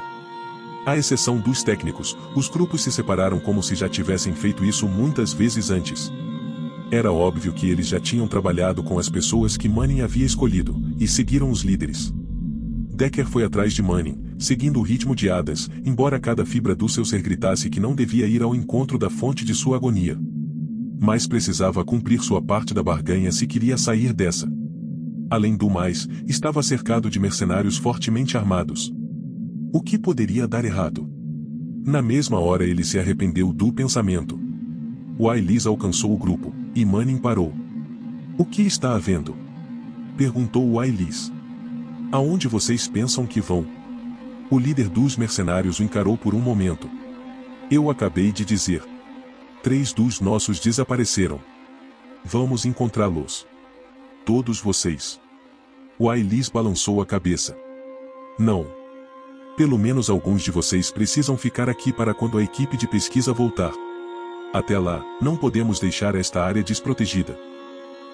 À exceção dos técnicos, os grupos se separaram como se já tivessem feito isso muitas vezes antes. Era óbvio que eles já tinham trabalhado com as pessoas que Manning havia escolhido, e seguiram os líderes. Decker foi atrás de Manning, seguindo o ritmo de Adas, embora cada fibra do seu ser gritasse que não devia ir ao encontro da fonte de sua agonia. Mas precisava cumprir sua parte da barganha se queria sair dessa. Além do mais, estava cercado de mercenários fortemente armados. O que poderia dar errado? Na mesma hora ele se arrependeu do pensamento. Willis alcançou o grupo, e Manning parou. O que está havendo? Perguntou Willis. Aonde vocês pensam que vão? O líder dos mercenários o encarou por um momento. Eu acabei de dizer. 3 dos nossos desapareceram. Vamos encontrá-los. Todos vocês. Willis balançou a cabeça. Não. Pelo menos alguns de vocês precisam ficar aqui para quando a equipe de pesquisa voltar. Até lá, não podemos deixar esta área desprotegida.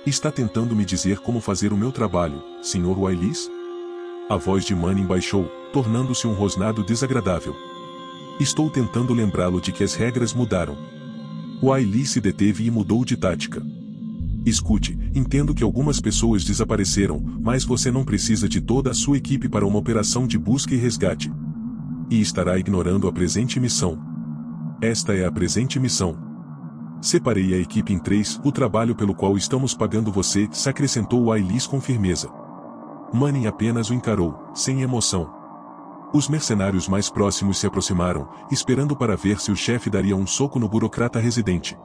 Está tentando me dizer como fazer o meu trabalho, Sr. Willis? A voz de Manning baixou, tornando-se um rosnado desagradável. Estou tentando lembrá-lo de que as regras mudaram. Willis se deteve e mudou de tática. Escute, entendo que algumas pessoas desapareceram, mas você não precisa de toda a sua equipe para uma operação de busca e resgate. E estará ignorando a presente missão. Esta é a presente missão. Separei a equipe em 3, o trabalho pelo qual estamos pagando você, se acrescentou Willis com firmeza. Manning apenas o encarou, sem emoção. Os mercenários mais próximos se aproximaram, esperando para ver se o chefe daria um soco no burocrata residente.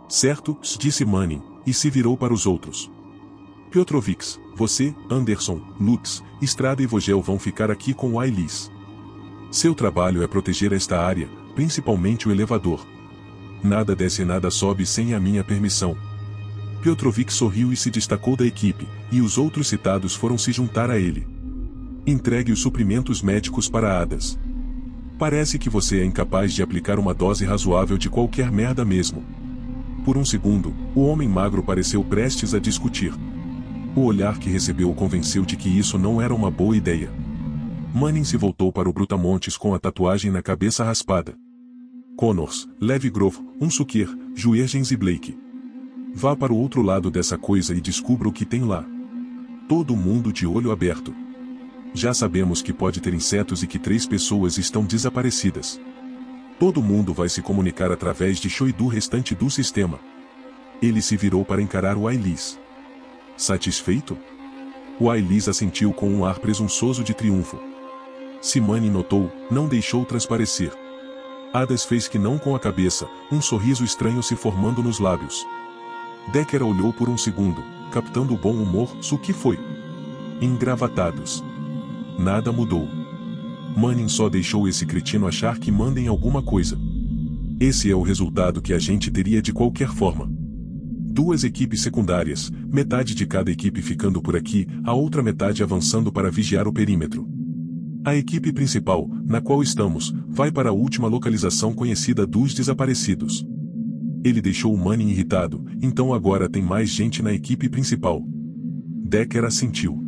Certo, disse Manning, e se virou para os outros. Piotrovics, você, Anderson, Lutz, Estrada e Vogel vão ficar aqui com Willis. Seu trabalho é proteger esta área, principalmente o elevador. Nada desce e nada sobe sem a minha permissão. Piotrovic sorriu e se destacou da equipe, e os outros citados foram se juntar a ele. Entregue os suprimentos médicos para Adas. Parece que você é incapaz de aplicar uma dose razoável de qualquer merda mesmo. Por um segundo, o homem magro pareceu prestes a discutir. O olhar que recebeu o convenceu de que isso não era uma boa ideia. Manning se voltou para o Brutamontes com a tatuagem na cabeça raspada. Connors, Leve Grove, Unsuker, Juergens e Blake. Vá para o outro lado dessa coisa e descubra o que tem lá. Todo mundo de olho aberto. Já sabemos que pode ter insetos e que 3 pessoas estão desaparecidas. Todo mundo vai se comunicar através de Shoei do restante do sistema. Ele se virou para encarar Willis. Satisfeito? Willis assentiu com um ar presunçoso de triunfo. Se Manning notou, não deixou transparecer. Adas fez que não com a cabeça, um sorriso estranho se formando nos lábios. Decker olhou por um segundo, captando o bom humor, o que foi? Engravatados. Nada mudou. Manning só deixou esse cretino achar que mandem alguma coisa. Esse é o resultado que a gente teria de qualquer forma. 2 equipes secundárias, metade de cada equipe ficando por aqui, a outra metade avançando para vigiar o perímetro. A equipe principal, na qual estamos, vai para a última localização conhecida dos desaparecidos. Ele deixou o Manning irritado, então agora tem mais gente na equipe principal. Decker assentiu.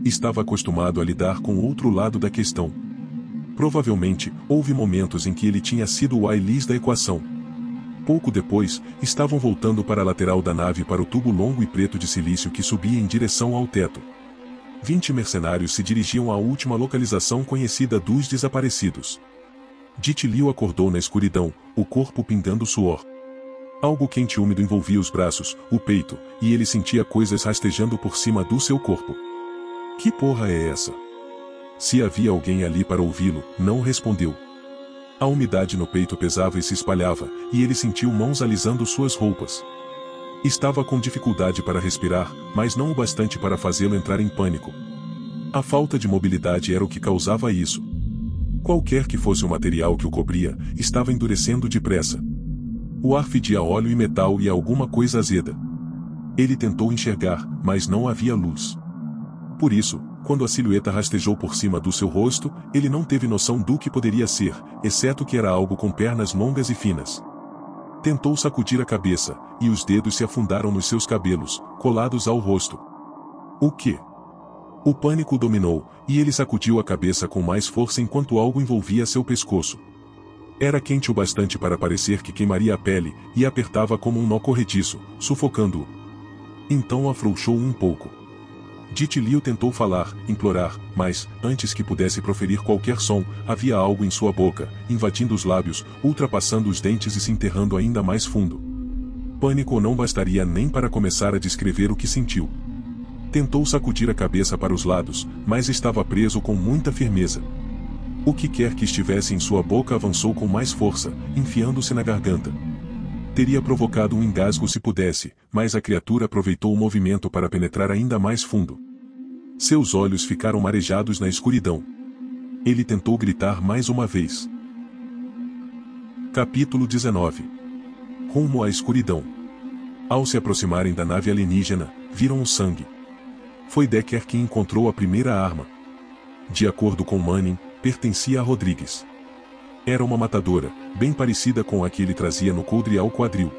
Estava acostumado a lidar com o outro lado da questão. Provavelmente, houve momentos em que ele tinha sido o Willis da equação. Pouco depois, estavam voltando para a lateral da nave para o tubo longo e preto de silício que subia em direção ao teto. 20 mercenários se dirigiam à última localização conhecida dos desaparecidos. Ditilio acordou na escuridão, o corpo pingando suor. Algo quente e úmido envolvia os braços, o peito, e ele sentia coisas rastejando por cima do seu corpo. Que porra é essa? Se havia alguém ali para ouvi-lo, não respondeu. A umidade no peito pesava e se espalhava, e ele sentiu mãos alisando suas roupas. Estava com dificuldade para respirar, mas não o bastante para fazê-lo entrar em pânico. A falta de mobilidade era o que causava isso. Qualquer que fosse o material que o cobria, estava endurecendo depressa. O ar fedia a óleo e metal e a alguma coisa azeda. Ele tentou enxergar, mas não havia luz. Por isso, quando a silhueta rastejou por cima do seu rosto, ele não teve noção do que poderia ser, exceto que era algo com pernas longas e finas. Tentou sacudir a cabeça, e os dedos se afundaram nos seus cabelos, colados ao rosto. O quê? O pânico o dominou, e ele sacudiu a cabeça com mais força enquanto algo envolvia seu pescoço. Era quente o bastante para parecer que queimaria a pele, e apertava como um nó corrediço, sufocando-o. Então afrouxou um pouco. Ditilio tentou falar, implorar, mas, antes que pudesse proferir qualquer som, havia algo em sua boca, invadindo os lábios, ultrapassando os dentes e se enterrando ainda mais fundo. Pânico não bastaria nem para começar a descrever o que sentiu. Tentou sacudir a cabeça para os lados, mas estava preso com muita firmeza. O que quer que estivesse em sua boca avançou com mais força, enfiando-se na garganta. Teria provocado um engasgo se pudesse, mas a criatura aproveitou o movimento para penetrar ainda mais fundo. Seus olhos ficaram marejados na escuridão. Ele tentou gritar mais uma vez. Capítulo 19. Rumo à escuridão. Ao se aproximarem da nave alienígena, viram o sangue. Foi Decker quem encontrou a primeira arma. De acordo com Manning, pertencia a Rodrigues. Era uma matadora, bem parecida com a que ele trazia no coldre ao quadril.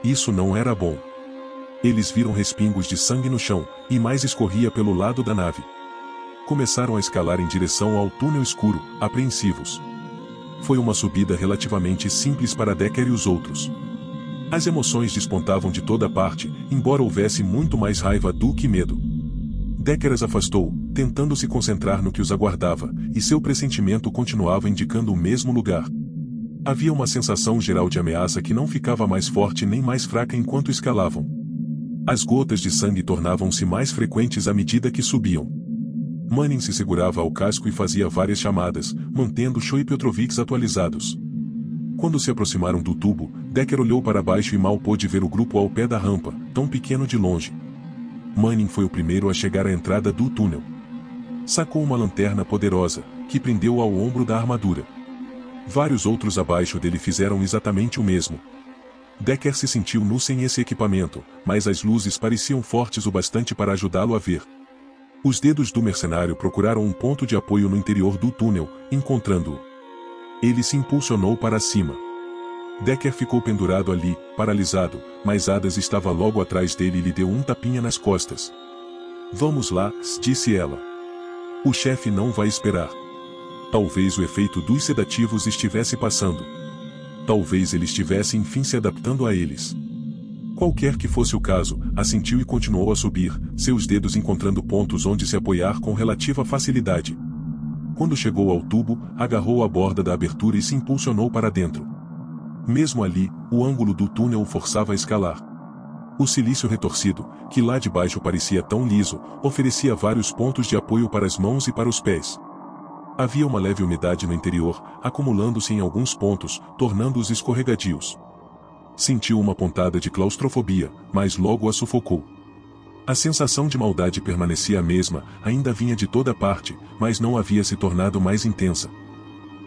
Isso não era bom. Eles viram respingos de sangue no chão, e mais escorria pelo lado da nave. Começaram a escalar em direção ao túnel escuro, apreensivos. Foi uma subida relativamente simples para Decker e os outros. As emoções despontavam de toda parte, embora houvesse muito mais raiva do que medo. Decker as afastou, tentando se concentrar no que os aguardava, e seu pressentimento continuava indicando o mesmo lugar. Havia uma sensação geral de ameaça que não ficava mais forte nem mais fraca enquanto escalavam. As gotas de sangue tornavam-se mais frequentes à medida que subiam. Manning se segurava ao casco e fazia várias chamadas, mantendo Cho e Petrovics atualizados. Quando se aproximaram do tubo, Decker olhou para baixo e mal pôde ver o grupo ao pé da rampa, tão pequeno de longe. Manning foi o primeiro a chegar à entrada do túnel. Sacou uma lanterna poderosa, que prendeu ao ombro da armadura. Vários outros abaixo dele fizeram exatamente o mesmo. Decker se sentiu nu sem esse equipamento, mas as luzes pareciam fortes o bastante para ajudá-lo a ver. Os dedos do mercenário procuraram um ponto de apoio no interior do túnel, encontrando-o. Ele se impulsionou para cima. Decker ficou pendurado ali, paralisado, mas Adas estava logo atrás dele e lhe deu um tapinha nas costas. Vamos lá, disse ela. O chefe não vai esperar. Talvez o efeito dos sedativos estivesse passando. Talvez ele estivesse enfim se adaptando a eles. Qualquer que fosse o caso, assentiu e continuou a subir, seus dedos encontrando pontos onde se apoiar com relativa facilidade. Quando chegou ao tubo, agarrou a borda da abertura e se impulsionou para dentro. Mesmo ali, o ângulo do túnel o forçava a escalar. O silício retorcido, que lá de baixo parecia tão liso, oferecia vários pontos de apoio para as mãos e para os pés. Havia uma leve umidade no interior, acumulando-se em alguns pontos, tornando-os escorregadios. Sentiu uma pontada de claustrofobia, mas logo a sufocou. A sensação de maldade permanecia a mesma, ainda vinha de toda parte, mas não havia se tornado mais intensa.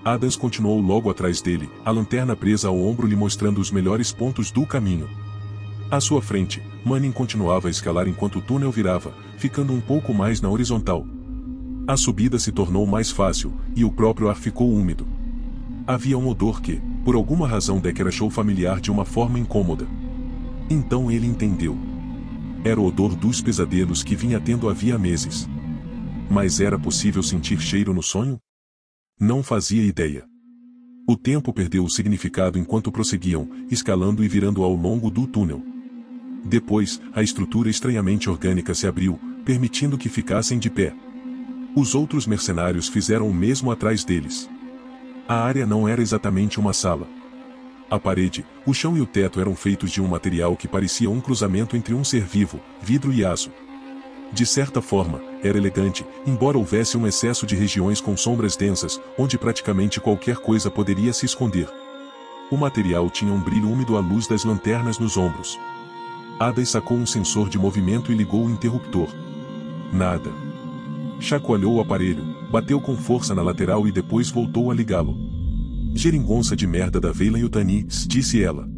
Adams continuou logo atrás dele, a lanterna presa ao ombro lhe mostrando os melhores pontos do caminho. À sua frente, Manning continuava a escalar enquanto o túnel virava, ficando um pouco mais na horizontal. A subida se tornou mais fácil, e o próprio ar ficou úmido. Havia um odor que, por alguma razão Decker achou familiar de uma forma incômoda. Então ele entendeu. Era o odor dos pesadelos que vinha tendo havia meses. Mas era possível sentir cheiro no sonho? Não fazia ideia. O tempo perdeu o significado enquanto prosseguiam, escalando e virando ao longo do túnel. Depois, a estrutura estranhamente orgânica se abriu, permitindo que ficassem de pé. Os outros mercenários fizeram o mesmo atrás deles. A área não era exatamente uma sala. A parede, o chão e o teto eram feitos de um material que parecia um cruzamento entre um ser vivo, vidro e aço. De certa forma, era elegante, embora houvesse um excesso de regiões com sombras densas, onde praticamente qualquer coisa poderia se esconder. O material tinha um brilho úmido à luz das lanternas nos ombros. Adas sacou um sensor de movimento e ligou o interruptor. Nada. Chacoalhou o aparelho, bateu com força na lateral e depois voltou a ligá-lo. Geringonça de merda da Veilan Yutani, disse ela.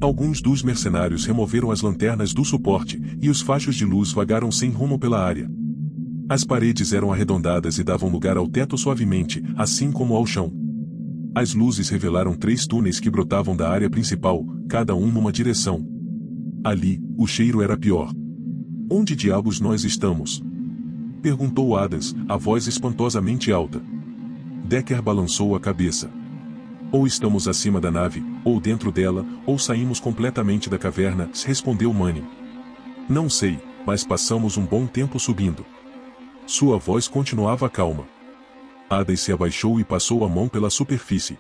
Alguns dos mercenários removeram as lanternas do suporte, e os fachos de luz vagaram sem rumo pela área. As paredes eram arredondadas e davam lugar ao teto suavemente, assim como ao chão. As luzes revelaram 3 túneis que brotavam da área principal, cada um numa direção. Ali, o cheiro era pior. Onde diabos nós estamos? Perguntou Adams, a voz espantosamente alta. Decker balançou a cabeça. Ou estamos acima da nave, ou dentro dela, ou saímos completamente da caverna, respondeu Manning. Não sei, mas passamos um bom tempo subindo. Sua voz continuava calma. Adams se abaixou e passou a mão pela superfície.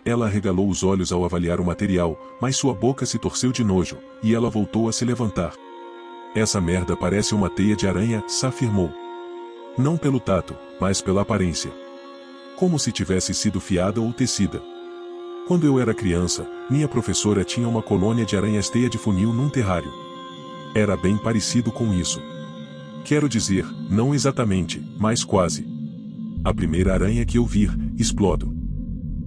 Ela arregalou os olhos ao avaliar o material, mas sua boca se torceu de nojo, e ela voltou a se levantar. Essa merda parece uma teia de aranha, afirmou. Não pelo tato, mas pela aparência. Como se tivesse sido fiada ou tecida. Quando eu era criança, minha professora tinha uma colônia de aranhas teia de funil num terrário. Era bem parecido com isso. Quero dizer, não exatamente, mas quase. A primeira aranha que eu vir, explodo.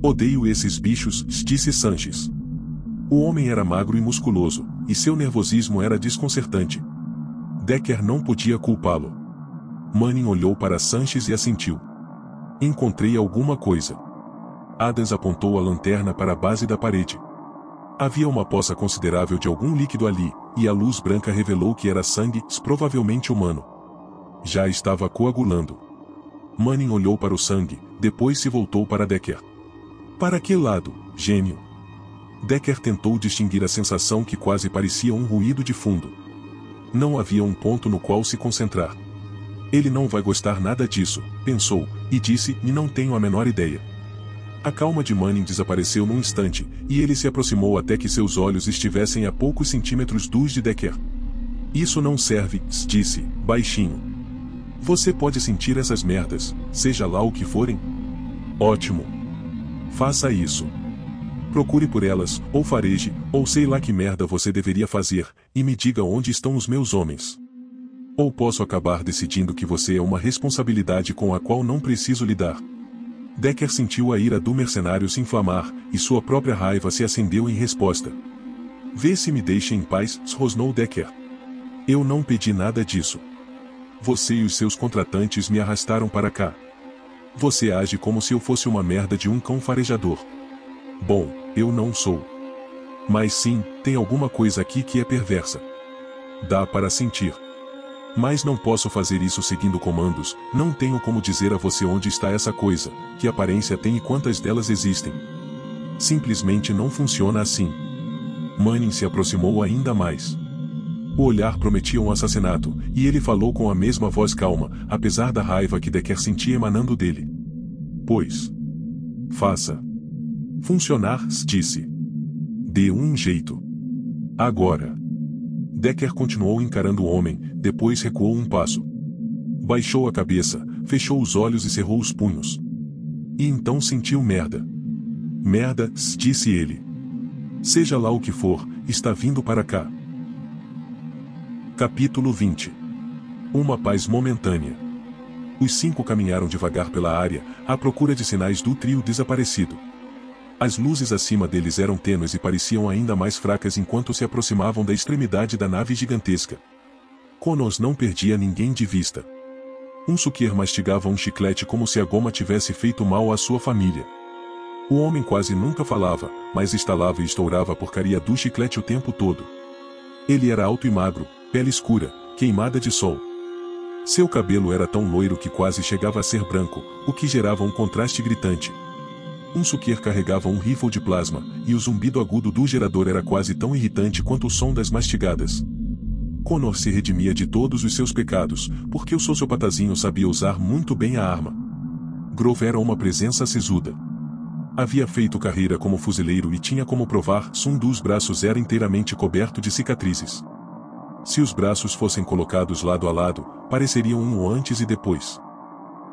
Odeio esses bichos, disse Sanches. O homem era magro e musculoso, e seu nervosismo era desconcertante. Decker não podia culpá-lo. Manning olhou para Sanches e assentiu. Encontrei alguma coisa. Adams apontou a lanterna para a base da parede. Havia uma poça considerável de algum líquido ali, e a luz branca revelou que era sangue, provavelmente humano. Já estava coagulando. Manning olhou para o sangue, depois se voltou para Decker. Para que lado, gênio? Decker tentou distinguir a sensação que quase parecia um ruído de fundo. Não havia um ponto no qual se concentrar. Ele não vai gostar nada disso, pensou, e disse, e não tenho a menor ideia. A calma de Manning desapareceu num instante, e ele se aproximou até que seus olhos estivessem a poucos centímetros dos de Decker. Isso não serve, disse, baixinho. Você pode sentir essas merdas, seja lá o que forem? Ótimo. Faça isso. Procure por elas, ou fareje, ou sei lá que merda você deveria fazer, e me diga onde estão os meus homens. Ou posso acabar decidindo que você é uma responsabilidade com a qual não preciso lidar. Decker sentiu a ira do mercenário se inflamar, e sua própria raiva se acendeu em resposta. Vê se me deixa em paz, rosnou Decker. Eu não pedi nada disso. Você e os seus contratantes me arrastaram para cá. Você age como se eu fosse uma merda de um cão farejador. Bom, eu não sou. Mas sim, tem alguma coisa aqui que é perversa. Dá para sentir. Mas não posso fazer isso seguindo comandos, não tenho como dizer a você onde está essa coisa, que aparência tem e quantas delas existem. Simplesmente não funciona assim. Manning se aproximou ainda mais. O olhar prometia um assassinato, e ele falou com a mesma voz calma, apesar da raiva que Decker sentia emanando dele. Pois. Faça. Funcionar, disse. Dê um jeito. Agora. Decker continuou encarando o homem, depois recuou um passo. Baixou a cabeça, fechou os olhos e cerrou os punhos. E então sentiu merda. Merda, disse ele. Seja lá o que for, está vindo para cá. Capítulo 20. Uma paz momentânea. Os 5 caminharam devagar pela área, à procura de sinais do trio desaparecido. As luzes acima deles eram tênues e pareciam ainda mais fracas enquanto se aproximavam da extremidade da nave gigantesca. Connors não perdia ninguém de vista. Um suqueiro mastigava um chiclete como se a goma tivesse feito mal à sua família. O homem quase nunca falava, mas estalava e estourava a porcaria do chiclete o tempo todo. Ele era alto e magro, pele escura, queimada de sol. Seu cabelo era tão loiro que quase chegava a ser branco, o que gerava um contraste gritante. Um suqueiro carregava um rifle de plasma, e o zumbido agudo do gerador era quase tão irritante quanto o som das mastigadas. Connor se redimia de todos os seus pecados, porque o sociopatazinho sabia usar muito bem a arma. Grove era uma presença sisuda. Havia feito carreira como fuzileiro e tinha como provar, um dos braços era inteiramente coberto de cicatrizes. Se os braços fossem colocados lado a lado, pareceriam um antes e depois.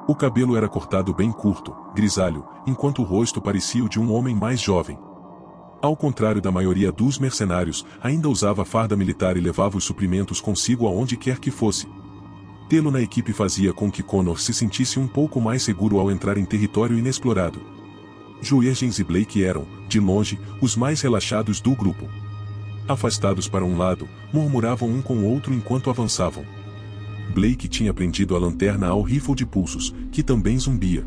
O cabelo era cortado bem curto, grisalho, enquanto o rosto parecia o de um homem mais jovem. Ao contrário da maioria dos mercenários, ainda usava farda militar e levava os suprimentos consigo aonde quer que fosse. Tê-lo na equipe fazia com que Connor se sentisse um pouco mais seguro ao entrar em território inexplorado. Juergens e Blake eram, de longe, os mais relaxados do grupo. Afastados para um lado, murmuravam um com o outro enquanto avançavam. Blake tinha prendido a lanterna ao rifle de pulsos, que também zumbia.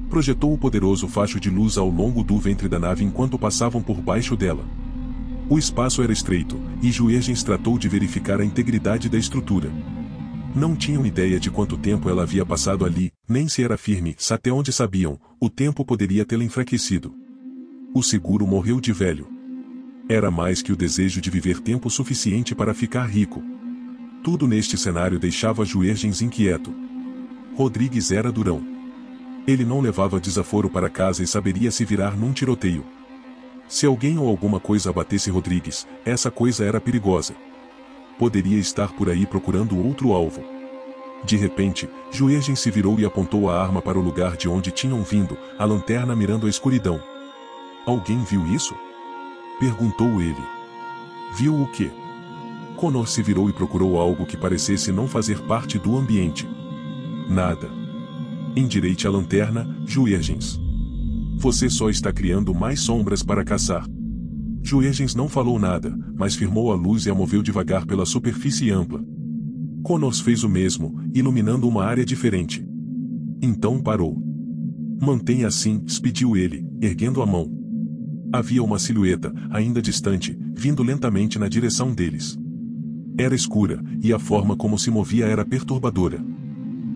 Projetou o poderoso facho de luz ao longo do ventre da nave enquanto passavam por baixo dela. O espaço era estreito, e Juergens tratou de verificar a integridade da estrutura. Não tinham ideia de quanto tempo ela havia passado ali, nem se era firme, até onde sabiam, o tempo poderia tê-la enfraquecido. O seguro morreu de velho. Era mais que o desejo de viver tempo suficiente para ficar rico. Tudo neste cenário deixava Juergens inquieto. Rodrigues era durão. Ele não levava desaforo para casa e saberia se virar num tiroteio. Se alguém ou alguma coisa abatesse Rodrigues, essa coisa era perigosa. Poderia estar por aí procurando outro alvo. De repente, Juergens se virou e apontou a arma para o lugar de onde tinham vindo, a lanterna mirando a escuridão. Alguém viu isso? Perguntou ele. Viu o quê? Connor se virou e procurou algo que parecesse não fazer parte do ambiente. Nada. Endireite a lanterna, Juergens. Você só está criando mais sombras para caçar. Juergens não falou nada, mas firmou a luz e a moveu devagar pela superfície ampla. Connor fez o mesmo, iluminando uma área diferente. Então parou. Mantenha assim, pediu ele, erguendo a mão. Havia uma silhueta, ainda distante, vindo lentamente na direção deles. Era escura, e a forma como se movia era perturbadora.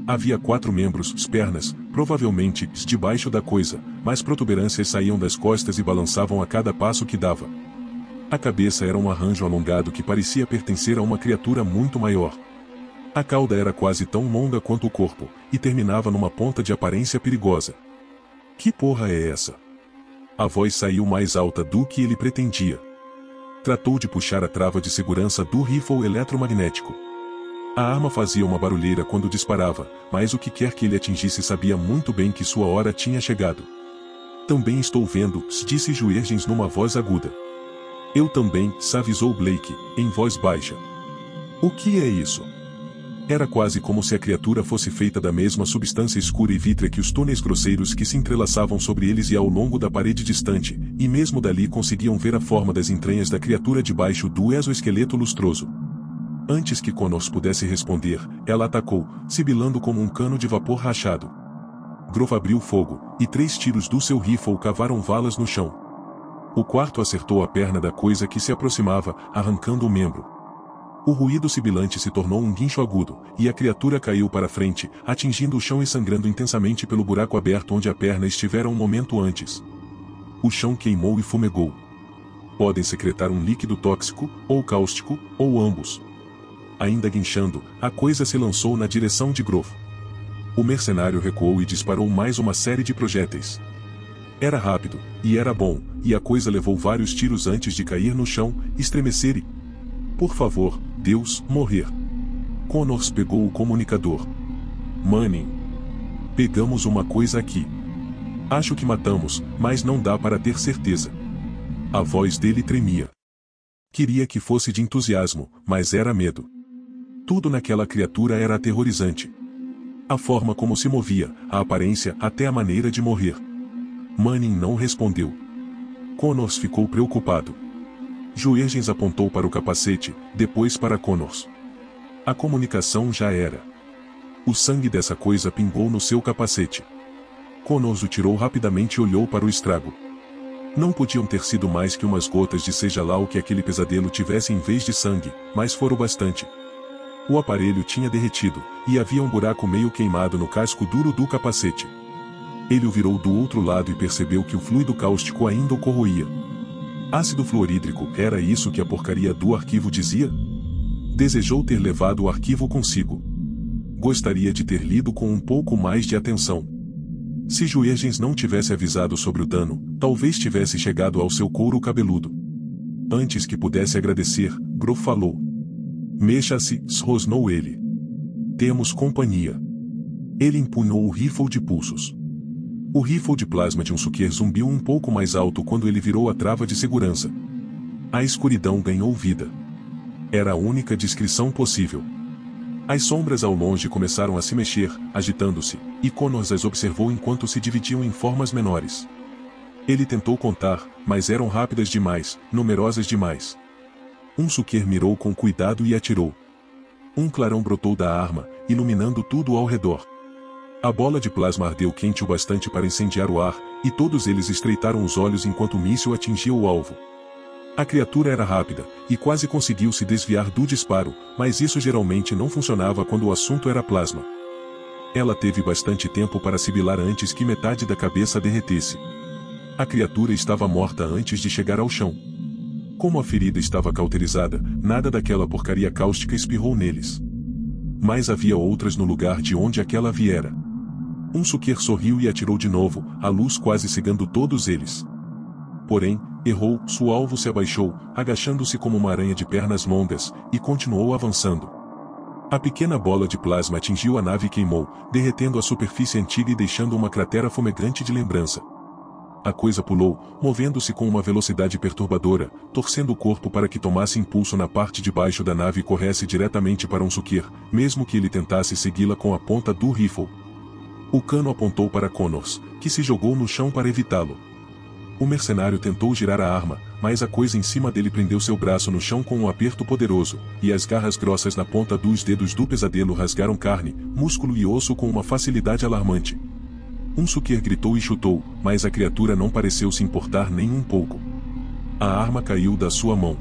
Havia 4 membros, pernas, provavelmente, debaixo da coisa, mas protuberâncias saíam das costas e balançavam a cada passo que dava. A cabeça era um arranjo alongado que parecia pertencer a uma criatura muito maior. A cauda era quase tão longa quanto o corpo, e terminava numa ponta de aparência perigosa. Que porra é essa? A voz saiu mais alta do que ele pretendia. Tratou de puxar a trava de segurança do rifle eletromagnético. A arma fazia uma barulheira quando disparava, mas o que quer que ele atingisse sabia muito bem que sua hora tinha chegado. Também estou vendo, disse Juergens numa voz aguda. Eu também, avisou Blake, em voz baixa. O que é isso? Era quase como se a criatura fosse feita da mesma substância escura e vítrea que os túneis grosseiros que se entrelaçavam sobre eles e ao longo da parede distante, e mesmo dali conseguiam ver a forma das entranhas da criatura debaixo do exoesqueleto lustroso. Antes que Connor pudesse responder, ela atacou, sibilando como um cano de vapor rachado. Groff abriu fogo, e 3 tiros do seu rifle cavaram valas no chão. O quarto acertou a perna da coisa que se aproximava, arrancando o membro. O ruído sibilante se tornou um guincho agudo, e a criatura caiu para frente, atingindo o chão e sangrando intensamente pelo buraco aberto onde a perna estivera um momento antes. O chão queimou e fumegou. Podem secretar um líquido tóxico, ou cáustico, ou ambos. Ainda guinchando, a coisa se lançou na direção de Groff. O mercenário recuou e disparou mais uma série de projéteis. Era rápido, e era bom, e a coisa levou vários tiros antes de cair no chão, estremecer e... Por favor, Deus, morrer. Connor pegou o comunicador. Manning. Pegamos uma coisa aqui. Acho que matamos, mas não dá para ter certeza. A voz dele tremia. Queria que fosse de entusiasmo, mas era medo. Tudo naquela criatura era aterrorizante. A forma como se movia, a aparência, até a maneira de morrer. Manning não respondeu. Connor ficou preocupado. Juergens apontou para o capacete, depois para Connor. A comunicação já era. O sangue dessa coisa pingou no seu capacete. Connor o tirou rapidamente e olhou para o estrago. Não podiam ter sido mais que umas gotas de seja lá o que aquele pesadelo tivesse em vez de sangue, mas foram bastante. O aparelho tinha derretido, e havia um buraco meio queimado no casco duro do capacete. Ele o virou do outro lado e percebeu que o fluido cáustico ainda o corroía. Ácido fluorídrico, era isso que a porcaria do arquivo dizia? Desejou ter levado o arquivo consigo. Gostaria de ter lido com um pouco mais de atenção. Se Juergens não tivesse avisado sobre o dano, talvez tivesse chegado ao seu couro cabeludo. Antes que pudesse agradecer, Groff falou. Mexa-se, rosnou ele. Temos companhia. Ele empunhou o rifle de pulsos. O rifle de plasma de um Suker zumbiu um pouco mais alto quando ele virou a trava de segurança. A escuridão ganhou vida. Era a única descrição possível. As sombras ao longe começaram a se mexer, agitando-se, e Connor as observou enquanto se dividiam em formas menores. Ele tentou contar, mas eram rápidas demais, numerosas demais. Um Suker mirou com cuidado e atirou. Um clarão brotou da arma, iluminando tudo ao redor. A bola de plasma ardeu quente o bastante para incendiar o ar, e todos eles estreitaram os olhos enquanto o míssil atingia o alvo. A criatura era rápida, e quase conseguiu se desviar do disparo, mas isso geralmente não funcionava quando o assunto era plasma. Ela teve bastante tempo para sibilar antes que metade da cabeça derretesse. A criatura estava morta antes de chegar ao chão. Como a ferida estava cauterizada, nada daquela porcaria cáustica espirrou neles. Mas havia outras no lugar de onde aquela viera. Um suquer sorriu e atirou de novo, a luz quase cegando todos eles. Porém, errou, seu alvo se abaixou, agachando-se como uma aranha de pernas longas, e continuou avançando. A pequena bola de plasma atingiu a nave e queimou, derretendo a superfície antiga e deixando uma cratera fumegante de lembrança. A coisa pulou, movendo-se com uma velocidade perturbadora, torcendo o corpo para que tomasse impulso na parte de baixo da nave e corresse diretamente para um suquer, mesmo que ele tentasse segui-la com a ponta do rifle. O cano apontou para Connors, que se jogou no chão para evitá-lo. O mercenário tentou girar a arma, mas a coisa em cima dele prendeu seu braço no chão com um aperto poderoso, e as garras grossas na ponta dos dedos do pesadelo rasgaram carne, músculo e osso com uma facilidade alarmante. Um suquer gritou e chutou, mas a criatura não pareceu se importar nem um pouco. A arma caiu da sua mão.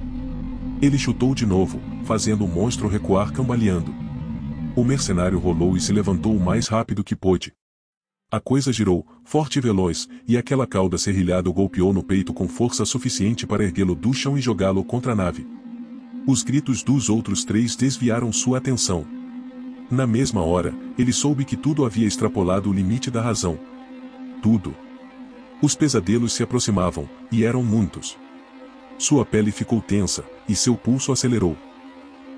Ele chutou de novo, fazendo o monstro recuar cambaleando. O mercenário rolou e se levantou o mais rápido que pôde. A coisa girou, forte e veloz, e aquela cauda serrilhada o golpeou no peito com força suficiente para erguê-lo do chão e jogá-lo contra a nave. Os gritos dos outros três desviaram sua atenção. Na mesma hora, ele soube que tudo havia extrapolado o limite da razão. Tudo. Os pesadelos se aproximavam, e eram muitos. Sua pele ficou tensa, e seu pulso acelerou.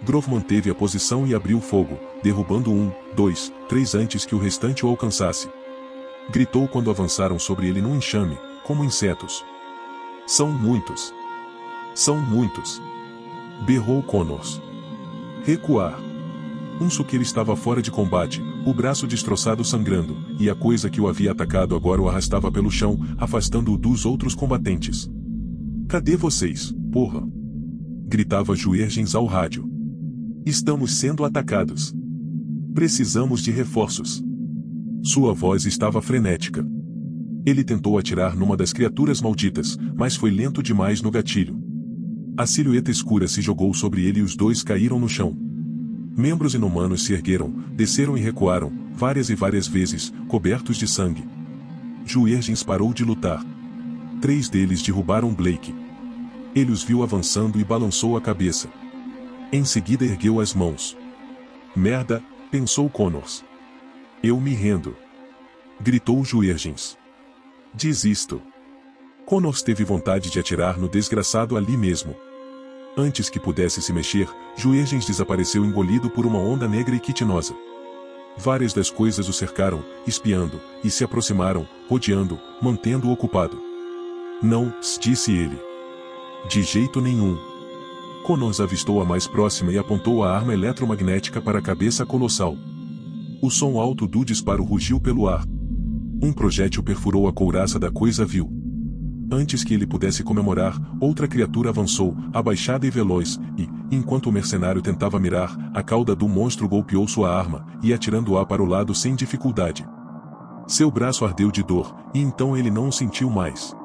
Grove manteve a posição e abriu fogo, derrubando 1, 2, 3 antes que o restante o alcançasse. Gritou quando avançaram sobre ele num enxame, como insetos. São muitos. São muitos. Berrou Connors. Recuar. Um suqueiro estava fora de combate, o braço destroçado sangrando, e a coisa que o havia atacado agora o arrastava pelo chão, afastando-o dos outros combatentes. Cadê vocês, porra? Gritava Juergens ao rádio. Estamos sendo atacados. Precisamos de reforços. Sua voz estava frenética. Ele tentou atirar numa das criaturas malditas, mas foi lento demais no gatilho. A silhueta escura se jogou sobre ele e os dois caíram no chão. Membros inumanos se ergueram, desceram e recuaram, várias e várias vezes, cobertos de sangue. Juergens parou de lutar. 3 deles derrubaram Blake. Ele os viu avançando e balançou a cabeça. Em seguida ergueu as mãos. Merda, pensou Connors. Eu me rendo. Gritou Juergens. Desisto. Connors teve vontade de atirar no desgraçado ali mesmo. Antes que pudesse se mexer, Juergens desapareceu engolido por uma onda negra e quitinosa. Várias das coisas o cercaram, espiando, e se aproximaram, rodeando, mantendo-o ocupado. Não, disse ele. De jeito nenhum. Connors avistou a mais próxima e apontou a arma eletromagnética para a cabeça colossal. O som alto do disparo rugiu pelo ar. Um projétil perfurou a couraça da coisa vil. Antes que ele pudesse comemorar, outra criatura avançou, abaixada e veloz, e, enquanto o mercenário tentava mirar, a cauda do monstro golpeou sua arma, e atirando-a para o lado sem dificuldade. Seu braço ardeu de dor, e então ele não o sentiu mais.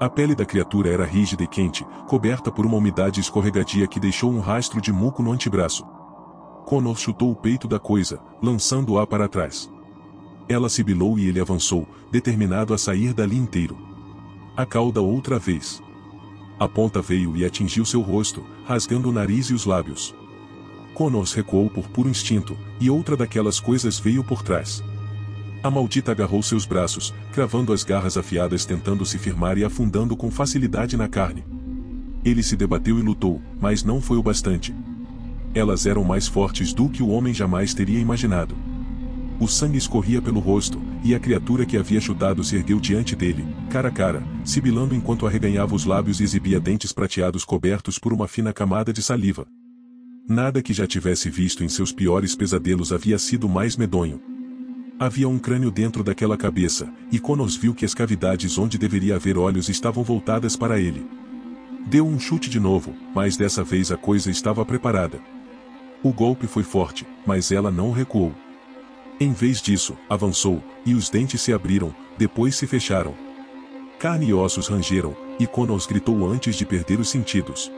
A pele da criatura era rígida e quente, coberta por uma umidade escorregadia que deixou um rastro de muco no antebraço. Connor chutou o peito da coisa, lançando-a para trás. Ela sibilou e ele avançou, determinado a sair dali inteiro. A cauda outra vez. A ponta veio e atingiu seu rosto, rasgando o nariz e os lábios. Connor recuou por puro instinto, e outra daquelas coisas veio por trás. A maldita agarrou seus braços, cravando as garras afiadas tentando se firmar e afundando com facilidade na carne. Ele se debateu e lutou, mas não foi o bastante. Elas eram mais fortes do que o homem jamais teria imaginado. O sangue escorria pelo rosto, e a criatura que havia chutado se ergueu diante dele, cara a cara, sibilando enquanto arreganhava os lábios e exibia dentes prateados cobertos por uma fina camada de saliva. Nada que já tivesse visto em seus piores pesadelos havia sido mais medonho. Havia um crânio dentro daquela cabeça, e Connor viu que as cavidades onde deveria haver olhos estavam voltadas para ele. Deu um chute de novo, mas dessa vez a coisa estava preparada. O golpe foi forte, mas ela não recuou. Em vez disso, avançou, e os dentes se abriram, depois se fecharam. Carne e ossos rangeram, e Connors gritou antes de perder os sentidos.